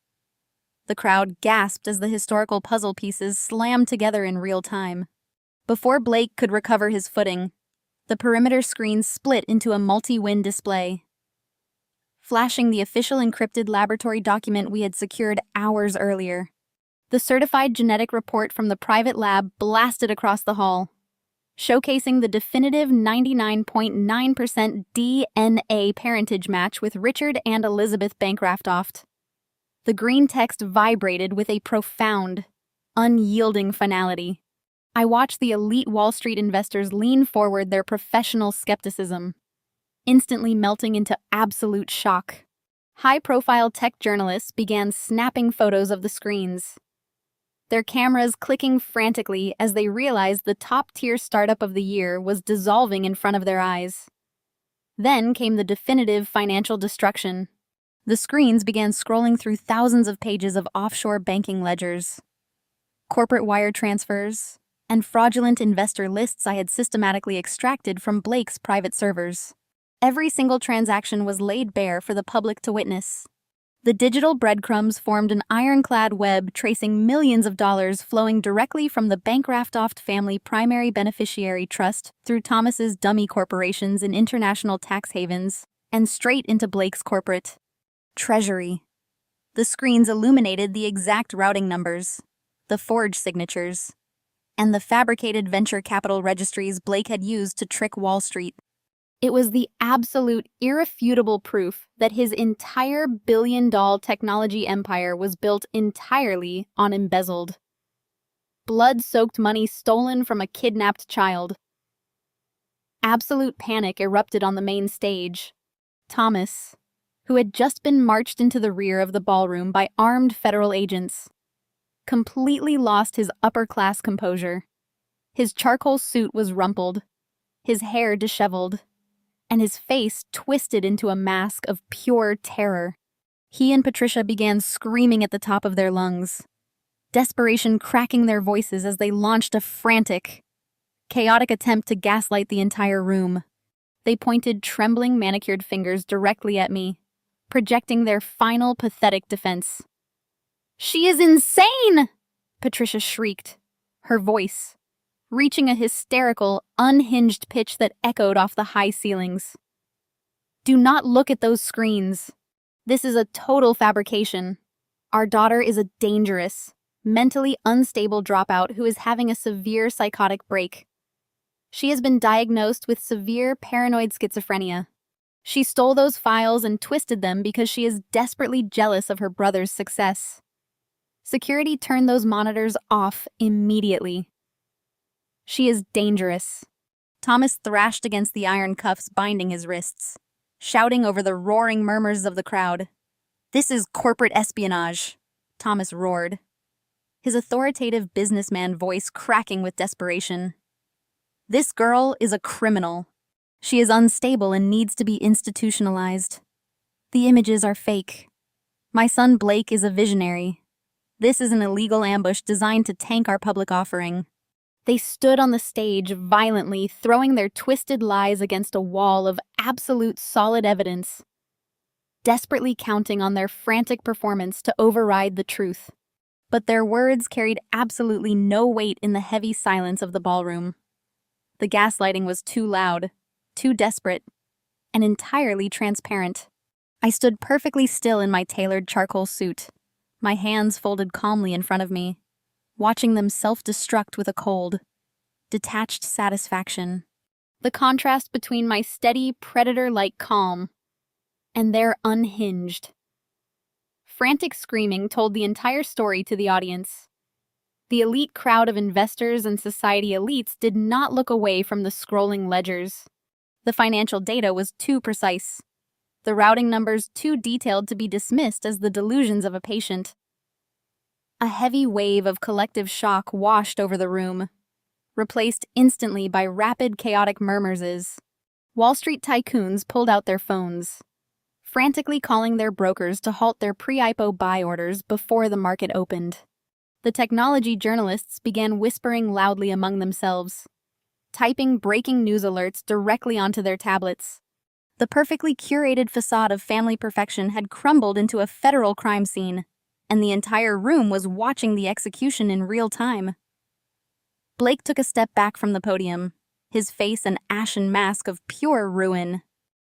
The crowd gasped as the historical puzzle pieces slammed together in real time. Before Blake could recover his footing, the perimeter screen split into a multi-win display, flashing the official encrypted laboratory document we had secured hours earlier. The certified genetic report from the private lab blasted across the hall, showcasing the definitive 99.9% DNA parentage match with Richard and Elizabeth Bankraftoft. The green text vibrated with a profound, unyielding finality. I watched the elite Wall Street investors lean forward their professional skepticism, instantly melting into absolute shock. High-profile tech journalists began snapping photos of the screens, their cameras clicking frantically as they realized the top-tier startup of the year was dissolving in front of their eyes. Then came the definitive financial destruction. The screens began scrolling through thousands of pages of offshore banking ledgers, corporate wire transfers, and fraudulent investor lists I had systematically extracted from Blake's private servers. Every single transaction was laid bare for the public to witness. The digital breadcrumbs formed an ironclad web tracing millions of dollars flowing directly from the Bankraftoft family primary beneficiary trust through Thomas's dummy corporations in international tax havens and straight into Blake's corporate treasury. The screens illuminated the exact routing numbers, the forged signatures, and the fabricated venture capital registries Blake had used to trick Wall Street. It was the absolute, irrefutable proof that his entire billion-dollar technology empire was built entirely on embezzled, blood-soaked money stolen from a kidnapped child. Absolute panic erupted on the main stage. Thomas, who had just been marched into the rear of the ballroom by armed federal agents, completely lost his upper-class composure. His charcoal suit was rumpled, his hair disheveled, and his face twisted into a mask of pure terror. He and Patricia began screaming at the top of their lungs, desperation cracking their voices as they launched a frantic, chaotic attempt to gaslight the entire room. They pointed trembling, manicured fingers directly at me, projecting their final pathetic defense. "She is insane!" Patricia shrieked, her voice reaching a hysterical, unhinged pitch that echoed off the high ceilings. "Do not look at those screens. This is a total fabrication. Our daughter is a dangerous, mentally unstable dropout who is having a severe psychotic break. She has been diagnosed with severe paranoid schizophrenia. She stole those files and twisted them because she is desperately jealous of her brother's success. Security turned those monitors off immediately. She is dangerous. Thomas thrashed against the iron cuffs binding his wrists, shouting over the roaring murmurs of the crowd. "This is corporate espionage," Thomas roared, his authoritative businessman voice cracking with desperation. "This girl is a criminal. She is unstable and needs to be institutionalized. The images are fake. My son Blake is a visionary. This is an illegal ambush designed to tank our public offering." They stood on the stage violently, throwing their twisted lies against a wall of absolute solid evidence, desperately counting on their frantic performance to override the truth. But their words carried absolutely no weight in the heavy silence of the ballroom. The gaslighting was too loud, too desperate, and entirely transparent. I stood perfectly still in my tailored charcoal suit, my hands folded calmly in front of me, watching them self-destruct with a cold, detached satisfaction. The contrast between my steady, predator-like calm and their unhinged, frantic screaming told the entire story to the audience. The elite crowd of investors and society elites did not look away from the scrolling ledgers. The financial data was too precise, the routing numbers too detailed to be dismissed as the delusions of a patient. A heavy wave of collective shock washed over the room, replaced instantly by rapid, chaotic murmurs. Wall Street tycoons pulled out their phones, frantically calling their brokers to halt their pre-IPO buy orders before the market opened. The technology journalists began whispering loudly among themselves, typing breaking news alerts directly onto their tablets. The perfectly curated facade of family perfection had crumbled into a federal crime scene, and the entire room was watching the execution in real time. Blake took a step back from the podium, his face an ashen mask of pure ruin.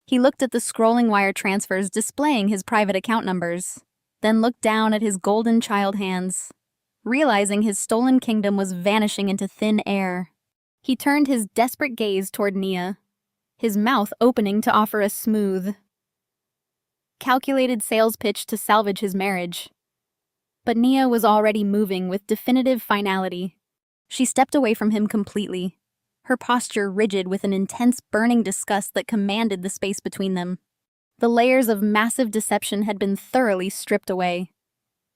He looked at the scrolling wire transfers displaying his private account numbers, then looked down at his golden child hands, realizing his stolen kingdom was vanishing into thin air. He turned his desperate gaze toward Nia, his mouth opening to offer a smooth, calculated sales pitch to salvage his marriage. But Nia was already moving with definitive finality. She stepped away from him completely, her posture rigid with an intense burning disgust that commanded the space between them. The layers of massive deception had been thoroughly stripped away,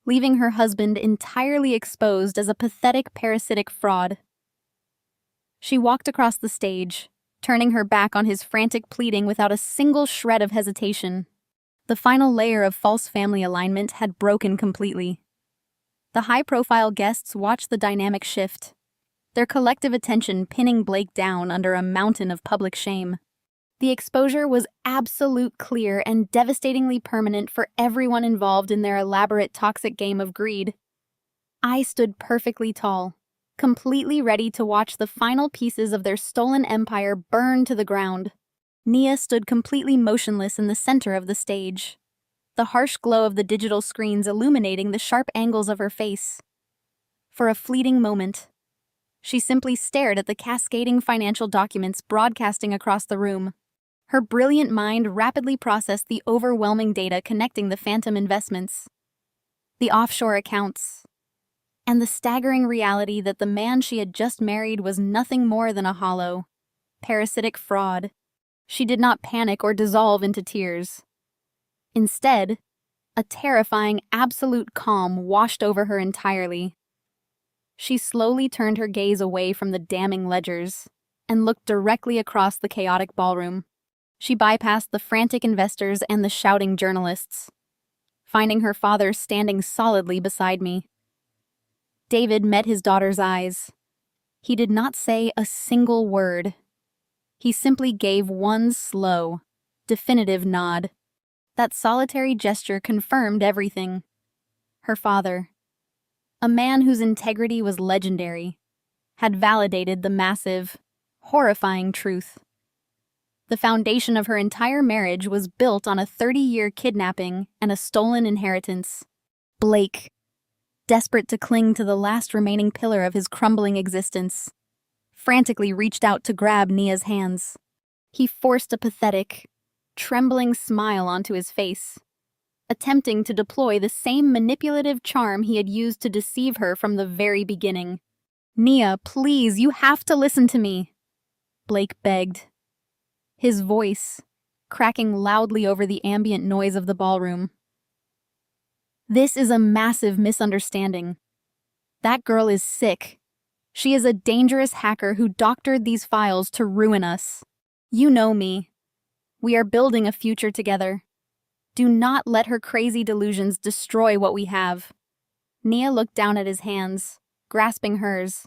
leaving her husband entirely exposed as a pathetic parasitic fraud. She walked across the stage, turning her back on his frantic pleading without a single shred of hesitation. The final layer of false family alignment had broken completely. The high-profile guests watched the dynamic shift, their collective attention pinning Blake down under a mountain of public shame. The exposure was absolute clear and devastatingly permanent for everyone involved in their elaborate toxic game of greed. I stood perfectly tall, completely ready to watch the final pieces of their stolen empire burn to the ground. Nia stood completely motionless in the center of the stage, the harsh glow of the digital screens illuminating the sharp angles of her face. For a fleeting moment, she simply stared at the cascading financial documents broadcasting across the room. Her brilliant mind rapidly processed the overwhelming data connecting the phantom investments, the offshore accounts, and the staggering reality that the man she had just married was nothing more than a hollow, parasitic fraud. She did not panic or dissolve into tears. Instead, a terrifying, absolute calm washed over her entirely. She slowly turned her gaze away from the damning ledgers and looked directly across the chaotic ballroom. She bypassed the frantic investors and the shouting journalists, finding her father standing solidly beside me. David met his daughter's eyes. He did not say a single word. He simply gave one slow, definitive nod. That solitary gesture confirmed everything. Her father, a man whose integrity was legendary, had validated the massive, horrifying truth. The foundation of her entire marriage was built on a 30-year kidnapping and a stolen inheritance. Blake, desperate to cling to the last remaining pillar of his crumbling existence, frantically reached out to grab Nia's hands. He forced a pathetic, trembling smile onto his face, attempting to deploy the same manipulative charm he had used to deceive her from the very beginning. "Nia, please, you have to listen to me," Blake begged, his voice cracking loudly over the ambient noise of the ballroom. "This is a massive misunderstanding. That girl is sick. She is a dangerous hacker who doctored these files to ruin us. You know me. We are building a future together. Do not let her crazy delusions destroy what we have." Nia looked down at his hands, grasping hers.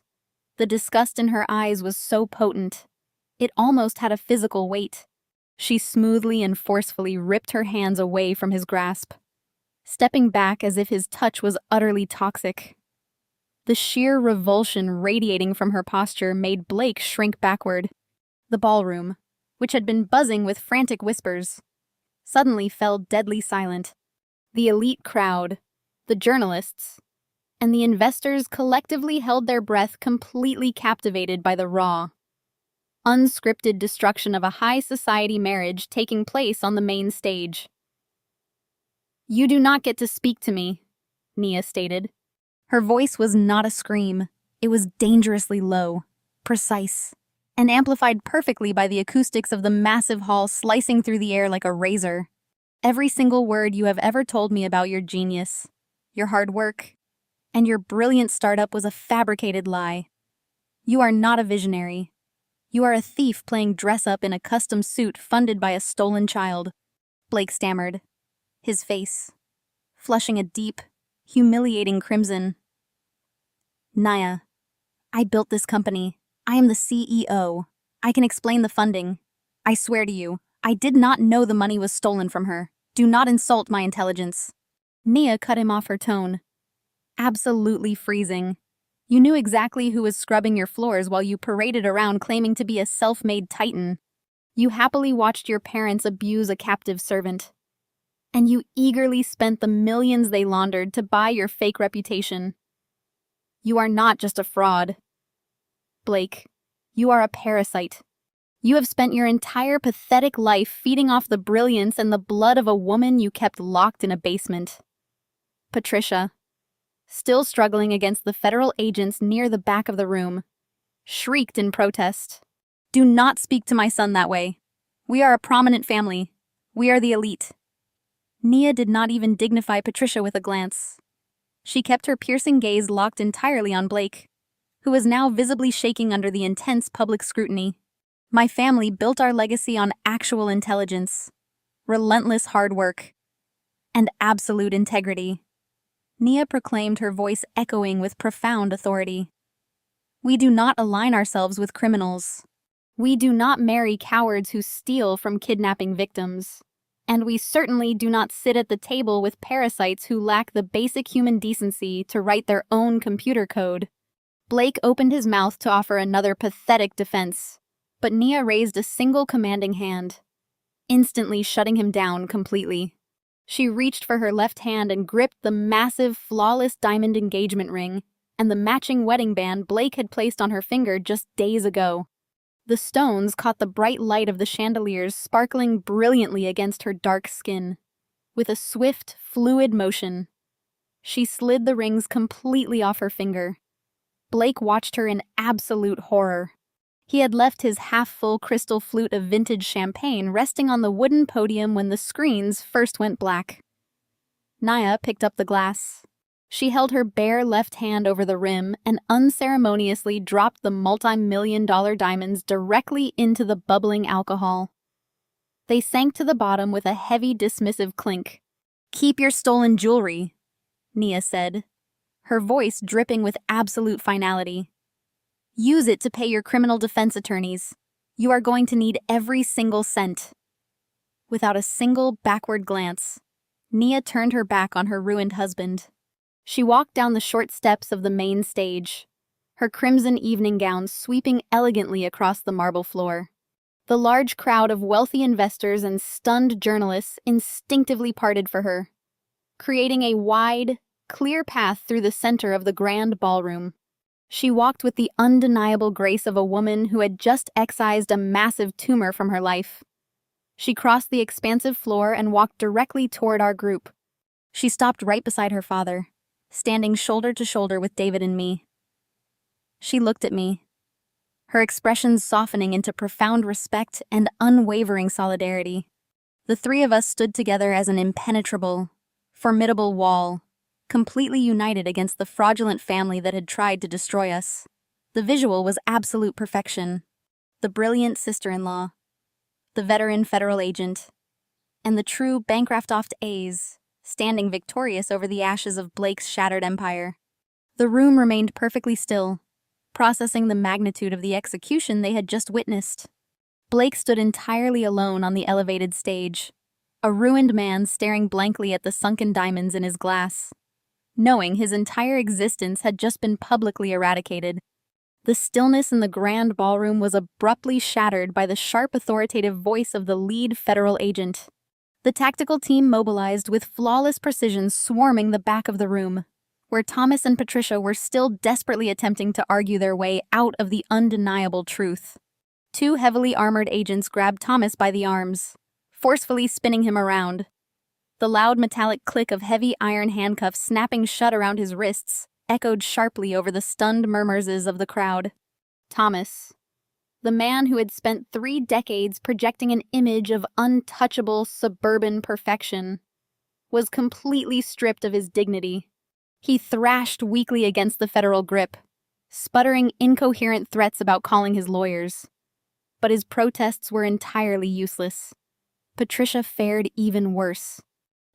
The disgust in her eyes was so potent. It almost had a physical weight. She smoothly and forcefully ripped her hands away from his grasp, stepping back as if his touch was utterly toxic. The sheer revulsion radiating from her posture made Blake shrink backward. The ballroom, which had been buzzing with frantic whispers, suddenly fell deadly silent. The elite crowd, the journalists, and the investors collectively held their breath, completely captivated by the raw, unscripted destruction of a high society marriage taking place on the main stage. "You do not get to speak to me," Nia stated. Her voice was not a scream. It was dangerously low, precise, and amplified perfectly by the acoustics of the massive hall slicing through the air like a razor. "Every single word you have ever told me about your genius, your hard work, and your brilliant startup was a fabricated lie. You are not a visionary. You are a thief playing dress-up in a custom suit funded by a stolen child," Blake stammered, his face flushing a deep, humiliating crimson. "Nia, I built this company. I am the CEO. I can explain the funding. I swear to you, I did not know the money was stolen from her. Do not insult my intelligence." Nia cut him off, her tone absolutely freezing. "You knew exactly who was scrubbing your floors while you paraded around claiming to be a self-made titan. You happily watched your parents abuse a captive servant. And you eagerly spent the millions they laundered to buy your fake reputation. You are not just a fraud. Blake, you are a parasite. You have spent your entire pathetic life feeding off the brilliance and the blood of a woman you kept locked in a basement." Patricia, still struggling against the federal agents near the back of the room, shrieked in protest. "Do not speak to my son that way. We are a prominent family. We are the elite." Nia did not even dignify Patricia with a glance. She kept her piercing gaze locked entirely on Blake, who was now visibly shaking under the intense public scrutiny. "My family built our legacy on actual intelligence, relentless hard work, and absolute integrity," Nia proclaimed, her voice echoing with profound authority. "We do not align ourselves with criminals. We do not marry cowards who steal from kidnapping victims. And we certainly do not sit at the table with parasites who lack the basic human decency to write their own computer code." Blake opened his mouth to offer another pathetic defense, but Nia raised a single commanding hand, instantly shutting him down completely. She reached for her left hand and gripped the massive, flawless diamond engagement ring and the matching wedding band Blake had placed on her finger just days ago. The stones caught the bright light of the chandeliers sparkling brilliantly against her dark skin. With a swift, fluid motion, she slid the rings completely off her finger. Blake watched her in absolute horror. He had left his half-full crystal flute of vintage champagne resting on the wooden podium when the screens first went black. Nia picked up the glass. She held her bare left hand over the rim and unceremoniously dropped the multi-million-dollar diamonds directly into the bubbling alcohol. They sank to the bottom with a heavy, dismissive clink. "Keep your stolen jewelry," Nia said, her voice dripping with absolute finality. "Use it to pay your criminal defense attorneys. You are going to need every single cent." Without a single backward glance, Nia turned her back on her ruined husband. She walked down the short steps of the main stage, her crimson evening gown sweeping elegantly across the marble floor. The large crowd of wealthy investors and stunned journalists instinctively parted for her, creating a wide, clear path through the center of the grand ballroom. She walked with the undeniable grace of a woman who had just excised a massive tumor from her life. She crossed the expansive floor and walked directly toward our group. She stopped right beside her father, standing shoulder to shoulder with David and me. She looked at me, her expressions softening into profound respect and unwavering solidarity. The three of us stood together as an impenetrable, formidable wall, completely united against the fraudulent family that had tried to destroy us. The visual was absolute perfection. The brilliant sister-in-law, the veteran federal agent, and the true Bancroft A's, standing victorious over the ashes of Blake's shattered empire. The room remained perfectly still, processing the magnitude of the execution they had just witnessed. Blake stood entirely alone on the elevated stage, a ruined man staring blankly at the sunken diamonds in his glass, knowing his entire existence had just been publicly eradicated. The stillness in the grand ballroom was abruptly shattered by the sharp, authoritative voice of the lead federal agent. The tactical team mobilized with flawless precision, swarming the back of the room, where Thomas and Patricia were still desperately attempting to argue their way out of the undeniable truth. Two heavily armored agents grabbed Thomas by the arms, forcefully spinning him around. The loud metallic click of heavy iron handcuffs snapping shut around his wrists echoed sharply over the stunned murmurs of the crowd. Thomas, the man who had spent 3 decades projecting an image of untouchable suburban perfection, was completely stripped of his dignity. He thrashed weakly against the federal grip, sputtering incoherent threats about calling his lawyers. But his protests were entirely useless. Patricia fared even worse.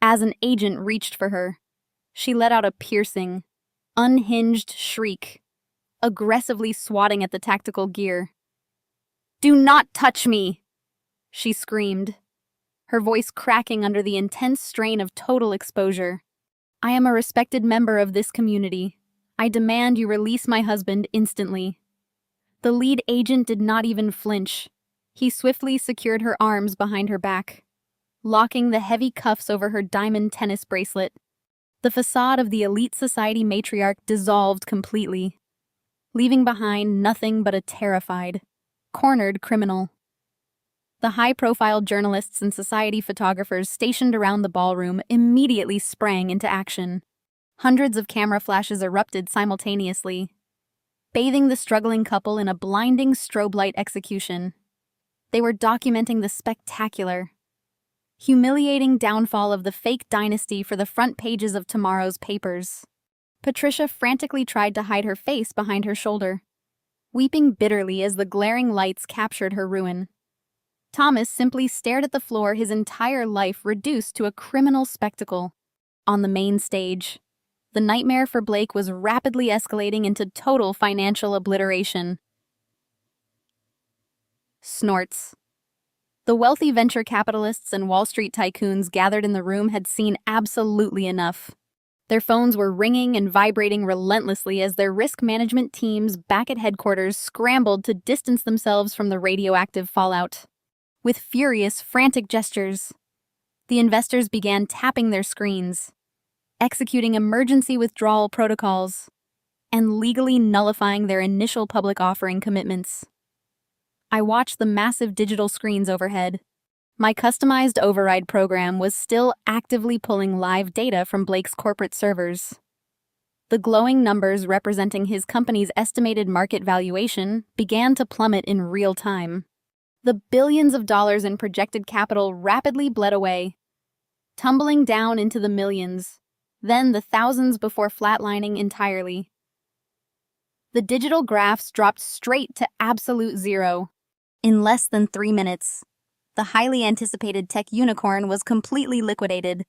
As an agent reached for her, she let out a piercing, unhinged shriek, aggressively swatting at the tactical gear. "Do not touch me!" she screamed, her voice cracking under the intense strain of total exposure. "I am a respected member of this community. I demand you release my husband instantly." The lead agent did not even flinch. He swiftly secured her arms behind her back, locking the heavy cuffs over her diamond tennis bracelet. The facade of the elite society matriarch dissolved completely, leaving behind nothing but a terrified, cornered criminal. The high-profile journalists and society photographers stationed around the ballroom immediately sprang into action. Hundreds of camera flashes erupted simultaneously, bathing the struggling couple in a blinding strobe light execution. They were documenting the spectacular, humiliating downfall of the fake dynasty for the front pages of tomorrow's papers. Patricia frantically tried to hide her face behind her shoulder, weeping bitterly as the glaring lights captured her ruin. Thomas simply stared at the floor, his entire life reduced to a criminal spectacle. On the main stage, the nightmare for Blake was rapidly escalating into total financial obliteration. Snorts. The wealthy venture capitalists and Wall Street tycoons gathered in the room had seen absolutely enough. Their phones were ringing and vibrating relentlessly as their risk management teams back at headquarters scrambled to distance themselves from the radioactive fallout. With furious, frantic gestures, the investors began tapping their screens, executing emergency withdrawal protocols, and legally nullifying their initial public offering commitments. I watched the massive digital screens overhead. My customized override program was still actively pulling live data from Blake's corporate servers. The glowing numbers representing his company's estimated market valuation began to plummet in real time. The billions of dollars in projected capital rapidly bled away, tumbling down into the millions, then the thousands before flatlining entirely. The digital graphs dropped straight to absolute zero. In less than 3 minutes, the highly anticipated tech unicorn was completely liquidated.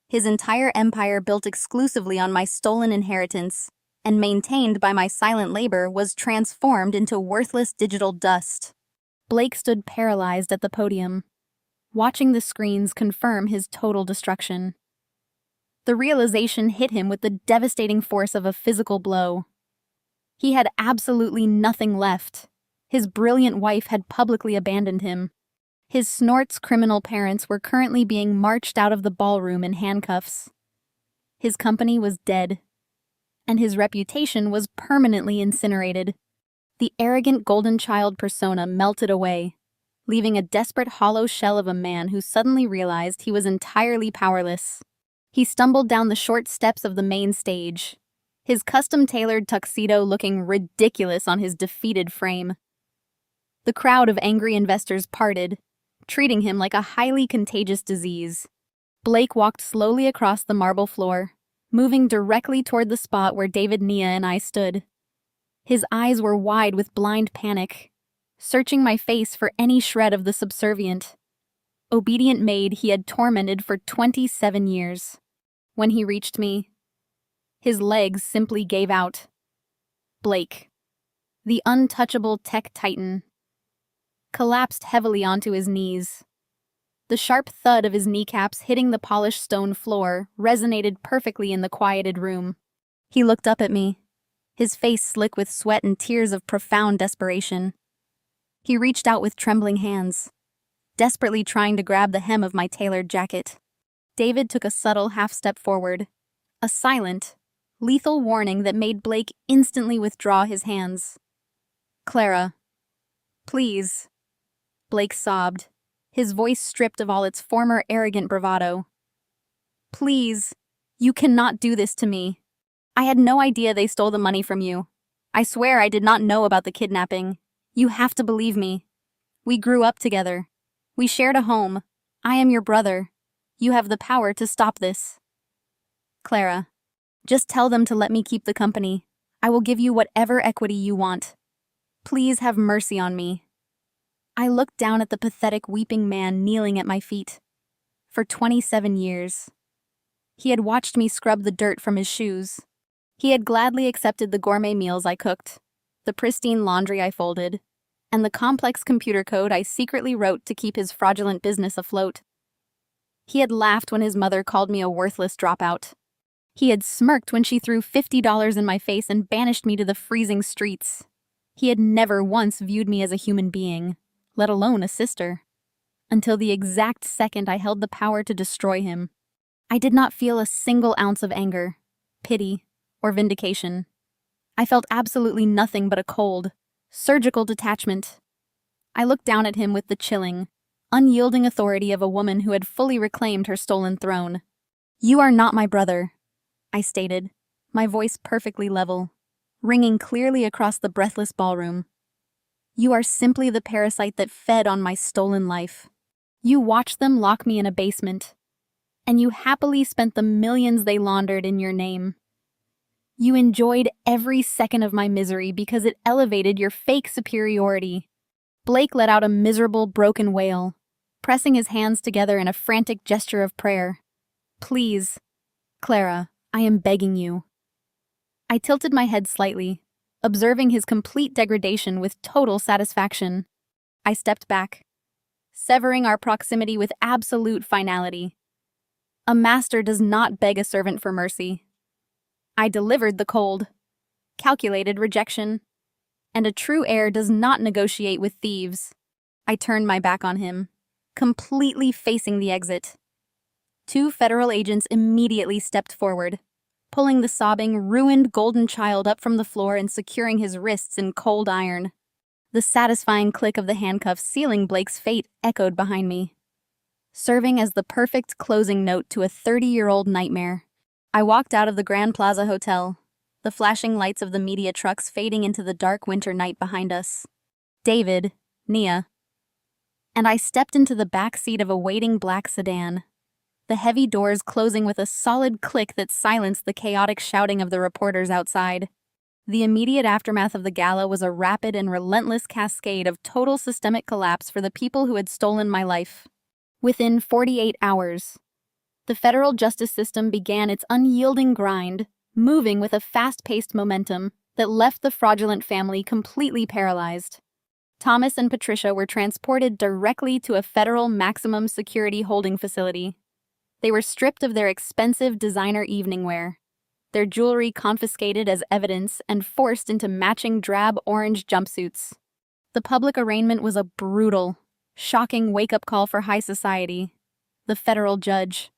His entire empire, built exclusively on my stolen inheritance and maintained by my silent labor, was transformed into worthless digital dust. Blake stood paralyzed at the podium, watching the screens confirm his total destruction. The realization hit him with the devastating force of a physical blow. He had absolutely nothing left. His brilliant wife had publicly abandoned him. His Snort's criminal parents were currently being marched out of the ballroom in handcuffs. His company was dead, and his reputation was permanently incinerated. The arrogant golden child persona melted away, leaving a desperate hollow shell of a man who suddenly realized he was entirely powerless. He stumbled down the short steps of the main stage, his custom-tailored tuxedo looking ridiculous on his defeated frame. The crowd of angry investors parted, treating him like a highly contagious disease. Blake walked slowly across the marble floor, moving directly toward the spot where David, Nia, and I stood. His eyes were wide with blind panic, searching my face for any shred of the subservient, obedient maid he had tormented for 27 years. When he reached me, his legs simply gave out. Blake, the untouchable tech titan, collapsed heavily onto his knees. The sharp thud of his kneecaps hitting the polished stone floor resonated perfectly in the quieted room. He looked up at me, his face slick with sweat and tears of profound desperation. He reached out with trembling hands, desperately trying to grab the hem of my tailored jacket. David took a subtle half-step forward, a silent, lethal warning that made Blake instantly withdraw his hands. "Clara, please," Blake sobbed, his voice stripped of all its former arrogant bravado. "Please, you cannot do this to me. I had no idea they stole the money from you. I swear I did not know about the kidnapping. You have to believe me. We grew up together. We shared a home. I am your brother. You have the power to stop this. Clara, just tell them to let me keep the company. I will give you whatever equity you want. Please have mercy on me." I looked down at the pathetic weeping man kneeling at my feet. For 27 years, he had watched me scrub the dirt from his shoes. He had gladly accepted the gourmet meals I cooked, the pristine laundry I folded, and the complex computer code I secretly wrote to keep his fraudulent business afloat. He had laughed when his mother called me a worthless dropout. He had smirked when she threw $50 in my face and banished me to the freezing streets. He had never once viewed me as a human being, let alone a sister, until the exact second I held the power to destroy him. I did not feel a single ounce of anger, pity, or vindication. I felt absolutely nothing but a cold, surgical detachment. I looked down at him with the chilling, unyielding authority of a woman who had fully reclaimed her stolen throne. "You are not my brother," I stated, my voice perfectly level, ringing clearly across the breathless ballroom. "You are simply the parasite that fed on my stolen life. You watched them lock me in a basement, and you happily spent the millions they laundered in your name. You enjoyed every second of my misery because it elevated your fake superiority." Blake let out a miserable, broken wail, pressing his hands together in a frantic gesture of prayer. "Please, Clara, I am begging you." I tilted my head slightly, observing his complete degradation with total satisfaction. I stepped back, severing our proximity with absolute finality. A master does not beg a servant for mercy. I delivered the cold, calculated rejection, and a true heir does not negotiate with thieves. I turned my back on him, completely facing the exit. 2 federal agents immediately stepped forward, pulling the sobbing, ruined golden child up from the floor and securing his wrists in cold iron. The satisfying click of the handcuffs sealing Blake's fate echoed behind me, serving as the perfect closing note to a 30-year-old nightmare. I walked out of the Grand Plaza Hotel, the flashing lights of the media trucks fading into the dark winter night behind us. David, Nia, and I stepped into the back seat of a waiting black sedan, the heavy doors closing with a solid click that silenced the chaotic shouting of the reporters outside. The immediate aftermath of the gala was a rapid and relentless cascade of total systemic collapse for the people who had stolen my life. Within 48 hours, the federal justice system began its unyielding grind, moving with a fast-paced momentum that left the fraudulent family completely paralyzed. Thomas and Patricia were transported directly to a federal maximum security holding facility. They were stripped of their expensive designer evening wear, their jewelry confiscated as evidence and forced into matching drab orange jumpsuits. The public arraignment was a brutal, shocking wake-up call for high society. The federal judge,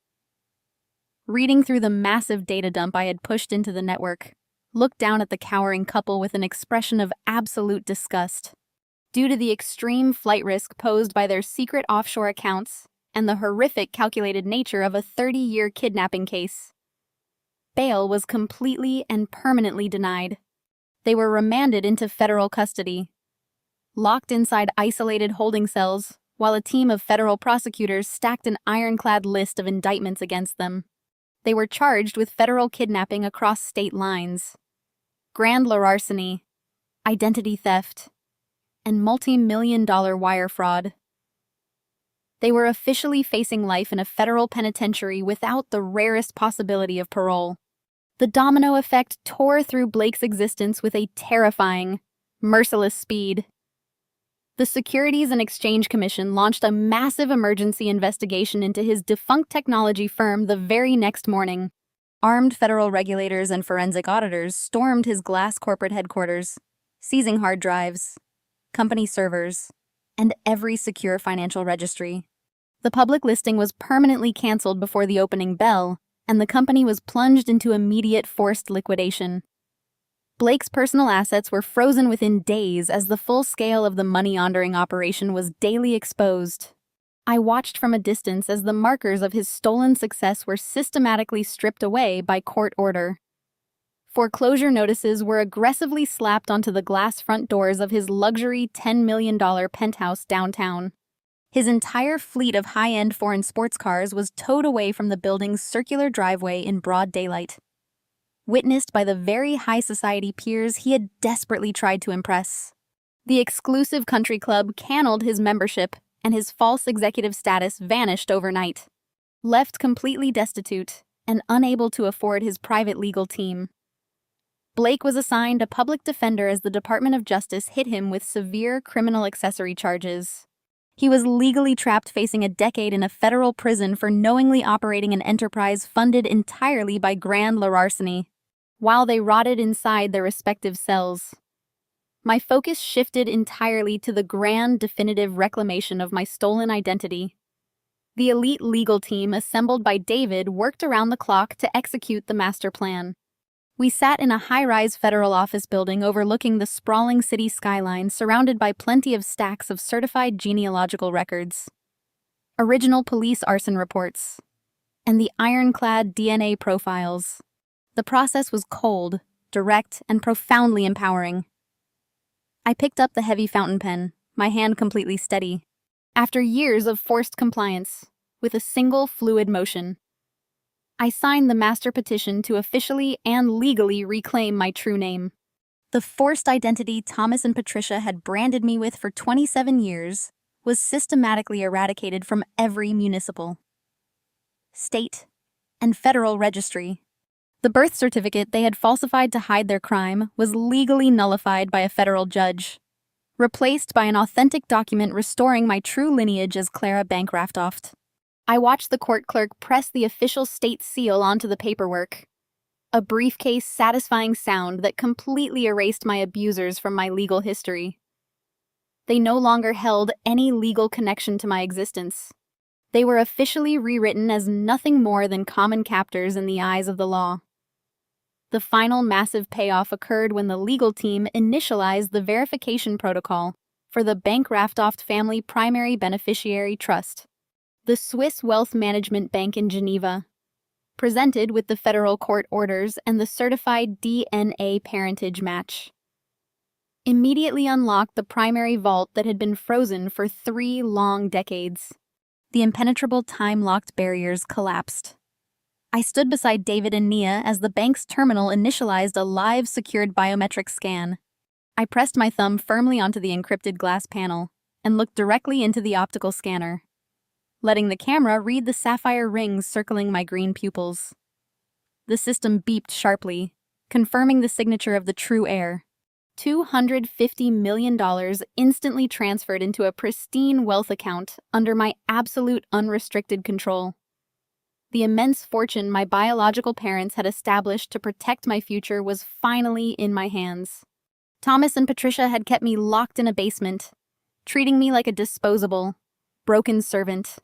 Reading through the massive data dump I had pushed into the network, looked down at the cowering couple with an expression of absolute disgust. Due to the extreme flight risk posed by their secret offshore accounts and the horrific calculated nature of a 30-year kidnapping case, bail was completely and permanently denied. They were remanded into federal custody, locked inside isolated holding cells, while a team of federal prosecutors stacked an ironclad list of indictments against them. They were charged with federal kidnapping across state lines, grand larceny, identity theft, and multi-million-dollar wire fraud. They were officially facing life in a federal penitentiary without the rarest possibility of parole. The domino effect tore through Blake's existence with a terrifying, merciless speed. The Securities and Exchange Commission launched a massive emergency investigation into his defunct technology firm the very next morning. Armed federal regulators and forensic auditors stormed his glass corporate headquarters, seizing hard drives, company servers, and every secure financial registry. The public listing was permanently canceled before the opening bell, and the company was plunged into immediate forced liquidation. Blake's personal assets were frozen within days as the full scale of the money laundering operation was daily exposed. I watched from a distance as the markers of his stolen success were systematically stripped away by court order. Foreclosure notices were aggressively slapped onto the glass front doors of his luxury $10 million penthouse downtown. His entire fleet of high-end foreign sports cars was towed away from the building's circular driveway in broad daylight, witnessed by the very high society peers he had desperately tried to impress. The exclusive country club canned his membership, and his false executive status vanished overnight. Left completely destitute and unable to afford his private legal team, Blake was assigned a public defender as the Department of Justice hit him with severe criminal accessory charges. He was legally trapped facing a decade in a federal prison for knowingly operating an enterprise funded entirely by grand larceny, while they rotted inside their respective cells. My focus shifted entirely to the grand definitive reclamation of my stolen identity. The elite legal team assembled by David worked around the clock to execute the master plan. We sat in a high-rise federal office building overlooking the sprawling city skyline, surrounded by plenty of stacks of certified genealogical records, original police arson reports, and the ironclad DNA profiles. The process was cold, direct, and profoundly empowering. I picked up the heavy fountain pen, my hand completely steady. After years of forced compliance, with a single fluid motion, I signed the master petition to officially and legally reclaim my true name. The forced identity Thomas and Patricia had branded me with for 27 years was systematically eradicated from every municipal, state, and federal registry. The birth certificate they had falsified to hide their crime was legally nullified by a federal judge, replaced by an authentic document restoring my true lineage as Clara Bank Raftoft. I watched the court clerk press the official state seal onto the paperwork, a briefcase satisfying sound that completely erased my abusers from my legal history. They no longer held any legal connection to my existence. They were officially rewritten as nothing more than common captors in the eyes of the law. The final massive payoff occurred when the legal team initialized the verification protocol for the Bank Raftoft Family Primary Beneficiary Trust, the Swiss Wealth Management Bank in Geneva, presented with the federal court orders and the certified DNA parentage match. Immediately unlocked the primary vault that had been frozen for 3 long decades. The impenetrable time-locked barriers collapsed. I stood beside David and Nia as the bank's terminal initialized a live secured biometric scan. I pressed my thumb firmly onto the encrypted glass panel and looked directly into the optical scanner, letting the camera read the sapphire rings circling my green pupils. The system beeped sharply, confirming the signature of the true heir. $250 million instantly transferred into a pristine wealth account under my absolute unrestricted control. The immense fortune my biological parents had established to protect my future was finally in my hands. Thomas and Patricia had kept me locked in a basement, treating me like a disposable, broken servant.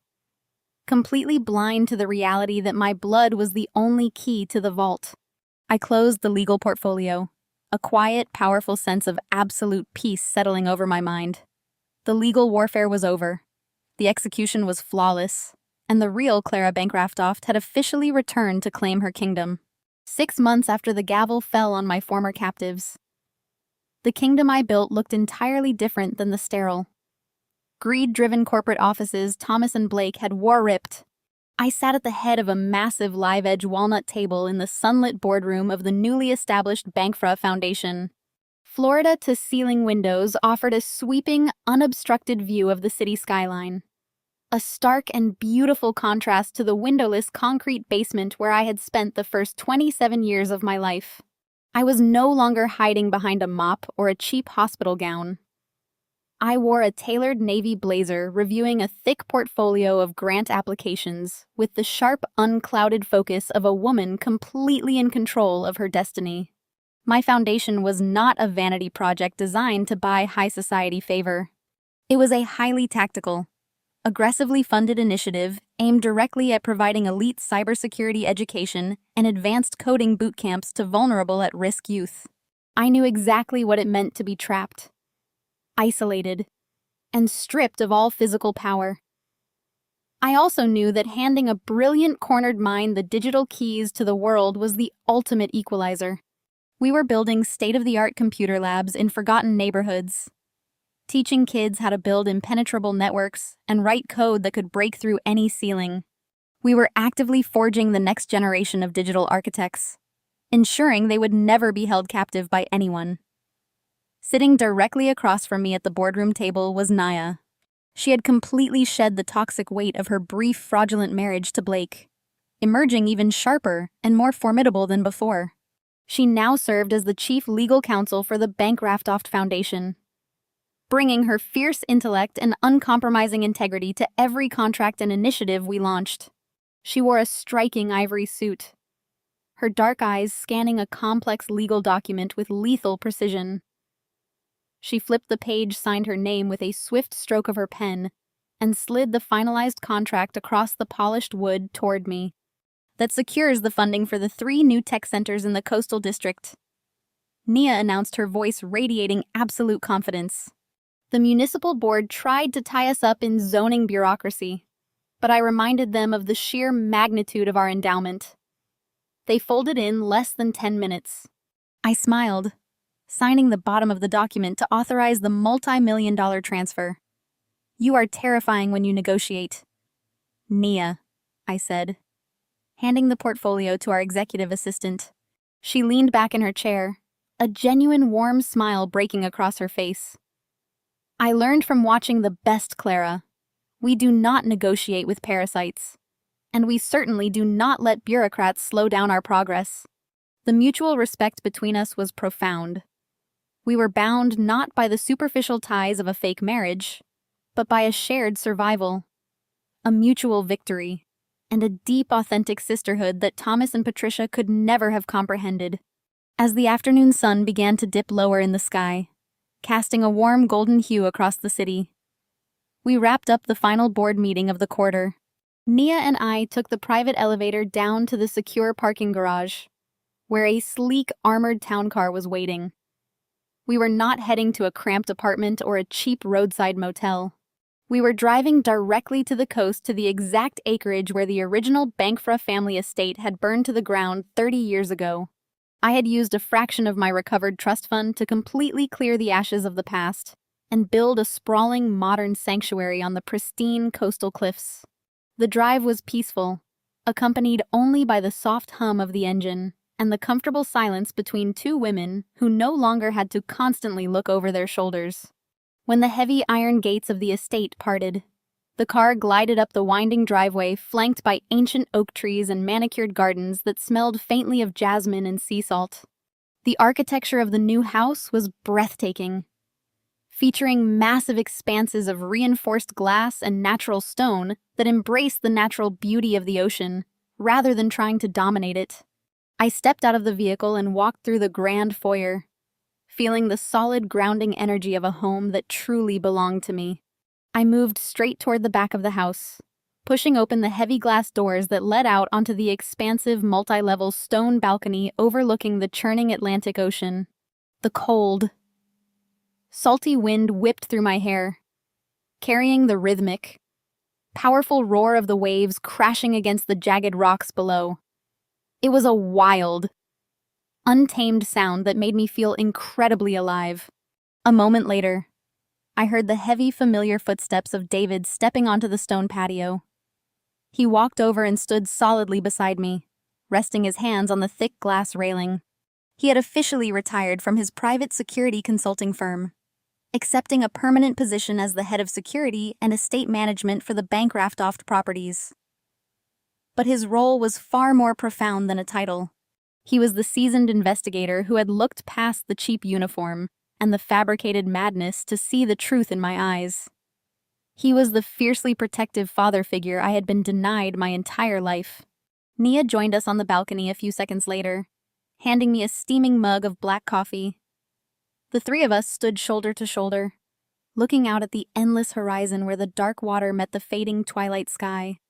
completely blind to the reality that my blood was the only key to the vault. I closed the legal portfolio, a quiet, powerful sense of absolute peace settling over my mind. The legal warfare was over. The execution was flawless, and the real Clara Bancroft had officially returned to claim her kingdom. 6 months after the gavel fell on my former captives, the kingdom I built looked entirely different than the sterile, greed-driven corporate offices Thomas and Blake had war-ripped. I sat at the head of a massive live-edge walnut table in the sunlit boardroom of the newly established Bancroft Foundation. Floor-to-ceiling windows offered a sweeping, unobstructed view of the city skyline, a stark and beautiful contrast to the windowless concrete basement where I had spent the first 27 years of my life. I was no longer hiding behind a mop or a cheap hospital gown. I wore a tailored navy blazer, reviewing a thick portfolio of grant applications with the sharp, unclouded focus of a woman completely in control of her destiny. My foundation was not a vanity project designed to buy high society favor. It was a highly tactical, aggressively funded initiative aimed directly at providing elite cybersecurity education and advanced coding boot camps to vulnerable at-risk youth. I knew exactly what it meant to be trapped, isolated, and stripped of all physical power. I also knew that handing a brilliant cornered mind the digital keys to the world was the ultimate equalizer. We were building state-of-the-art computer labs in forgotten neighborhoods, teaching kids how to build impenetrable networks and write code that could break through any ceiling. We were actively forging the next generation of digital architects, ensuring they would never be held captive by anyone. Sitting directly across from me at the boardroom table was Naya. She had completely shed the toxic weight of her brief, fraudulent marriage to Blake, emerging even sharper and more formidable than before. She now served as the chief legal counsel for the Bancroft Foundation, bringing her fierce intellect and uncompromising integrity to every contract and initiative we launched. She wore a striking ivory suit, her dark eyes scanning a complex legal document with lethal precision. She flipped the page, signed her name with a swift stroke of her pen, and slid the finalized contract across the polished wood toward me. That secures the funding for the 3 new tech centers in the coastal district. Nia announced, her voice radiating absolute confidence. The municipal board tried to tie us up in zoning bureaucracy, but I reminded them of the sheer magnitude of our endowment. They folded in less than 10 minutes. I smiled, signing the bottom of the document to authorize the multi-million-dollar transfer. "You are terrifying when you negotiate, Nia," I said, handing the portfolio to our executive assistant. She leaned back in her chair, a genuine warm smile breaking across her face. "I learned from watching the best, Clara. We do not negotiate with parasites, and we certainly do not let bureaucrats slow down our progress." The mutual respect between us was profound. We were bound not by the superficial ties of a fake marriage, but by a shared survival, a mutual victory, and a deep, authentic sisterhood that Thomas and Patricia could never have comprehended. As the afternoon sun began to dip lower in the sky, casting a warm golden hue across the city, we wrapped up the final board meeting of the quarter. Nia and I took the private elevator down to the secure parking garage, where a sleek, armored town car was waiting. We were not heading to a cramped apartment or a cheap roadside motel. We were driving directly to the coast, to the exact acreage where the original Bancroft family estate had burned to the ground 30 years ago. I had used a fraction of my recovered trust fund to completely clear the ashes of the past and build a sprawling, modern sanctuary on the pristine coastal cliffs. The drive was peaceful, accompanied only by the soft hum of the engine and the comfortable silence between 2 women who no longer had to constantly look over their shoulders. When the heavy iron gates of the estate parted, the car glided up the winding driveway flanked by ancient oak trees and manicured gardens that smelled faintly of jasmine and sea salt. The architecture of the new house was breathtaking, featuring massive expanses of reinforced glass and natural stone that embraced the natural beauty of the ocean rather than trying to dominate it. I stepped out of the vehicle and walked through the grand foyer, feeling the solid, grounding energy of a home that truly belonged to me. I moved straight toward the back of the house, pushing open the heavy glass doors that led out onto the expansive multi-level stone balcony overlooking the churning Atlantic Ocean. The cold, salty wind whipped through my hair, carrying the rhythmic, powerful roar of the waves crashing against the jagged rocks below. It was a wild, untamed sound that made me feel incredibly alive. A moment later, I heard the heavy, familiar footsteps of David stepping onto the stone patio. He walked over and stood solidly beside me, resting his hands on the thick glass railing. He had officially retired from his private security consulting firm, accepting a permanent position as the head of security and estate management for the Bancroft properties. But his role was far more profound than a title. He was the seasoned investigator who had looked past the cheap uniform and the fabricated madness to see the truth in my eyes. He was the fiercely protective father figure I had been denied my entire life. Nia joined us on the balcony a few seconds later, handing me a steaming mug of black coffee. The three of us stood shoulder to shoulder, looking out at the endless horizon where the dark water met the fading twilight sky.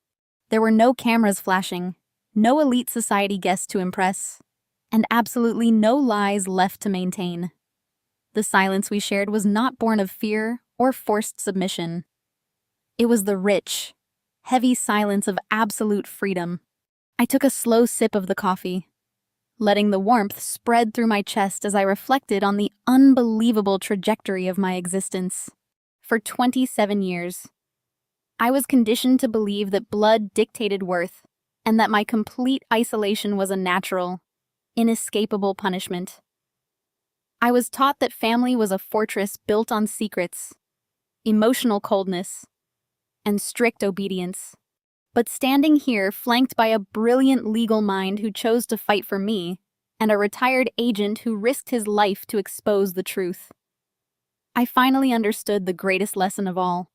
There were no cameras flashing, no elite society guests to impress, and absolutely no lies left to maintain. The silence we shared was not born of fear or forced submission. It was the rich, heavy silence of absolute freedom. I took a slow sip of the coffee, letting the warmth spread through my chest as I reflected on the unbelievable trajectory of my existence. For 27 years, I was conditioned to believe that blood dictated worth, and that my complete isolation was a natural, inescapable punishment. I was taught that family was a fortress built on secrets, emotional coldness, and strict obedience. But standing here, flanked by a brilliant legal mind who chose to fight for me, and a retired agent who risked his life to expose the truth, I finally understood the greatest lesson of all.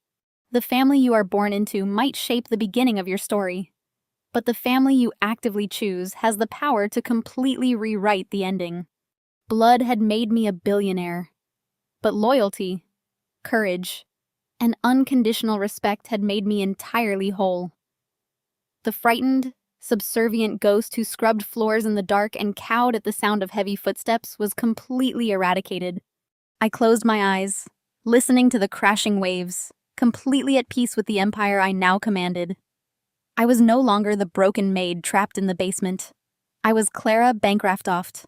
The family you are born into might shape the beginning of your story, but the family you actively choose has the power to completely rewrite the ending. Blood had made me a billionaire, but loyalty, courage, and unconditional respect had made me entirely whole. The frightened, subservient ghost who scrubbed floors in the dark and cowed at the sound of heavy footsteps was completely eradicated. I closed my eyes, listening to the crashing waves, completely at peace with the empire I now commanded. I was no longer the broken maid trapped in the basement. I was Clara Bancroft,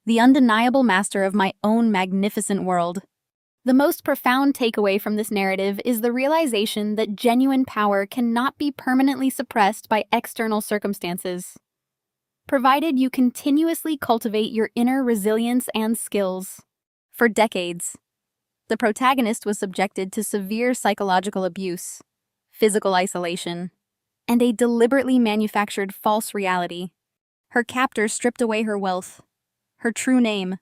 the undeniable master of my own magnificent world. The most profound takeaway from this narrative is the realization that genuine power cannot be permanently suppressed by external circumstances, provided you continuously cultivate your inner resilience and skills. For decades, the protagonist was subjected to severe psychological abuse, physical isolation, and a deliberately manufactured false reality. Her captors stripped away her wealth, her true name,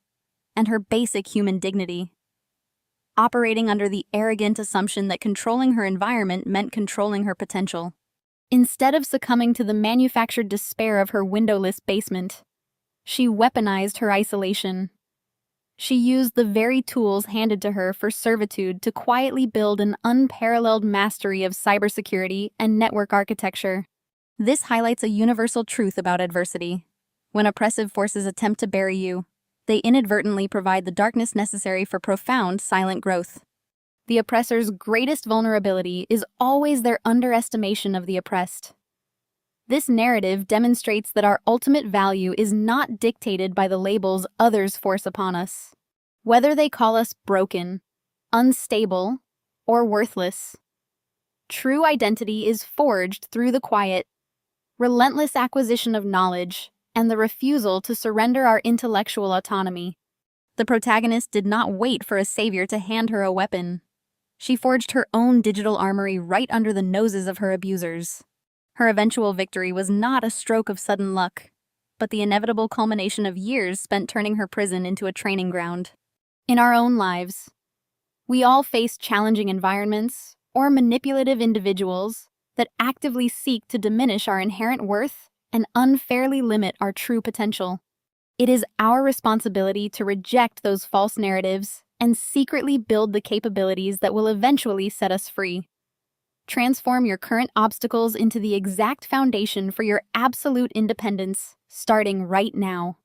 and her basic human dignity, operating under the arrogant assumption that controlling her environment meant controlling her potential. Instead of succumbing to the manufactured despair of her windowless basement, she weaponized her isolation. She used the very tools handed to her for servitude to quietly build an unparalleled mastery of cybersecurity and network architecture. This highlights a universal truth about adversity. When oppressive forces attempt to bury you, they inadvertently provide the darkness necessary for profound silent growth. The oppressor's greatest vulnerability is always their underestimation of the oppressed. This narrative demonstrates that our ultimate value is not dictated by the labels others force upon us. Whether they call us broken, unstable, or worthless, true identity is forged through the quiet, relentless acquisition of knowledge and the refusal to surrender our intellectual autonomy. The protagonist did not wait for a savior to hand her a weapon. She forged her own digital armory right under the noses of her abusers. Her eventual victory was not a stroke of sudden luck, but the inevitable culmination of years spent turning her prison into a training ground. In our own lives, we all face challenging environments or manipulative individuals that actively seek to diminish our inherent worth and unfairly limit our true potential. It is our responsibility to reject those false narratives and secretly build the capabilities that will eventually set us free. Transform your current obstacles into the exact foundation for your absolute independence, starting right now.